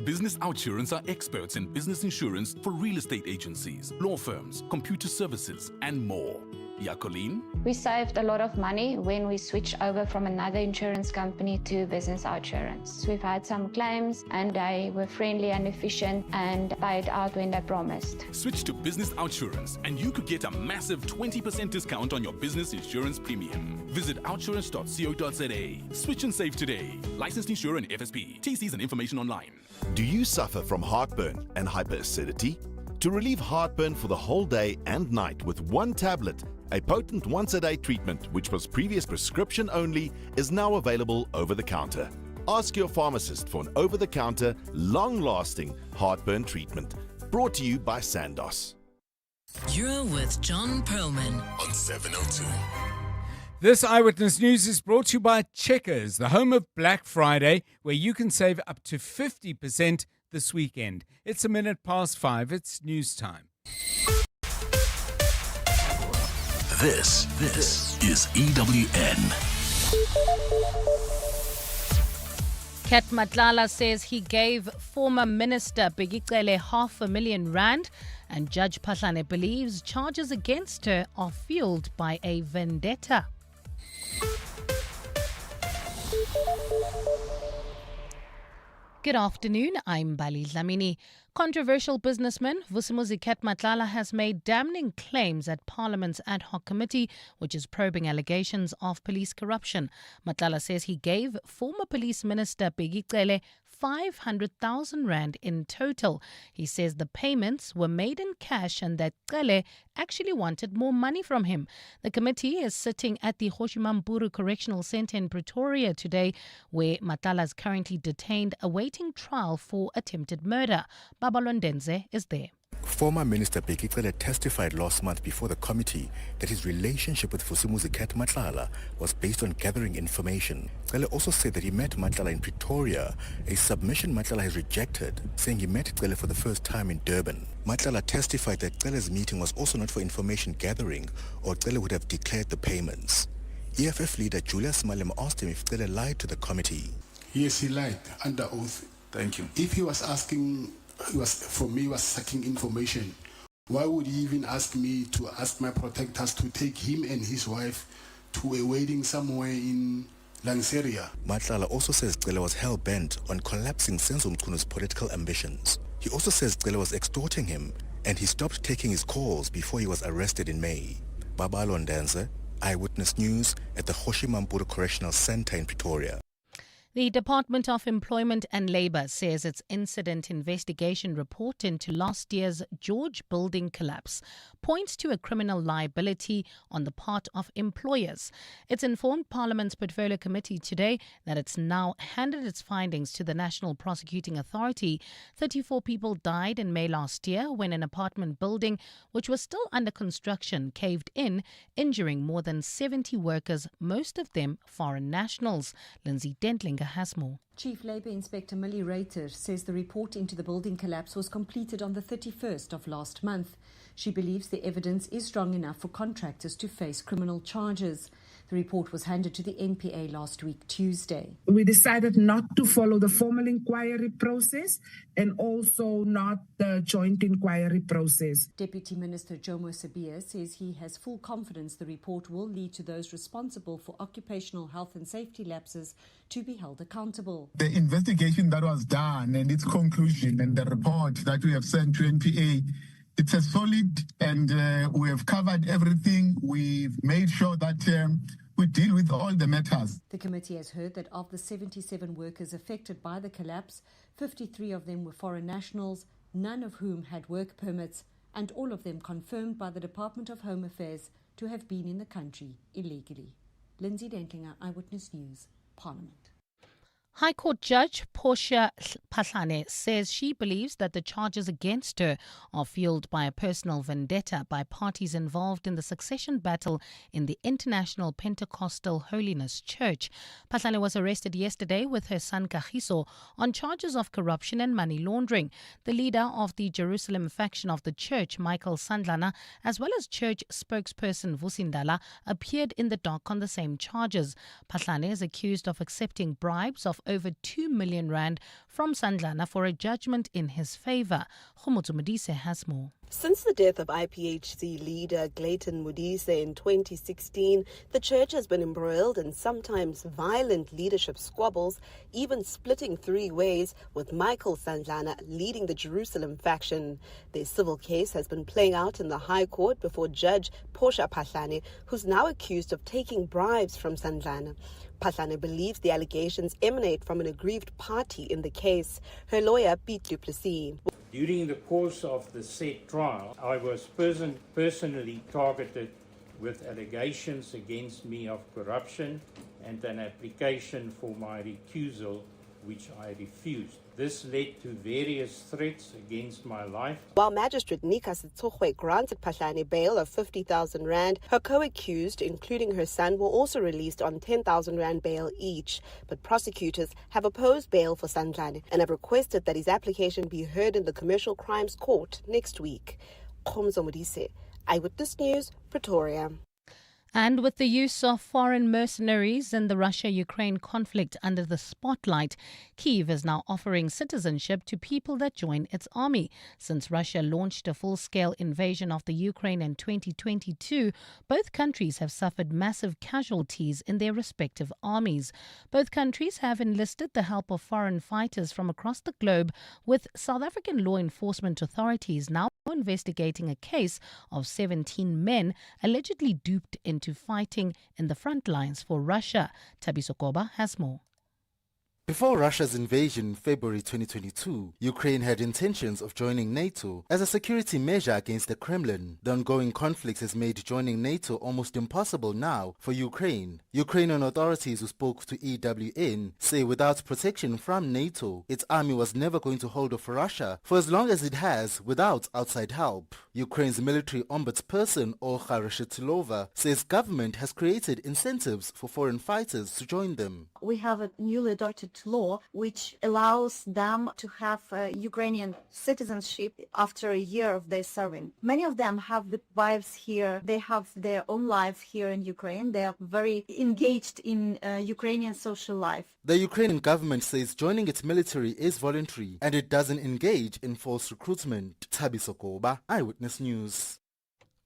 Business Outsurance are experts in business insurance for real estate agencies, law firms, computer services, and more. Yakolin? We saved a lot of money when we switched over from another insurance company to Business Outsurance. We've had some claims and they were friendly and efficient and paid out when they promised. Switch to Business Outsurance and you could get a massive 20% discount on your business insurance premium. Visit outsurance.co.za. Switch and save today. Licensed insurer and FSP. TCs and information online. Do you suffer from heartburn and hyperacidity? To relieve heartburn for the whole day and night with one tablet, a potent once-a-day treatment, which was previous prescription only, is now available over the counter. Ask your pharmacist for an over-the-counter, long-lasting heartburn treatment. Brought to you by Sandoz. You're with John Perlman on 702. This Eyewitness News is brought to you by Checkers, the home of Black Friday, where you can save up to 50% this weekend. It's 5:01. It's news time. This is EWN. Kat Matlala says he gave former Minister Bheki R500,000, and Judge Pahlane believes charges against her are fueled by a vendetta. Good afternoon, I'm Bali Dlamini. Controversial businessman Vusimuzi Kat Matlala has made damning claims at Parliament's ad hoc committee, which is probing allegations of police corruption. Matlala says he gave former police minister Bheki 500,000 rand in total. He says the payments were made in cash and that Cele actually wanted more money from him. The committee is sitting at the Hoshimamburu Correctional Centre in Pretoria today, where Matlala is currently detained awaiting trial for attempted murder. Babalondenze is there. Former Minister Bheki testified last month before the committee that his relationship with Vusimuzi Kat Matlala was based on gathering information. Cele also said that he met Matlala in Pretoria, a submission Matlala has rejected, saying he met Cele for the first time in Durban. Matlala testified that Cele's meeting was also not for information gathering, or Cele would have declared the payments. EFF leader Julius Malema asked him if Cele lied to the committee. Yes, he lied under oath. Thank you. If he was asking, he was seeking information, why would he even ask me to ask my protectors to take him and his wife to a wedding somewhere in Lanseria? Matlala also says Cele was hell-bent on collapsing Senzo Mchunu political ambitions. He also says Cele was extorting him and he stopped taking his calls before he was arrested in May. Babalo Ndanze, Eyewitness News at the Hoshimamburu Correctional Centre in Pretoria. The Department of Employment and Labour says its incident investigation report into last year's George building collapse points to a criminal liability on the part of employers. It's informed Parliament's Portfolio Committee today that it's now handed its findings to the National Prosecuting Authority. 34 people died in May last year when an apartment building, which was still under construction, caved in, injuring more than 70 workers, most of them foreign nationals. Lindsay Dentlinger has more. Chief Labour Inspector Millie Rater says the report into the building collapse was completed on the 31st of last month. She believes the evidence is strong enough for contractors to face criminal charges. The report was handed to the NPA last week, Tuesday. We decided not to follow the formal inquiry process and also not the joint inquiry process. Deputy Minister Jomo Sabia says he has full confidence the report will lead to those responsible for occupational health and safety lapses to be held accountable. The investigation that was done and its conclusion and the report that we have sent to NPA, it's a solid and we have covered everything. We've made sure that we deal with all the matters. The committee has heard that of the 77 workers affected by the collapse, 53 of them were foreign nationals, none of whom had work permits, and all of them confirmed by the Department of Home Affairs to have been in the country illegally. Lindsay Dentlinger, Eyewitness News, Parliament. High Court Judge Portia Pahlane says she believes that the charges against her are fueled by a personal vendetta by parties involved in the succession battle in the International Pentecostal Holiness Church. Pahlane was arrested yesterday with her son Kagiso on charges of corruption and money laundering. The leader of the Jerusalem faction of the church, Michael Sandlana, as well as church spokesperson Vusindala, appeared in the dock on the same charges. Pahlane is accused of accepting bribes of over 2 million rand from Sandlana for a judgment in his favour. Khomotso Modise has more. Since the death of IPHC leader Clayton Modise in 2016, the church has been embroiled in sometimes violent leadership squabbles, even splitting three ways, with Michael Sandlana leading the Jerusalem faction. Their civil case has been playing out in the High Court before Judge Portia Pahlane, who's now accused of taking bribes from Sandlana. Pahlane believes the allegations emanate from an aggrieved party in the case. Her lawyer, Pete Du Plessis. During the course of the said trial, I was personally targeted with allegations against me of corruption and an application for my recusal, which I refused. This led to various threats against my life. While Magistrate Nika Sitsohwe granted Pahlane bail of 50,000 rand, her co-accused, including her son, were also released on 10,000 rand bail each. But prosecutors have opposed bail for Sandlane and have requested that his application be heard in the Commercial Crimes Court next week. Khomotso Modise, Eyewitness News, Pretoria. And with the use of foreign mercenaries in the Russia-Ukraine conflict under the spotlight, Kyiv is now offering citizenship to people that join its army. Since Russia launched a full-scale invasion of the Ukraine in 2022, both countries have suffered massive casualties in their respective armies. Both countries have enlisted the help of foreign fighters from across the globe, with South African law enforcement authorities now investigating a case of 17 men allegedly duped into fighting in the front lines for Russia. Thabiso Koba has more. Before Russia's invasion in February 2022, Ukraine had intentions of joining NATO as a security measure against the Kremlin. The ongoing conflict has made joining NATO almost impossible now for Ukraine. Ukrainian authorities who spoke to EWN say without protection from NATO, its army was never going to hold off Russia for as long as it has without outside help. Ukraine's military ombudsperson, Olga Reshetilova, says government has created incentives for foreign fighters to join them. We have a newly adopted law which allows them to have Ukrainian citizenship after a year of their serving. Many of them have the wives here, they have their own life here in Ukraine, they are very engaged in Ukrainian social life. The Ukrainian government says joining its military is voluntary and it doesn't engage in false recruitment. Thabiso Koba, Eyewitness News.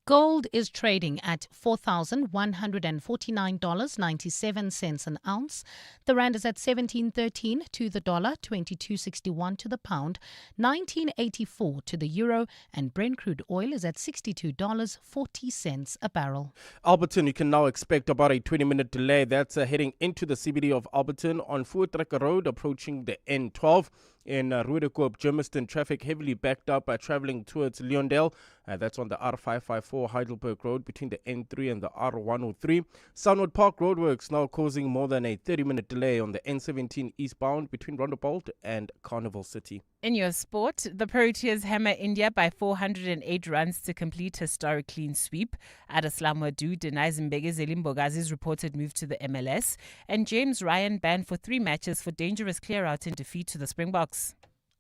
Gold is trading at $4,149.97 an ounce. The rand is at 17.13 to the dollar, 22.61 to the pound, 19.84 to the euro, and Brent crude oil is at $62.40 a barrel. Alberton, you can now expect about a 20-minute delay. That's heading into the CBD of Alberton on Voortrekker Road, approaching the N12. In Rue de Koop, Germiston, traffic heavily backed up traveling towards Leondale. That's on the R554 Heidelberg Road between the N3 and the R103. Sunwood Park roadworks now causing more than a 30-minute delay on the N17 eastbound between Rondebolt and Carnival City. In your sport, the Proteas hammer India by 408 runs to complete historic clean sweep. Adeslam Wadu denies Mbegezeli Mbogazi's reported move to the MLS. And James Ryan banned for 3 matches for dangerous clear-out in defeat to the Springboks.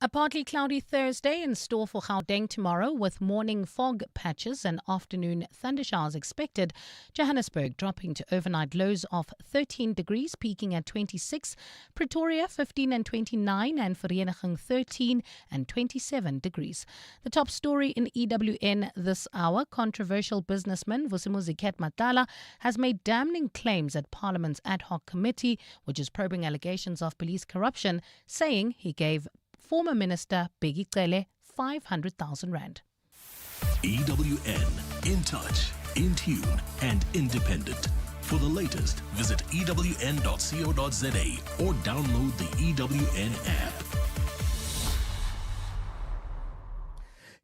A partly cloudy Thursday in store for Gauteng tomorrow, with morning fog patches and afternoon thundershowers expected. Johannesburg dropping to overnight lows of 13 degrees, peaking at 26. Pretoria 15 and 29, and Vereeniging 13 and 27 degrees. The top story in EWN this hour: controversial businessman Vusimuzi Matala has made damning claims at Parliament's ad hoc committee, which is probing allegations of police corruption, saying he gave former Minister Bheki Cele 500,000 rand. EWN, in touch, in tune, and independent. For the latest, visit ewn.co.za or download the EWN app.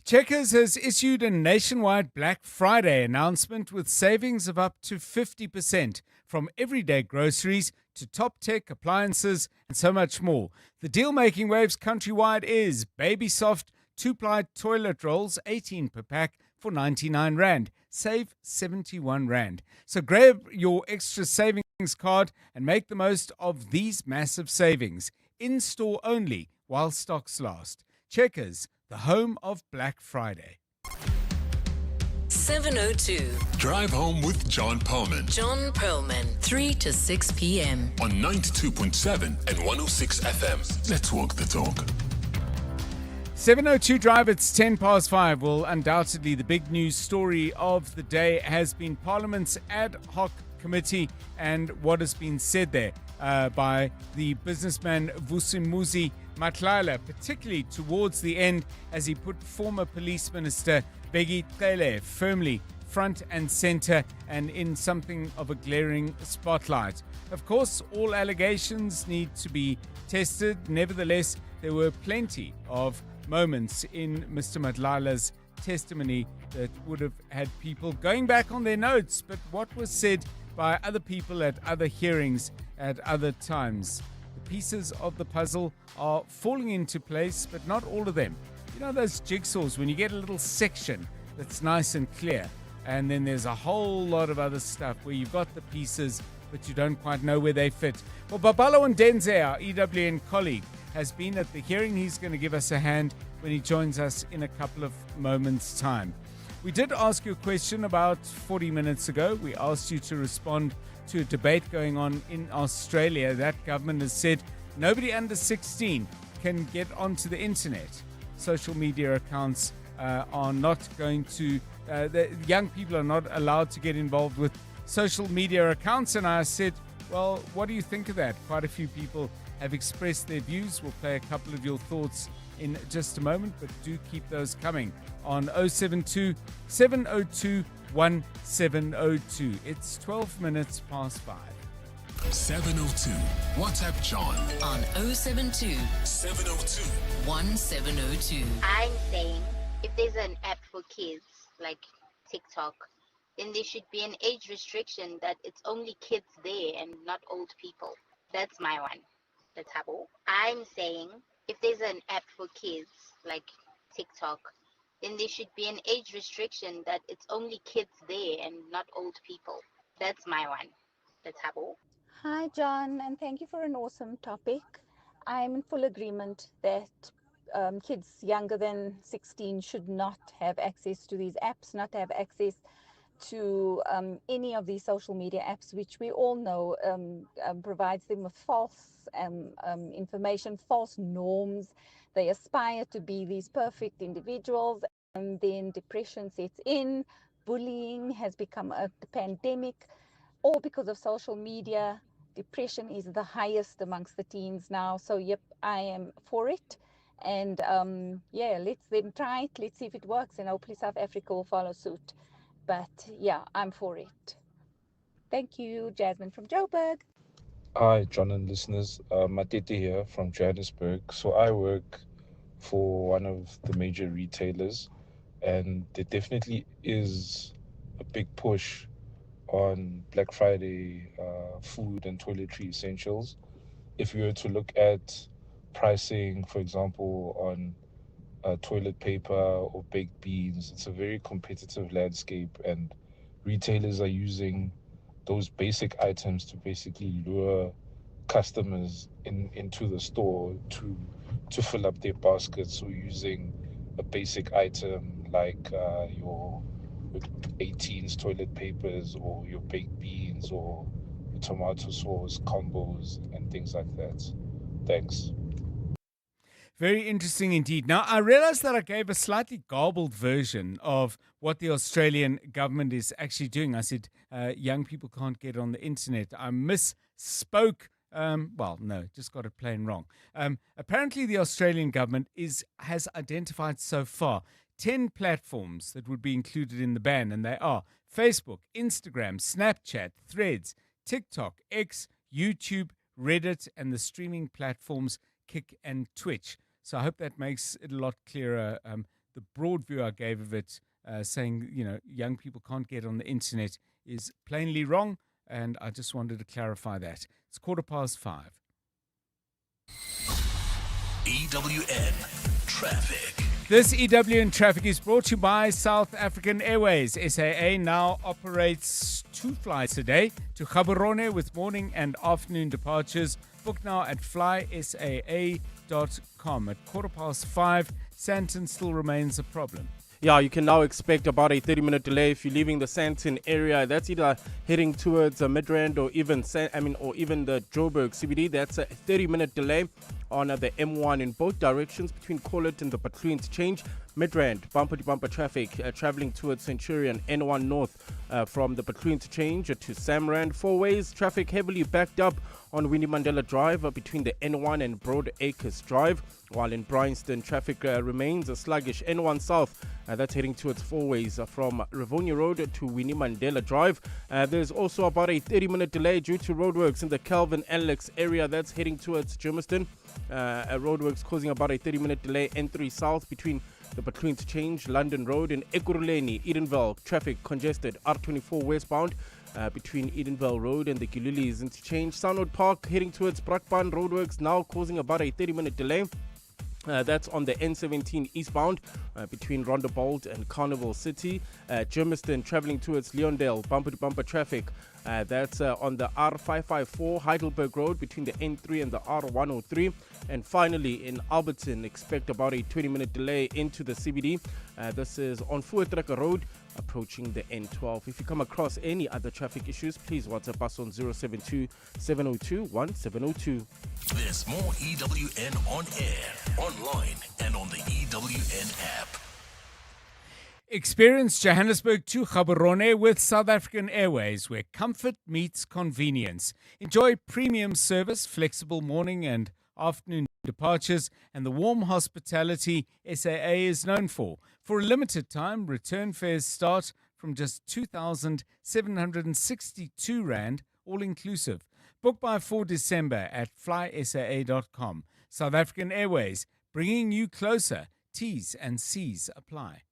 Checkers has issued a nationwide Black Friday announcement with savings of up to 50% from everyday groceries to top tech appliances and so much more. The deal making waves countrywide is Baby Soft 2-ply toilet rolls, 18 per pack for 99 rand. Save 71 rand. So grab your extra savings card and make the most of these massive savings. In store only while stocks last. Checkers, the home of Black Friday. 702. Drive home with John Perlman. John Perlman, 3 to 6 p.m. On 92.7 and 106 FM. Let's walk the talk. 702 Drive, it's 10 past 5. Well, undoubtedly the big news story of the day has been Parliament's ad hoc committee and what has been said there by the businessman Vusimuzi Matlala, particularly towards the end as he put former Police Minister Bheki Cele firmly front and center and in something of a glaring spotlight. Of course, all allegations need to be tested. Nevertheless, there were plenty of moments in Mr. Matlala's testimony that would have had people going back on their notes, but what was said by other people at other hearings at other times. The pieces of the puzzle are falling into place, but not all of them. You know those jigsaws, when you get a little section that's nice and clear, and then there's a whole lot of other stuff where you've got the pieces, but you don't quite know where they fit. Well, Babalo Ndenze, our EWN colleague, has been at the hearing. He's going to give us a hand when he joins us in a couple of moments' time. We did ask you a question about 40 minutes ago. We asked you to respond to a debate going on in Australia. That government has said nobody under 16 can get onto the internet. Social media accounts are not going to, the young people are not allowed to get involved with social media accounts. And I said, well, what do you think of that? Quite a few people have expressed their views. We'll play a couple of your thoughts in just a moment, but do keep those coming on 072 702 1702. It's 12 minutes past 5. 702. WhatsApp John on 072 702 1702. I'm saying if there's an app for kids like TikTok, then there should be an age restriction that it's only kids there and not old people. That's my one. That's how I'm saying if there's an app for kids like TikTok, then there should be an age restriction that it's only kids there and not old people. That's my one. That's how. Hi, John, and thank you for an awesome topic. I'm in full agreement that kids younger than 16 should not have access to these apps, not have access to any of these social media apps, which we all know provides them with false information, false norms. They aspire to be these perfect individuals, and then depression sets in, bullying has become a pandemic, all because of social media. Depression is the highest amongst the teens now. So, yep, I am for it. And yeah, let's them try it. Let's see if it works. And hopefully South Africa will follow suit. But yeah, I'm for it. Thank you, Jasmine from Joburg. Hi, John and listeners. Matete here from Johannesburg. So I work for one of the major retailers, and there definitely is a big push on Black Friday food and toiletry essentials. If we were to look at pricing, for example, on toilet paper or baked beans, it's a very competitive landscape, and retailers are using those basic items to basically lure customers into the store to fill up their baskets. So using a basic item like your 18s toilet papers or your baked beans or your tomato sauce combos and things like that. Thanks. Very interesting indeed. Now, I realized that I gave a slightly garbled version of what the Australian government is actually doing. I said young people can't get on the internet. I misspoke. Well, no, just got it plain wrong. Apparently, the Australian government has identified so far 10 platforms that would be included in the ban, and they are Facebook, Instagram, Snapchat, Threads, TikTok, X, YouTube, Reddit, and the streaming platforms Kick and Twitch. So I hope that makes it a lot clearer. The broad view I gave of it, saying, young people can't get on the internet is plainly wrong. And I just wanted to clarify that. It's 5:15. EWN Traffic. This EWN Traffic is brought to you by South African Airways. SAA now operates 2 flights a day to Gaborone with morning and afternoon departures. Book now at flysaa.com. At 5:15, Sandton still remains a problem. Yeah, you can now expect about a 30-minute delay if you're leaving the Sandton area. That's either heading towards Midrand or even the Joburg CBD. That's a 30-minute delay on the M1 in both directions between Collet and the Butler interchange. Midrand, bumper-to-bumper traffic traveling towards Centurion, N1 North from the Butler interchange to Samrand. 4 ways, traffic heavily backed up on Winnie Mandela Drive between the N1 and Broad Acres Drive, while in Bryanston, traffic remains sluggish. N1 South, that's heading towards 4 ways from Rivonia Road to Winnie Mandela Drive. There's also about a 30-minute delay due to roadworks in the Calvin Alex area. That's heading towards Germiston. Roadworks causing about a 30-minute delay. N3 South between the Butler interchange, London Road, and Ekurhuleni, Edenville. Traffic congested. R24 westbound between Edenville Road and the Gililis interchange. Sunwood Park heading towards Brakpan. Roadworks now causing about a 30-minute delay. That's on the N17 eastbound between Rondebolt and Carnival City. Germiston traveling towards Leondale, bumper-to-bumper traffic. That's on the R554 Heidelberg Road between the N3 and the R103. And finally, in Alberton, expect about a 20-minute delay into the CBD. This is on Voortrekker Road, approaching the N12. If you come across any other traffic issues, please WhatsApp us on 072-702-1702. There's more EWN on air, online, and on the EWN app. Experience Johannesburg to Gaborone with South African Airways, where comfort meets convenience. Enjoy premium service, flexible morning and afternoon departures, and the warm hospitality SAA is known for. For a limited time, return fares start from just 2,762 Rand, all inclusive. Book by 4 December at flysaa.com. South African Airways, bringing you closer. T's and C's apply.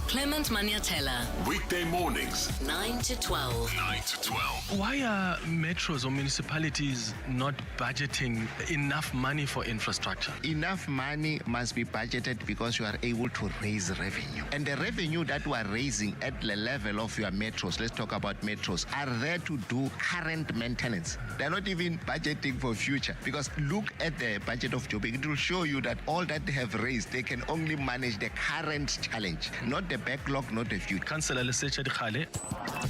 Clement Maniatella. Weekday mornings, 9 to 12. 9 to 12. Why are metros or municipalities not budgeting enough money for infrastructure? Enough money must be budgeted because you are able to raise revenue. And the revenue that we are raising at the level of your metros, let's talk about metros, are there to do current maintenance. They're not even budgeting for future. Because look at the budget of Joburg. It will show you that all that they have raised, they can only manage the current challenge, not the backlog, not the future. Councillor Lesecha Dikhale.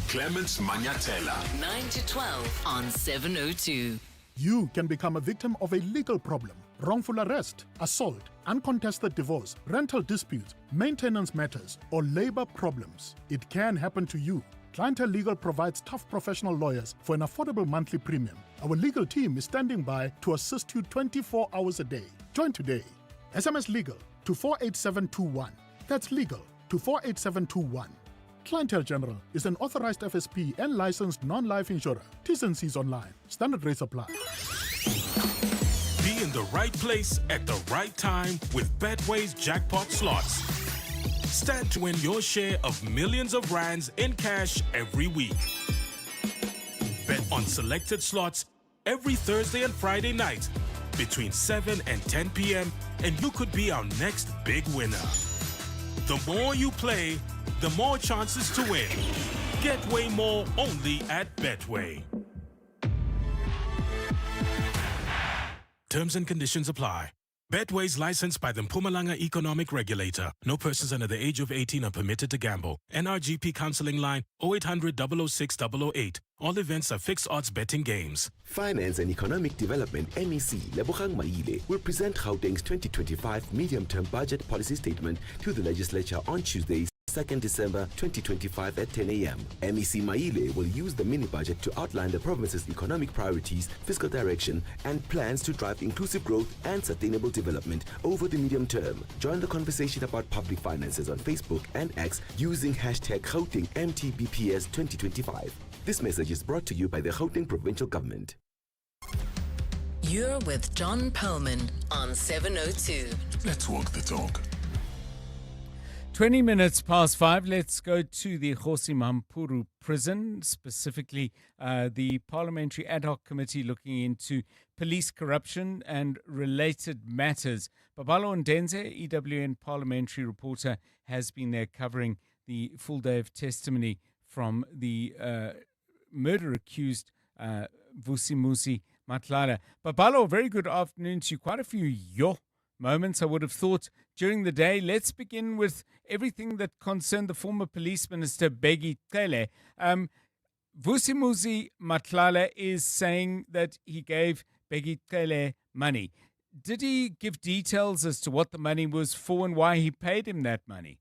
Clements Maniatella. 9 to 12 on 702. You can become a victim of a legal problem. wrongful arrest, assault, uncontested divorce, rental disputes, maintenance matters, or labor problems. It can happen to you. Clientele Legal provides tough professional lawyers for an affordable monthly premium. Our legal team is standing by to assist you 24 hours a day. Join today. SMS Legal to 48721. That's legal to 48721. Clientele General is an authorized FSP and licensed non-life insurer. T's and C's online. Standard rates apply. Be in the right place at the right time with Betway's jackpot slots. Stand to win your share of millions of rands in cash every week. Bet on selected slots every Thursday and Friday night between 7 and 10 p.m. and you could be our next big winner. The more you play, the more chances to win. Get way more only at Betway. Terms and conditions apply. Betway is licensed by the Mpumalanga Economic Regulator. No persons under the age of 18 are permitted to gamble. NRGP counseling line 0800 006 008. All events are fixed odds betting games. Finance and Economic Development MEC Lebogang Maile will present Gauteng's 2025 medium-term budget policy statement to the legislature on Tuesday, 2nd December 2025 at 10 a.m. MEC Maile will use the mini-budget to outline the province's economic priorities, fiscal direction, and plans to drive inclusive growth and sustainable development over the medium term. Join the conversation about public finances on Facebook and X using hashtag Gauteng MTBPS 2025. This message is brought to you by the Gauteng Provincial Government. You're with John Perlman on 702. Let's walk the talk. 20 minutes past 5. Let's go to the Kgosi Mampuru prison, specifically the Parliamentary Ad Hoc Committee looking into police corruption and related matters. Babalo Ndenze, EWN parliamentary reporter, has been there covering the full day of testimony from the murder-accused Vusimuzi Matlala. Babalo, very good afternoon to you. Quite a few moments, I would have thought, during the day. Let's begin with everything that concerned the former police minister, Bheki Cele. Vusimuzi Matlala is saying that he gave Bheki Cele money. Did he give details as to what the money was for and why he paid him that money?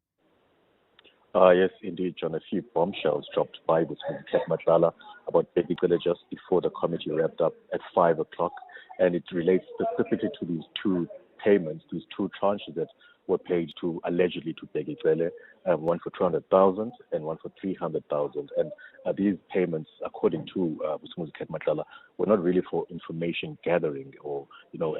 Yes, indeed, John. A few bombshells dropped by Vusimuzi Matlala about Bheki Cele just before the committee wrapped up at 5 o'clock. And it relates specifically to these two payments, these two tranches that were paid allegedly to Bheki Cele, one for 200,000 and one for 300,000. And these payments, according to Vusimuzi Matlala, were not really for information gathering, or,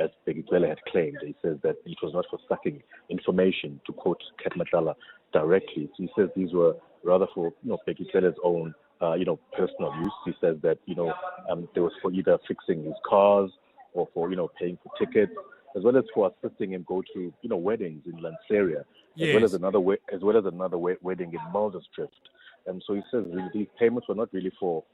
as Bheki Cele had claimed. He says that it was not for sucking information, to quote Matlala directly. So he says these were rather for, Bheki Cele's own, personal use. He says that, they was for either fixing his cars or for, paying for tickets, as well as for assisting him go to, weddings in Lanseria, yes, as well as another wedding in Muldersdrift. And so he says really, these payments were not really for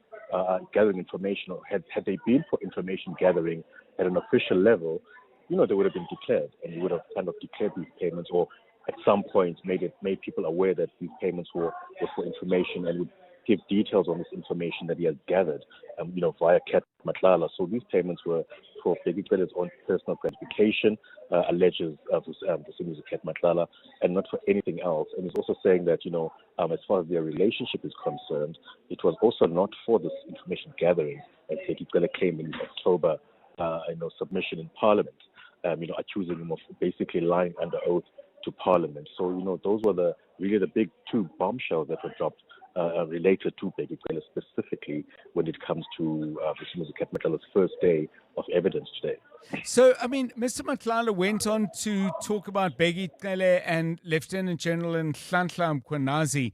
gathering information, or had they been for information gathering at an official level, they would have been declared, and he would have kind of declared these payments, or at some point made people aware that these payments were for information, and would give details on this information that he has gathered, via Matlala. So these payments were for Bheki Cele's own personal gratification, alleges Vusimuzi Matlala, and not for anything else. And he's also saying that, as far as their relationship is concerned, it was also not for this information gathering, as Bheki Cele claimed in October, submission in Parliament, accusing him of basically lying under oath to Parliament. So, those were really the big two bombshells that were dropped related to Bheki Cele, specifically when it comes to Vusimuzi Matlala's first day of evidence today. So, Mr. Matlala went on to talk about Bheki Cele and Lieutenant General Nhlanhla Mkhwanazi,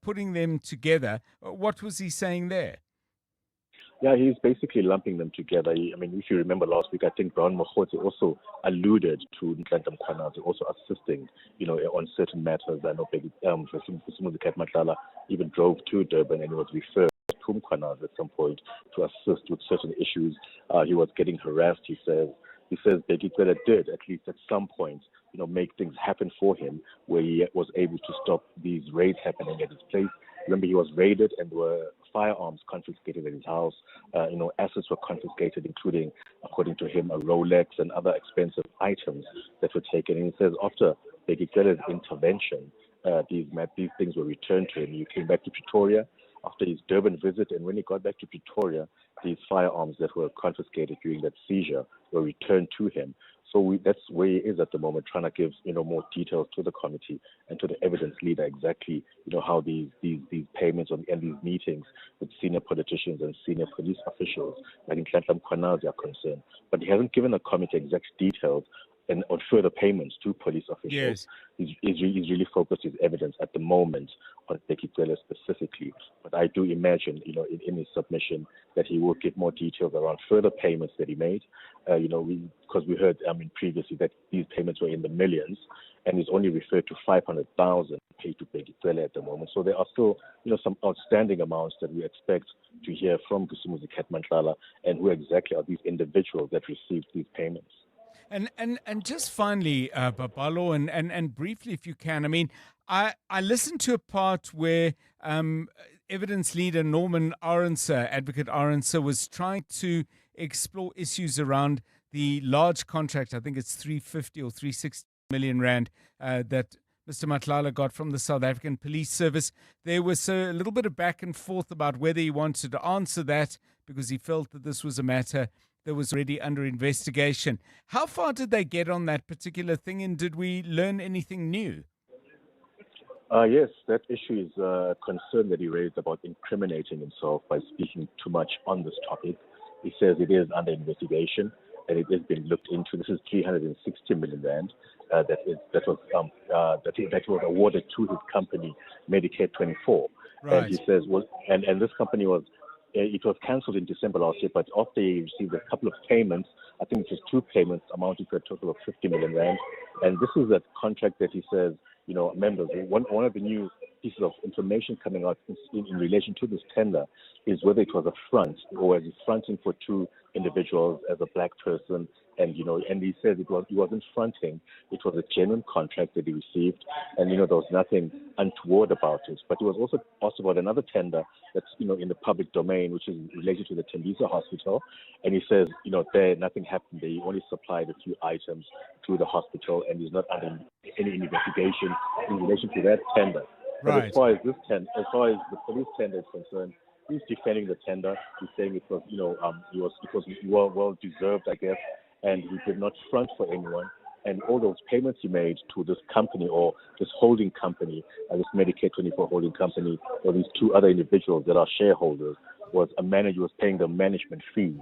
putting them together. What was he saying there? Yeah, he's basically lumping them together. If you remember last week, I think Brown Mokhotsi also alluded to Nhlanhla Mkhwanazi also assisting, on certain matters. I know Vusimuzi Matlala even drove to Durban and was referred to Mkhwanazi at some point to assist with certain issues. He was getting harassed, he says. He says Bheki Cele did, at least at some point, make things happen for him, where he was able to stop these raids happening at his place. Remember, he was raided and there were firearms confiscated at his house. Assets were confiscated, including, according to him, a Rolex and other expensive items that were taken. And he says after Begitele's intervention, these things were returned to him. He came back to Pretoria after his Durban visit, and when he got back to Pretoria, these firearms that were confiscated during that seizure were returned to him. So that's where he is at the moment, trying to give more details to the committee and to the evidence leader exactly how these payments and these meetings with senior politicians and senior police officials like in Nhlanhla Mkhwanazi are concerned. But he hasn't given the committee exact details and on further payments to police officials. Yes. He's really focused his evidence at the moment on Bekitele specifically. But I do imagine, in his submission that he will give more details around further payments that he made. Because we heard, previously that these payments were in the millions, and he's only referred to 500,000 paid to Bekitele at the moment. So there are still, some outstanding amounts that we expect to hear from Kusumuzi Katmantlala, and who exactly are these individuals that received these payments. And just finally, Babalo, and briefly, if you can, I listened to a part where evidence leader Norman Arendse, Advocate Arendse, was trying to explore issues around the large contract, I think it's 350 or 360 million rand, that Mr. Matlala got from the South African Police Service. There was a little bit of back and forth about whether he wanted to answer that because he felt that this was a matter that was already under investigation. How far did they get on that particular thing, and did we learn anything new? Yes, that issue is a concern that he raised about incriminating himself by speaking too much on this topic. He says it is under investigation and it has been looked into. This is 360 million rand that was awarded to his company, Medicare 24. Right. And he says, and this company was. It was cancelled in December last year, but after he received a couple of payments, I think it was 2 payments amounting to a total of 50 million rand. And this is a contract that he says, members, one of the new pieces of information coming out in relation to this tender is whether it was a front or was he fronting for 2 individuals as a black person. And he says he wasn't fronting. It was a genuine contract that he received, and there was nothing untoward about it. But he was also asked about another tender that's in the public domain, which is related to the Tembisa Hospital, and he says there nothing happened. They only supplied a few items to the hospital, and he's not under any investigation in relation to that tender. Right. But as far as the police tender is concerned, he's defending the tender. He's saying it was well deserved, I guess. And he did not front for anyone. And all those payments he made to this company or this holding company, this Medicare 24 holding company, or these 2 other individuals that are shareholders, was a manager was paying them management fees,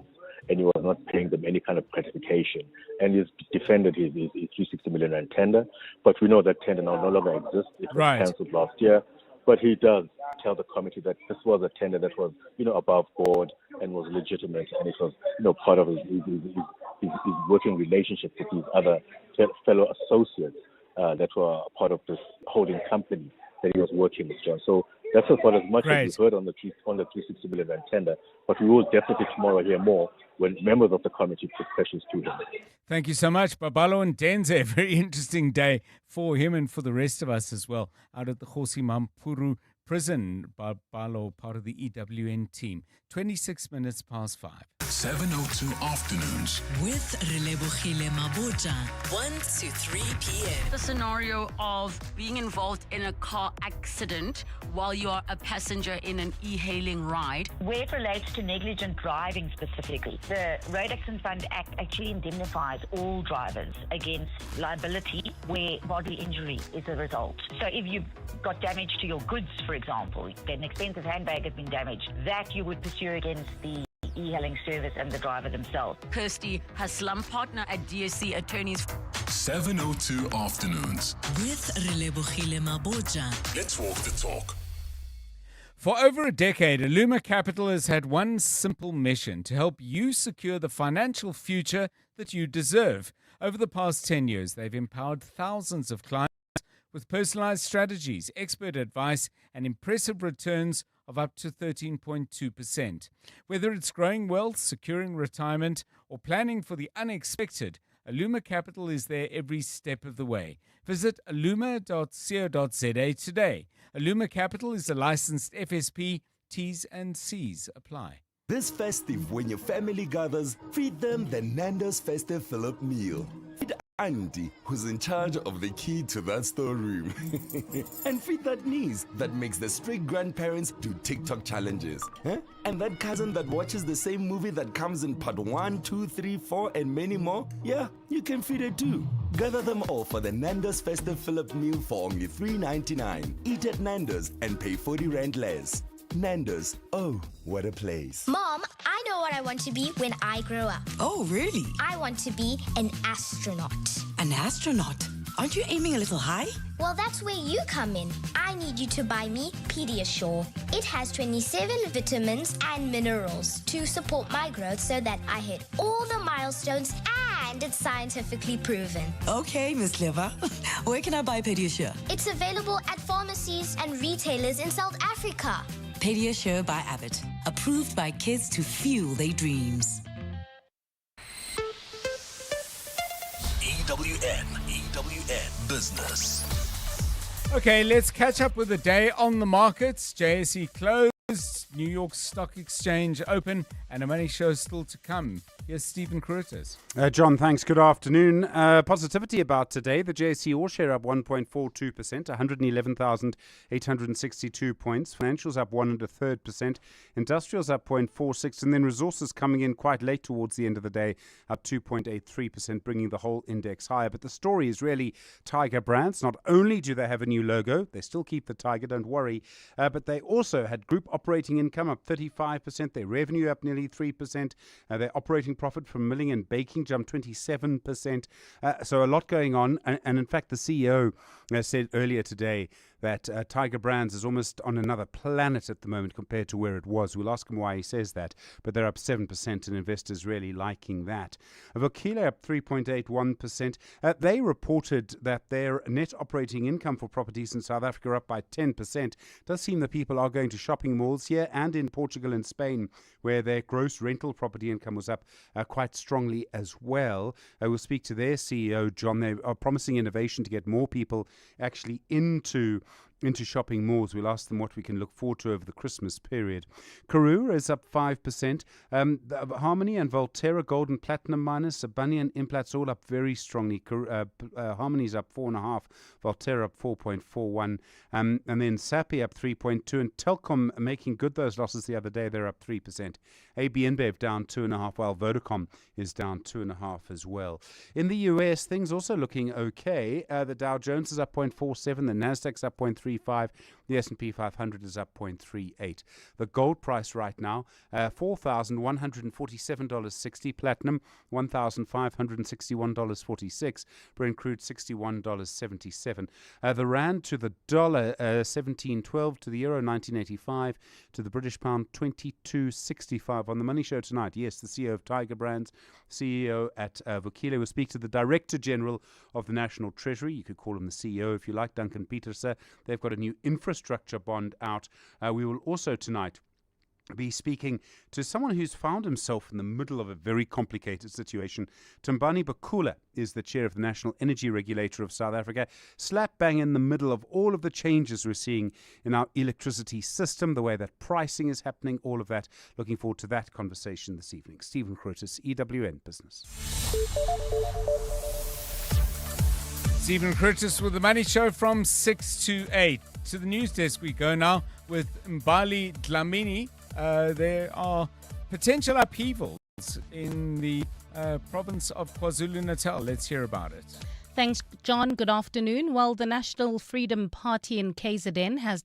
and he was not paying them any kind of gratification. And he's defended his 360 million rand tender, but we know that tender now no longer exists. It was cancelled last year. But he does tell the committee that this was a tender that was, above board and was legitimate, and it was, part of his working relationship with these other fellow associates that were part of this holding company that he was working with, John. So that's about as much as we've heard on the 360 million rand tender. But we will definitely tomorrow hear more when members of the committee put questions to him. Thank you so much, Babalo and Denze. Very interesting day for him and for the rest of us as well. Out at the Kgosi Mampuru prison, Babalo, part of the EWN team. 26 minutes past 5. 702 Afternoons with Relebohile Maboja, 1 to 3 p.m. The scenario of being involved in a car accident while you are a passenger in an e-hailing ride. Where it relates to negligent driving specifically, the Road Accident Fund Act actually indemnifies all drivers against liability where bodily injury is a result. So if you've got damage to your goods, for example, an expensive handbag has been damaged, that you would pursue against the e-hailing service and the driver themselves. Kirsty Haslam, partner at DSC Attorneys. 702 Afternoons with Relebohile Maboja. Let's walk the talk. For over a decade, Aluma Capital has had one simple mission: to help you secure the financial future that you deserve. Over the past 10 years, they've empowered thousands of clients with personalized strategies, expert advice, and impressive returns of up to 13.2%. Whether it's growing wealth, securing retirement, or planning for the unexpected, Aluma Capital is there every step of the way. Visit aluma.co.za today. Aluma Capital is a licensed FSP, T's and C's apply. This festive, when your family gathers, feed them the Nando's Festive Fill-Up meal. Feed Auntie, who's in charge of the key to that storeroom. And feed that niece that makes the strict grandparents do TikTok challenges. Huh? And that cousin that watches the same movie that comes in part 1, 2, 3, 4, and many more. Yeah, you can feed it too. Gather them all for the Nando's Festive Fill-Up meal for only $3.99. Eat at Nando's and pay 40 Rand less. Nando's, oh, what a place. Mom, I know what I want to be when I grow up. Oh, really? I want to be an astronaut. An astronaut? Aren't you aiming a little high? Well, that's where you come in. I need you to buy me Pediasure. It has 27 vitamins and minerals to support my growth so that I hit all the milestones, and it's scientifically proven. Okay, Miss Clever. Where can I buy Pediasure? It's available at pharmacies and retailers in South Africa. Pediasure by Abbott. Approved by kids to fuel their dreams. EWN Business. Okay, let's catch up with the day on the markets. JSE closed, New York Stock Exchange open, and a money show still to come. Here's Stephen Curtis. John, thanks. Good afternoon. Positivity about today. The JSE All Share up 1.42%, 111,862 points. Financials up 1.33%. Industrials up 0.46%. And then resources coming in quite late towards the end of the day, up 2.83%, bringing the whole index higher. But the story is really Tiger Brands. Not only do they have a new logo, they still keep the Tiger, don't worry, but they also had group operating income up 35%. Their revenue up nearly 3%. Their operating profit from milling and baking jumped 27%. So a lot going on. And in fact, the CEO said earlier today that Tiger Brands is almost on another planet at the moment compared to where it was. We'll ask him why he says that, but they're up 7% and investors really liking that. Vukile up 3.81%. They reported that their net operating income for properties in South Africa are up by 10%. It does seem that people are going to shopping malls here and in Portugal and Spain, where their gross rental property income was up quite strongly as well. We'll speak to their CEO, John. They are promising innovation to get more people actually into shopping malls. We'll ask them what we can look forward to over the Christmas period. Karoo is up 5%. Harmony and Volterra Gold and Platinum miners, Sibanye and Implats all up very strongly. Harmony's up 4.5%, Volterra up 4.41%, and then Sappi up 3.2%, and Telkom making good those losses the other day. They're up 3%. AB InBev down 2.5%, while Vodacom is down 2.5% as well. In the US, things also looking okay. The Dow Jones is up 0.47%, the Nasdaq's up 0.35%, the S&P 500 is up 0.38%. The gold price right now, $4,147.60, platinum $1,561.46, Brent crude $61.77. The rand to the dollar 17.12, to the euro 19.85, to the British pound 22.65. On the Money Show tonight, yes, the CEO of Tiger Brands, CEO at Vukile, will speak to the Director General of the National Treasury. You could call him the CEO if you like, Duncan Petersen. They've got a new infrastructure bond out. We will also tonight be speaking to someone who's found himself in the middle of a very complicated situation. Thembani Bakula is the chair of the National Energy Regulator of South Africa, slap bang in the middle of all of the changes we're seeing in our electricity system, the way that pricing is happening, all of that. Looking forward to that conversation this evening. Stephen Curtis, EWN Business. Stephen Curtis with the Money Show from 6 to 8. To the news desk we go now with Mbali Dlamini. There are potential upheavals in the province of KwaZulu-Natal. Let's hear about it. Thanks, John. Good afternoon. Well, the National Freedom Party in KZN has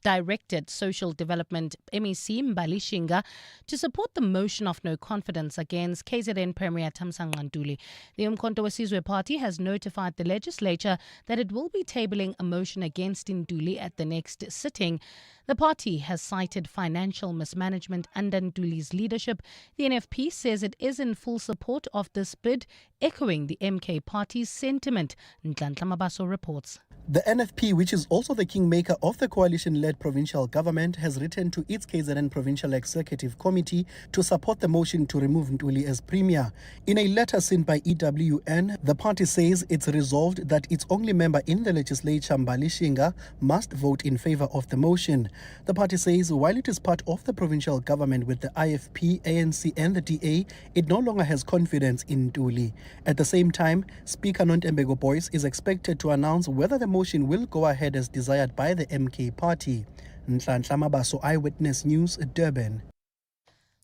directed Social Development MEC Mbali Shinga to support the motion of no confidence against KZN Premier Thamsanqa Ntuli. The Umkhonto weSizwe Party has notified the legislature that it will be tabling a motion against Ntuli at the next sitting. The party has cited financial mismanagement under Ntuli's leadership. The NFP says it is in full support of this bid, echoing the MK party's sentiment. Nhlanhla Mabaso reports. The NFP, which is also the kingmaker of the coalition-led provincial government, has written to its KZN Provincial Executive Committee to support the motion to remove Ntuli as premier. In a letter sent by EWN, the party says it's resolved that its only member in the legislature, Mbali Shinga, must vote in favor of the motion. The party says while it is part of the provincial government with the IFP, ANC and the DA, it no longer has confidence in Ntuli. At the same time, Speaker Nontembeko Boyce is expected to announce whether the motion will go ahead as desired by the MK party. Nhlanhla Mabaso, Eyewitness News, Durban.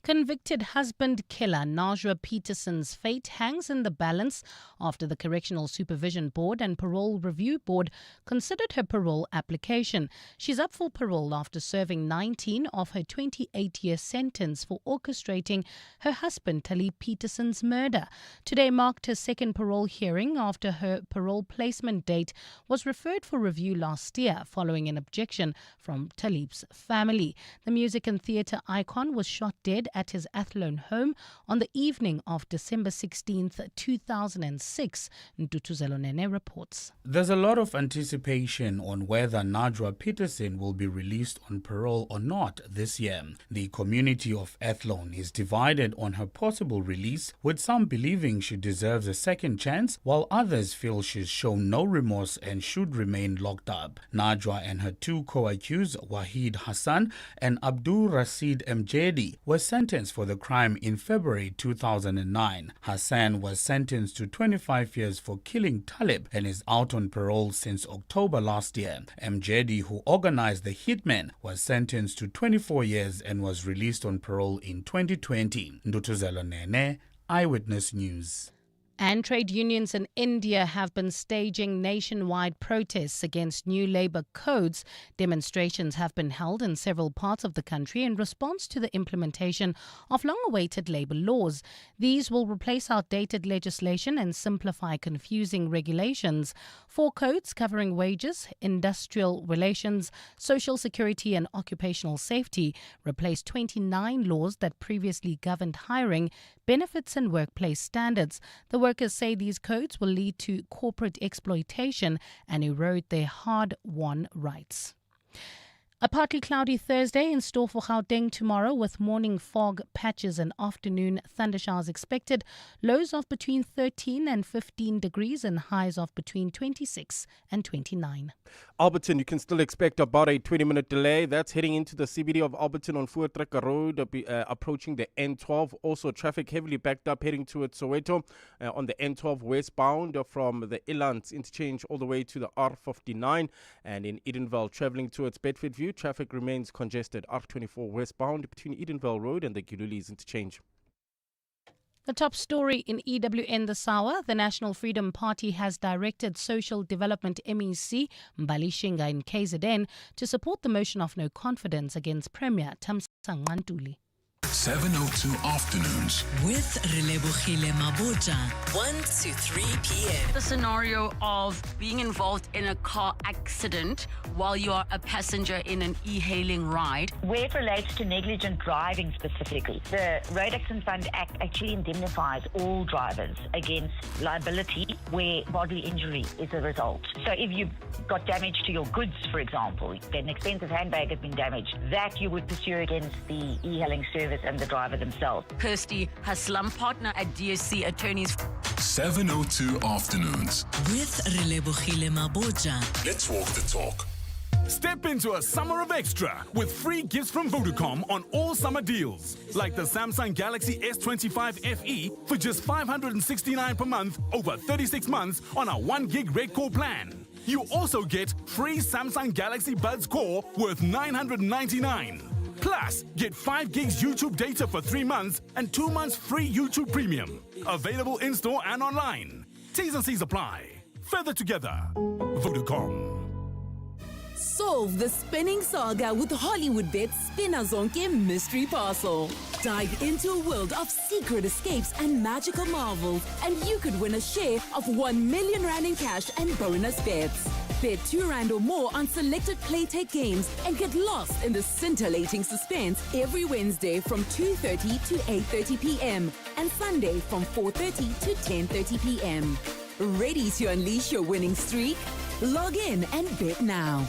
Convicted husband killer Najwa Peterson's fate hangs in the balance after the Correctional Supervision Board and Parole Review Board considered her parole application. She's up for parole after serving 19 of her 28-year sentence for orchestrating her husband Talib Peterson's murder. Today marked her second parole hearing after her parole placement date was referred for review last year following an objection from Talib's family. The music and theatre icon was shot dead at his Athlone home on the evening of December 16th, 2006, Ntutuzelo Nene reports. There's a lot of anticipation on whether Najwa Peterson will be released on parole or not this year. The community of Athlone is divided on her possible release, with some believing she deserves a second chance, while others feel she's shown no remorse and should remain locked up. Najwa and her two co-accused, Wahid Hassan and Abdul Rashid Mjedi, were sentenced for the crime in February 2009. Hassan was sentenced to 25 years for killing Talib and is out on parole since October last year. Mjedi, who organized the hitman, was sentenced to 24 years and was released on parole in 2020. Ndutuzelo Nene, Eyewitness News. And trade unions in India have been staging nationwide protests against new labour codes. Demonstrations have been held in several parts of the country in response to the implementation of long-awaited labour laws. These will replace outdated legislation and simplify confusing regulations. 4 codes covering wages, industrial relations, social security and occupational safety replace 29 laws that previously governed hiring, benefits and workplace standards. The workers say these codes will lead to corporate exploitation and erode their hard-won rights. A partly cloudy Thursday in store for Gauteng tomorrow, with morning fog patches and afternoon thundershowers expected. Lows of between 13 and 15 degrees and highs of between 26 and 29. Alberton, you can still expect about a 20-minute delay. That's heading into the CBD of Alberton on Voortrekker Road, approaching the N12. Also, traffic heavily backed up heading towards Soweto on the N12 westbound from the Elands interchange all the way to the R59. And in Edenvale, traveling towards Bedfordview, traffic remains congested. R24 westbound between Edenvale Road and the Gilulis interchange. The top story in EWN this hour: the National Freedom Party has directed Social Development MEC Mbali Shinga in KZN to support the motion of no confidence against Premier Thamsanqa Ntuli. 702 Afternoons with Relebogile Maboja, 1 to 3 p.m. The scenario of being involved in a car accident while you are a passenger in an e-hailing ride. Where it relates to negligent driving specifically, the Road Accident Fund Act actually indemnifies all drivers against liability where bodily injury is a result. So if you've got damage to your goods, for example, an expensive handbag has been damaged, that you would pursue against the e-hailing service and the driver themselves. Kirsty Haslam, partner at DSC Attorneys. 702 Afternoons with Relebogile Maboja. Let's walk the talk. Step into a summer of extra with free gifts from Vodacom on all summer deals. Like the Samsung Galaxy S25 FE for just $569 per month over 36 months on a 1 gig Red Core plan. You also get free Samsung Galaxy Buds Core worth $999. Plus, get 5 gigs YouTube data for 3 months and 2 months free YouTube Premium. Available in-store and online. T's and C's apply. Further together. Vodacom. Solve the spinning saga with HollywoodBet's Spinner Zonke Mystery Parcel. Dive into a world of secret escapes and magical marvels, and you could win a share of 1 million rand in cash and bonus bets. Bet 2 rand or more on selected Playtech games and get lost in the scintillating suspense every Wednesday from 2:30 to 8:30 p.m. and Sunday from 4:30 to 10:30 p.m. Ready to unleash your winning streak? Log in and bet now.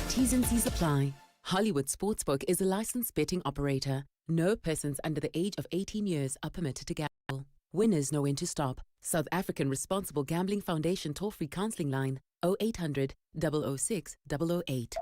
T's and C's apply. Hollywood Sportsbook is a licensed betting operator. No persons under the age of 18 years are permitted to gamble. Winners know when to stop. South African Responsible Gambling Foundation toll-free counseling line 0800 006 008.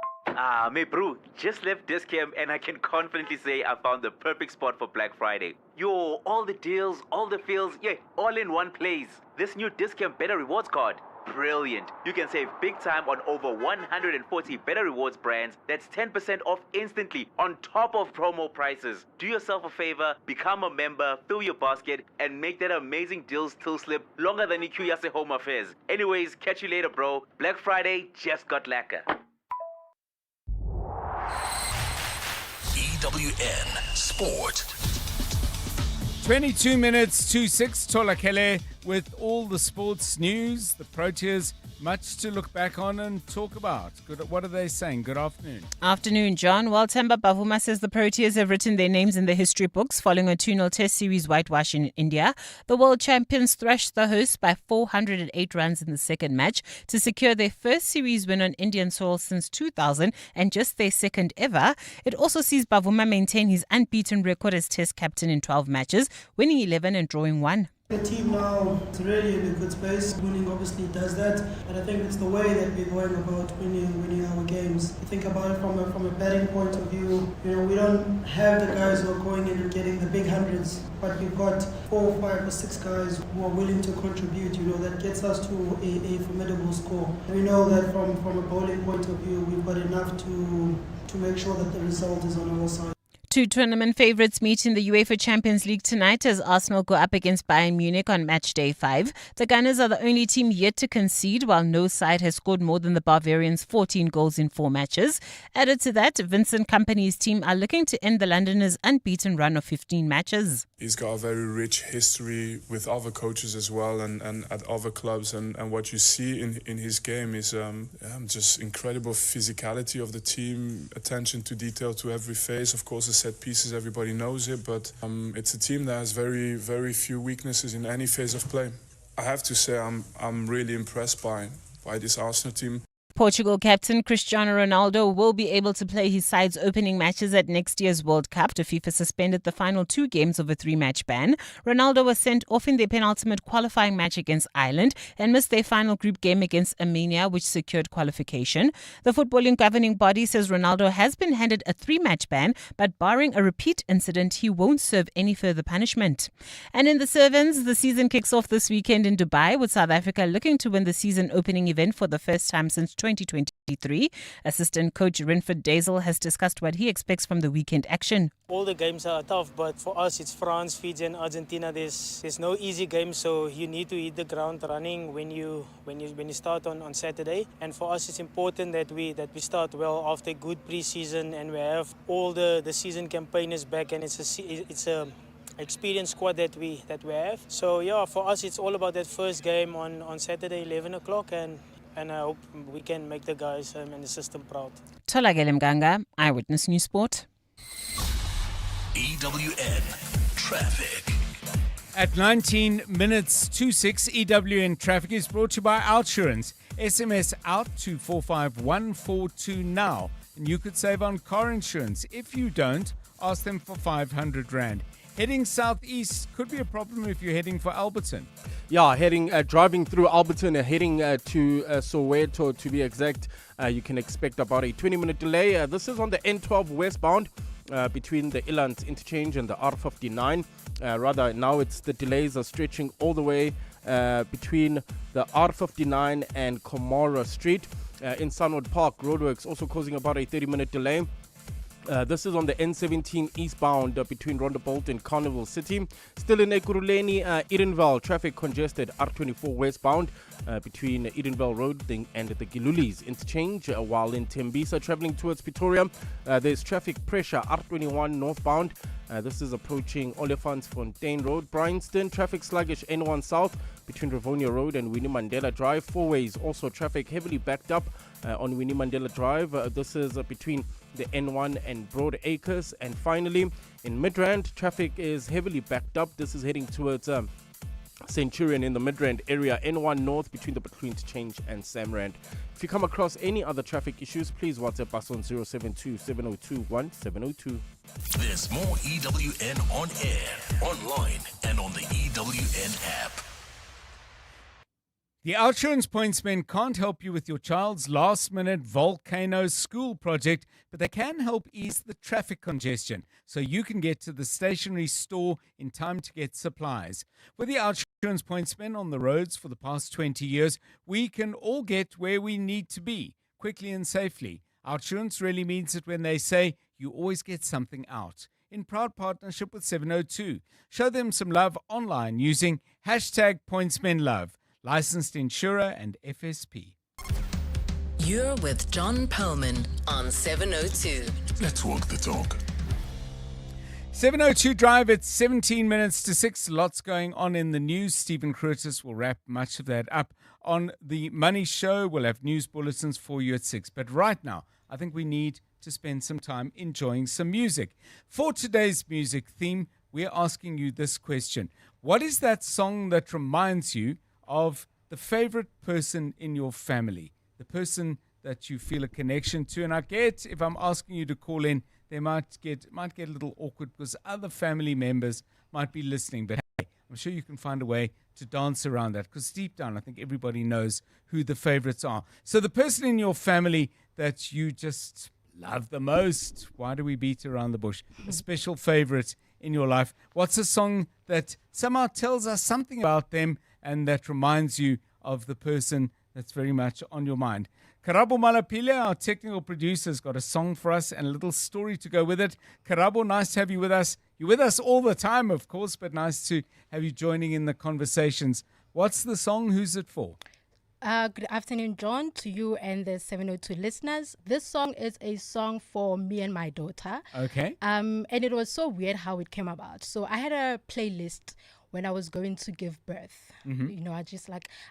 Mate bro, just left Discam and I can confidently say I found the perfect spot for Black Friday. Yo, all the deals, all the feels, yeah, all in one place. This new Discam Better Rewards card, brilliant. You can save big time on over 140 Better Rewards brands. That's 10% off instantly on top of promo prices. Do yourself a favor, become a member, fill your basket, and make that amazing deals till slip longer than Ikuyase Home Affairs. Anyways, catch you later, bro. Black Friday just got lacquer. EWN Sport. 22 minutes to 6, Tolakele with all the sports news. The Proteas, much to look back on and talk about. What are they saying? Good afternoon. Afternoon, John. Well, Themba Bavuma says the Proteas have written their names in the history books following a 2-0 Test Series whitewash in India. The world champions thrashed the hosts by 408 runs in the second match to secure their first series win on Indian soil since 2000 and just their second ever. It also sees Bavuma maintain his unbeaten record as Test captain in 12 matches, winning 11 and drawing 1. The team now is really in a good space. Winning obviously does that, and I think it's the way that we're going about winning our games. You think about it from a batting point of view. You know, we don't have the guys who are going in and getting the big hundreds, but we've got 4, 5, or 6 guys who are willing to contribute. You know, that gets us to a formidable score. We know that from a bowling point of view, we've got enough to make sure that the result is on our side. Two tournament favourites meet in the UEFA Champions League tonight as Arsenal go up against Bayern Munich on match day 5. The Gunners are the only team yet to concede, while no side has scored more than the Bavarians' 14 goals in 4 matches. Added to that, Vincent Kompany's team are looking to end the Londoners' unbeaten run of 15 matches. He's got a very rich history with other coaches as well and at other clubs. And what you see in his game is just incredible physicality of the team, attention to detail to every phase. Of course, the set pieces, everybody knows it, but it's a team that has very, very few weaknesses in any phase of play. I have to say I'm really impressed by this Arsenal team. Portugal captain Cristiano Ronaldo will be able to play his side's opening matches at next year's World Cup after FIFA suspended the final 2 games of a 3-match ban. Ronaldo was sent off in their penultimate qualifying match against Ireland and missed their final group game against Armenia, which secured qualification. The footballing governing body says Ronaldo has been handed a 3-match ban, but barring a repeat incident, he won't serve any further punishment. And in the sevens, the season kicks off this weekend in Dubai, with South Africa looking to win the season opening event for the first time since 2023. Assistant coach Renford Dazel has discussed what he expects from the weekend action. All the games are tough, but for us it's France, Fiji and Argentina. There's no easy game, so you need to hit the ground running when you start on Saturday. And for us it's important that we start well after a good pre-season and we have all the season campaigners back, and it's a experienced squad that we have. So yeah, for us it's all about that first game on Saturday 11 o'clock, and I hope we can make the guys and the system proud. Tolagele Mganga, Eyewitness News Sport. EWN Traffic. At 19 minutes to 6, EWN Traffic is brought to you by Outsurance. SMS out to 45142 now, and you could save on car insurance. If you don't, ask them for 500 Rand. Heading southeast could be a problem if you're heading for Alberton. Yeah, driving through Alberton and heading to Soweto to be exact. You can expect about a 20-minute delay. This is on the N12 westbound between the Ilands interchange and the R59. Rather, now the delays are stretching all the way between the R59 and Komora Street. In Sunwood Park, roadworks also causing about a 30-minute delay. This is on the N17 eastbound between Rondebolt and Carnival City. Still in Ekurhuleni, Edenvale, traffic congested R24 westbound between Edenvale Road and the Gilulis interchange. While in Tembisa, traveling towards Pretoria, there's traffic pressure R21 northbound. This is approaching Olifantsfontein Road. Bryanston, traffic sluggish N1 south between Rivonia Road and Winnie Mandela Drive. 4 ways, also traffic heavily backed up on Winnie Mandela Drive. This is between the N1 and Broad Acres. And finally, in Midrand, traffic is heavily backed up. This is heading towards Centurion in the Midrand area. N1 north between the Between Interchange and Samrand. If you come across any other traffic issues, please WhatsApp us on 072-702-1702. There's more EWN on air, online, and on the EWN app. The Outsurance Pointsmen can't help you with your child's last-minute volcano school project, but they can help ease the traffic congestion so you can get to the stationery store in time to get supplies. With the Outsurance Pointsmen on the roads for the past 20 years, we can all get where we need to be, quickly and safely. Outsurance really means it when they say you always get something out. In proud partnership with 702. Show them some love online using #PointsmenLove. Licensed insurer and FSP. You're with John Perlman on 702. Let's walk the talk. 702 Drive, it's 17 minutes to 6. Lots going on in the news. Stephen Curtis will wrap much of that up on the Money Show. We'll have news bulletins for you at 6. But right now, I think we need to spend some time enjoying some music. For today's music theme, we're asking you this question. What is that song that reminds you of the favorite person in your family, the person that you feel a connection to? And I get, if I'm asking you to call in, they might get a little awkward because other family members might be listening. But hey, I'm sure you can find a way to dance around that because deep down, I think everybody knows who the favorites are. So the person in your family that you just love the most, why do we beat around the bush? A special favorite in your life. What's a song that somehow tells us something about them and that reminds you of the person that's very much on your mind? Karabo Malapile, our technical producer, has got a song for us and a little story to go with it. Karabo, nice to have you with us. You're with us all the time, of course, but nice to have you joining in the conversations. What's the song? Who's it for? Good afternoon, John, to you and the 702 listeners. This song is a song for me and my daughter. Okay. And it was so weird how it came about. So I had a playlist when I was going to give birth. Mm-hmm. You know, I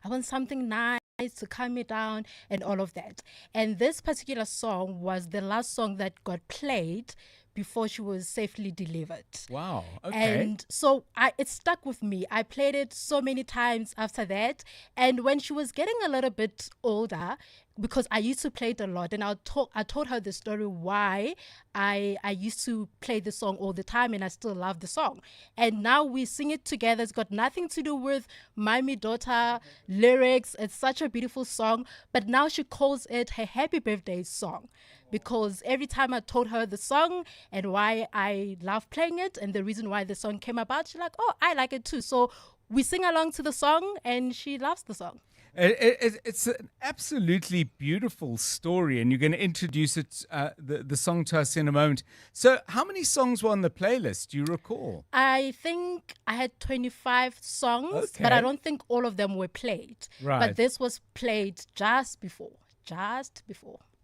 want something nice to calm me down and all of that. And this particular song was the last song that got played before she was safely delivered. Wow. Okay. And so it stuck with me. I played it so many times after that. And when she was getting a little bit older, because I used to play it a lot, and I told her the story why I used to play the song all the time, and I still love the song. And now we sing it together. It's got nothing to do with mommy-daughter lyrics. It's such a beautiful song. But now she calls it her happy birthday song, because every time I told her the song and why I love playing it and the reason why the song came about, she's like, oh, I like it too. So we sing along to the song, and she loves the song. It's an absolutely beautiful story, and you're going to introduce it, the song to us in a moment. So how many songs were on the playlist? Do you recall? I think I had 25 songs, but I don't think all of them were played. Right. But this was played just before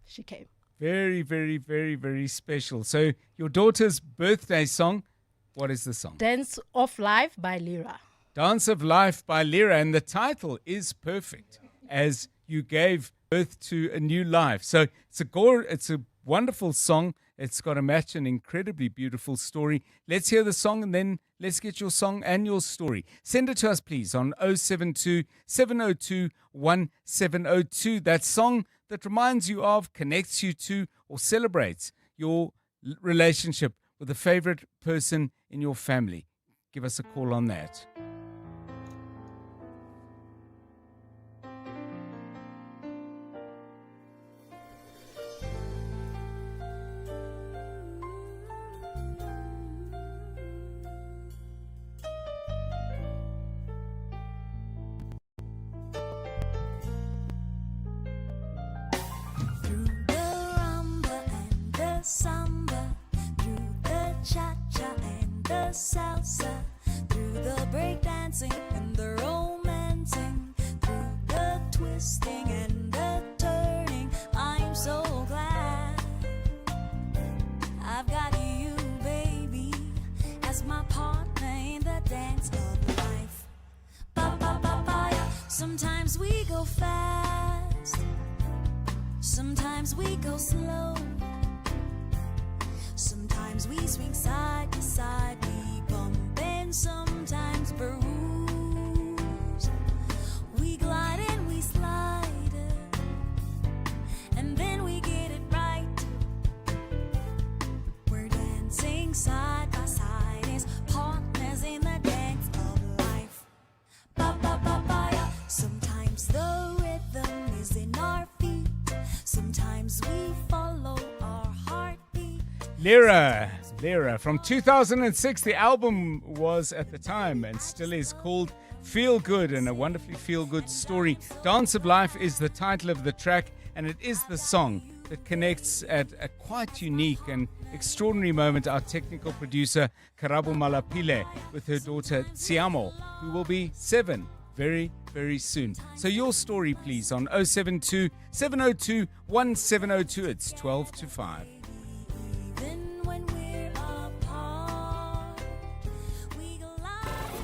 she came. Very, very, very, very special. So your daughter's birthday song, what is the song? Dance of Life by Lyra. Dance of Life by Lyra, and the title is perfect as you gave birth to a new life. So it's a wonderful song. It's got to match an incredibly beautiful story. Let's hear the song and then let's get your song and your story. Send it to us, please, on 072 702 1702. That song that reminds you of, connects you to, or celebrates your relationship with a favorite person in your family. Give us a call on that. Samba, through the cha-cha and the salsa, through the breakdancing and the romancing, through the twisting and the turning. I'm so glad I've got you, baby, as my partner in the dance of life. Ba-ba-ba-ba-ya. Sometimes we go fast, sometimes we go slow. Sometimes we swing side to side, we bump and sometimes bruise. We glide and we slide, and then we get it right. We're dancing side by side as partners in the dance of life. Ba ba ba ba ya. Sometimes the Sometimes we follow our heartbeat. Lyra from 2006. The album was at the time and still is called Feel Good, and a wonderfully feel good story. Dance of Life is the title of the track, and it is the song that connects at a quite unique and extraordinary moment our technical producer Karabo Malapile with her daughter Tsiamo, who will be 7 very, very soon. So your story, please, on 072 702 1702. It's 12 to 5.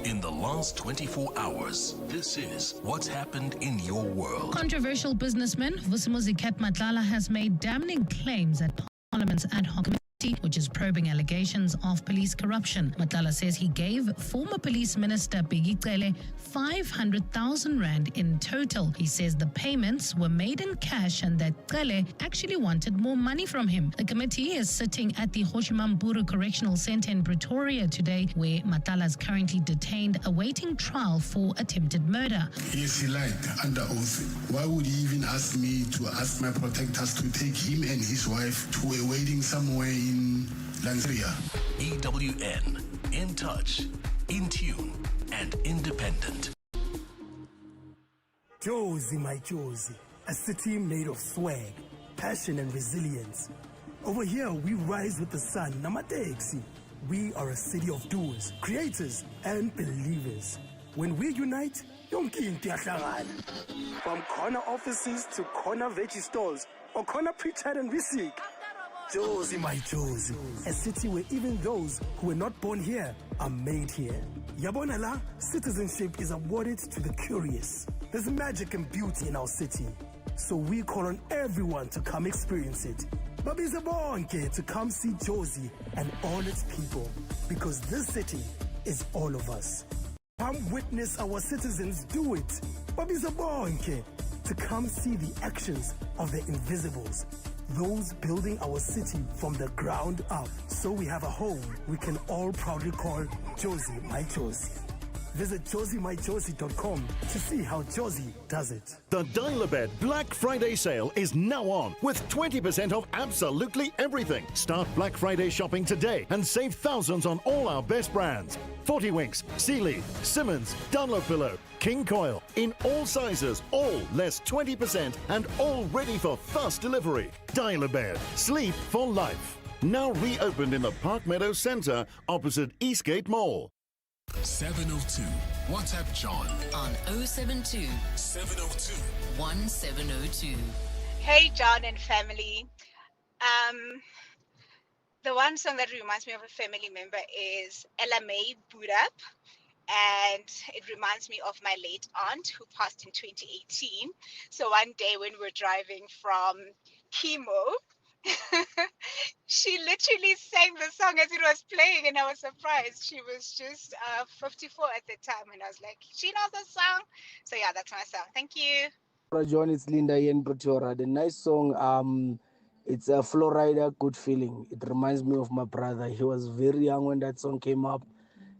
In the last 24 hours, this is what's happened in your world. Controversial businessman Vusimuzi Matlala has made damning claims at Parliament's ad hoc committee, which is probing allegations of police corruption. Matlala says he gave former police minister Bheki Cele 500,000 rand in total. He says the payments were made in cash and that Cele actually wanted more money from him. The committee is sitting at the Hoshimamburu Correctional Centre in Pretoria today, where Matlala is currently detained awaiting trial for attempted murder. Yes, he lied under oath. Why would he even ask me to ask my protectors to take him and his wife to a wedding somewhere in Lanseria? EWN, in touch, in tune, and independent. Josie, my Josie, a city made of swag, passion, and resilience. Over here, we rise with the sun. Namateksi. We are a city of doers, creators, and believers. When we unite, yonke into iyahlangana. From corner offices to corner veggie stalls or corner pre-chat and receipt. Josie, my Josie, a city where even those who were not born here are made here. Yabona la, citizenship is awarded to the curious. There's magic and beauty in our city, so we call on everyone to come experience it. Babiza bonke to come see Josie and all its people, because this city is all of us. Come witness our citizens do it. Babiza bonke to come see the actions of the invisibles, those building our city from the ground up, so we have a home we can all proudly call Josie, my Josie. Visit josiemyjosie.com to see how Josie does it. The Dial-A-Bed Black Friday sale is now on with 20% off absolutely everything. Start Black Friday shopping today and save thousands on all our best brands. 40 Winks, Sealy, Simmons, Dunlopillow, King Coil, in all sizes, all less 20% and all ready for fast delivery. Dial-A-Bed, sleep for life. Now reopened in the Park Meadows Centre opposite Eastgate Mall. 702. WhatsApp John on 072 702 1702. Hey, John and family. The one song that reminds me of a family member is Ella May Boot Up. And it reminds me of my late aunt who passed in 2018. So one day when we were driving from chemo, she literally sang the song as it was playing, and I was surprised. She was just 54 at the time, and I was like, she knows the song. So yeah, that's my song. Thank you. John, it's Linda here in Pretoria. The nice song, it's a Florida, Good Feeling. It reminds me of my brother. He was very young when that song came up.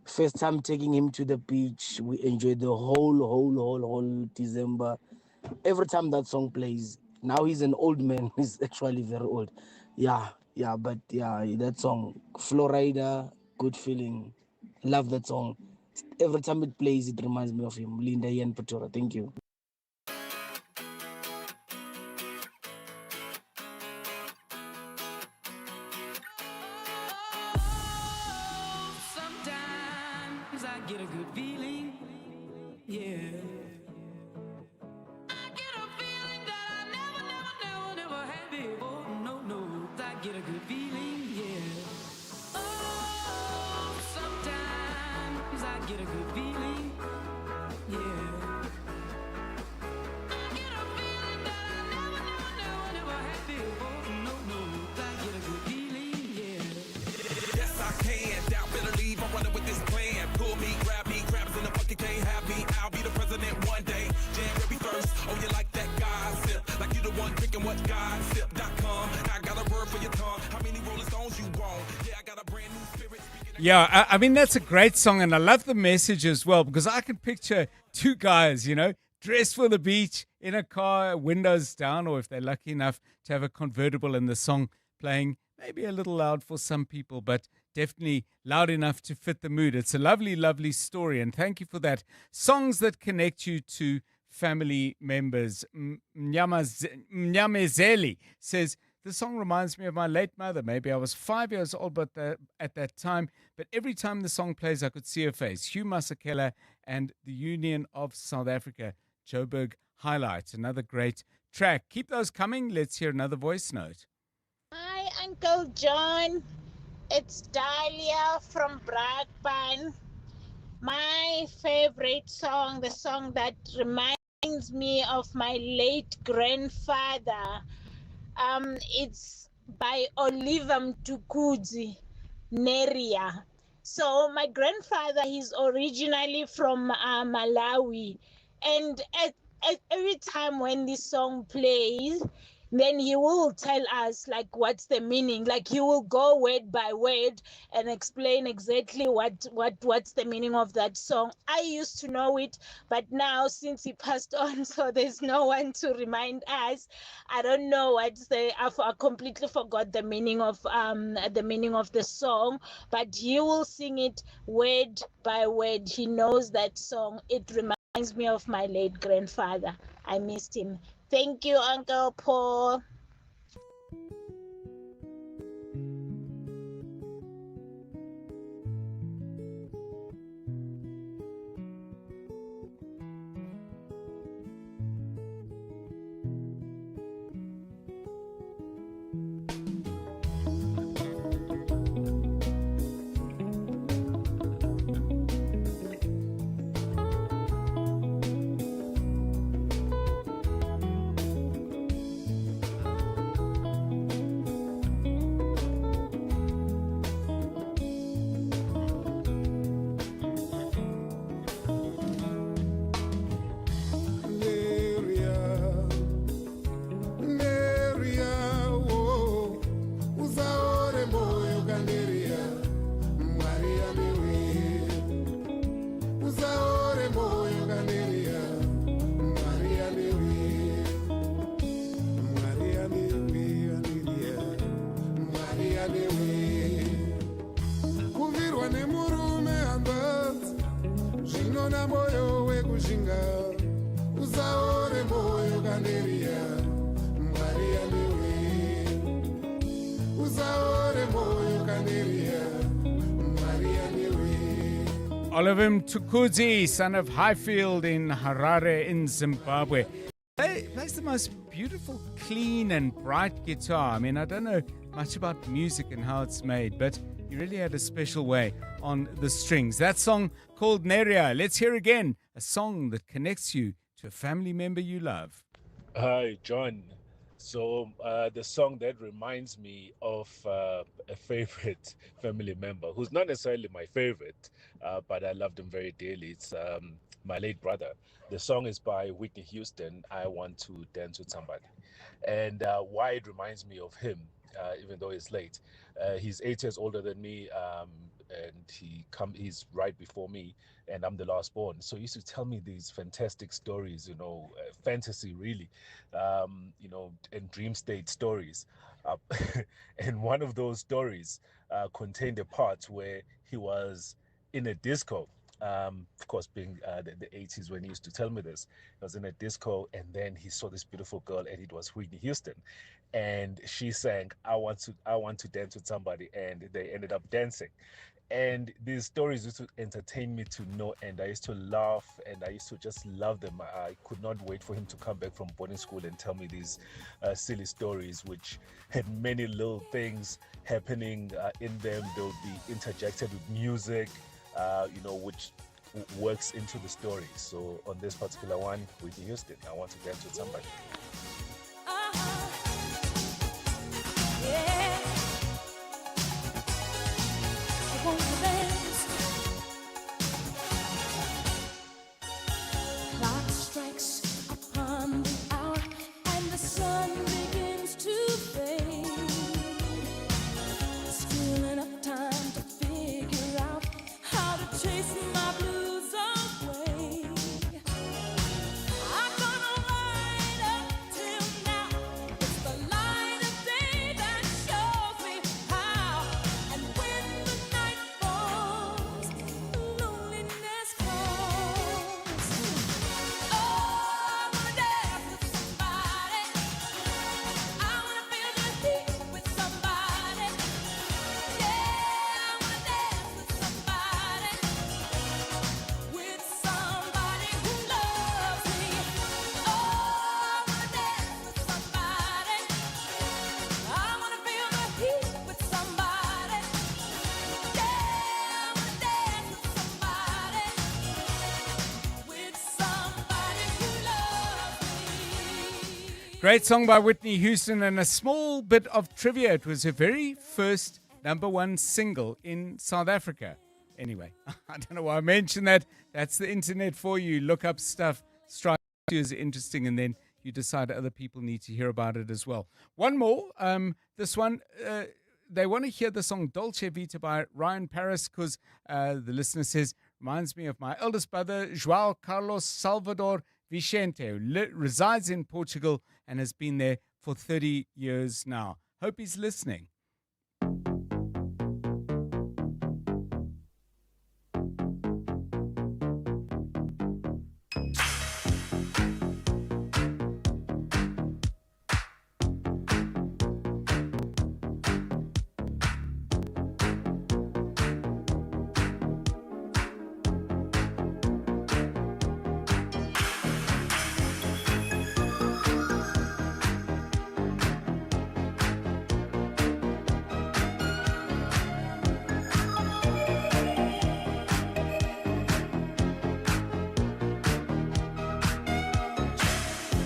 First time taking him to the beach, we enjoyed the whole December. Every time that song plays. Now he's an old man. He's actually very old. But that song, Florida, Good Feeling. Love that song. Every time it plays, it reminds me of him. Linda here in Pretoria. Thank you. Sometimes I get a good feeling, yeah. Get a good feeling, yeah. Oh, sometimes I get a good feeling, yeah. I get a feeling that I never had before. No, I get a good feeling, yeah. Yes, I can. Doubt better leave. I'm running with this plan. Pull me, grab crabs in the bucket can't have me. I'll be the president one day. January 1st. Oh, you like that gossip? Like you the one drinking what gossip.com. I got a word for your tongue. How many Rolling Stones you want? Yeah, I got a brand new spirit. I mean, that's a great song, and I love the message as well, because I can picture two guys, dressed for the beach in a car, windows down, or if they're lucky enough to have a convertible and the song playing, maybe a little loud for some people, but definitely loud enough to fit the mood. It's a lovely, lovely story, and thank you for that. Songs that connect you to family members. Mnyamezeli says, the song reminds me of my late mother. Maybe I was 5 years old at that time, but every time the song plays, I could see her face. Hugh Masekela and the Union of South Africa. Joburg Highlights, another great track. Keep those coming. Let's hear another voice note. Hi, Uncle John. It's Dahlia from Brakpan. My favorite song, the song that reminds me of my late grandfather, it's by Oliver Mtukudzi, Neria. So my grandfather, he's originally from Malawi, and every time when this song plays, then he will tell us like what's the meaning. Like he will go word by word and explain exactly what's the meaning of that song. I used to know it, but now since he passed on, so there's no one to remind us. I don't know what's the. I completely forgot the meaning of the song, but he will sing it word by word. He knows that song. It reminds me of my late grandfather. I missed him. Thank you, Uncle Paul. Oliver Mtukudzi, son of Highfield in Harare in Zimbabwe. He plays the most beautiful, clean and bright guitar. I mean, I don't know much about music and how it's made, but he really had a special way on the strings. That song called Neria. Let's hear again a song that connects you to a family member you love. Hi, John. So the song that reminds me of a favorite family member, who's not necessarily my favorite, but I loved him very dearly. It's my late brother. The song is by Whitney Houston, I Want to Dance with Somebody. And why it reminds me of him, even though he's late, he's 8 years older than me, and he's right before me, and I'm the last born. So he used to tell me these fantastic stories, fantasy really, and dream state stories. And one of those stories contained a part where he was in a disco. Of course, being the 80s when he used to tell me this, he was in a disco, and then he saw this beautiful girl, and it was Whitney Houston, and she sang I want to dance with somebody, and they ended up dancing. And these stories used to entertain me to no end. I used to laugh, and I used to just love them. I could not wait for him to come back from boarding school and tell me these silly stories, which had many little things happening in them. They'll be interjected with music, which works into the story. So on this particular one, Whitney Houston, I Want to Dance with Somebody. Clock strikes upon the hour and the sun begins to fade. Still enough time to figure out how to chase my blues away. Great song by Whitney Houston, and a small bit of trivia. It was her very first #1 single in South Africa. Anyway, I don't know why I mentioned that. That's the internet for you. Look up stuff, strike you as interesting, and then you decide other people need to hear about it as well. One more. This one, they want to hear the song Dolce Vita by Ryan Paris because the listener says, reminds me of my eldest brother, João Carlos Salvador Vicente, who resides in Portugal and has been there for 30 years now. Hope he's listening.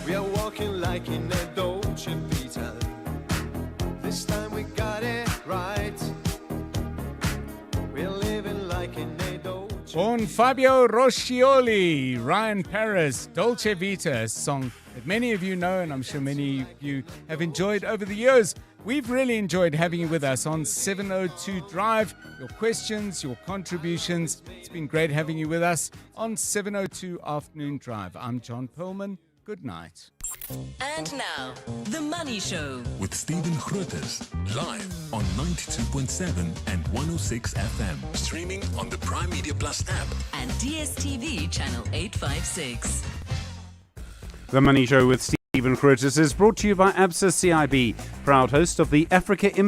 We are walking like in a Dolce Vita. This time we got it right. We're living like in a Dolce Con Fabio Roscioli, Ryan Paris, Dolce Vita, a song that many of you know and I'm sure many of you have enjoyed over the years. We've really enjoyed having you with us on 702 Drive. Your questions, your contributions. It's been great having you with us on 702 Afternoon Drive. I'm John Perlman. Good night. And now, The Money Show. With Stephen Grootes, live on 92.7 and 106 FM. Streaming on the Prime Media Plus app. And DSTV channel 856. The Money Show with Stephen Grootes is brought to you by ABSA CIB, proud host of the Africa Impact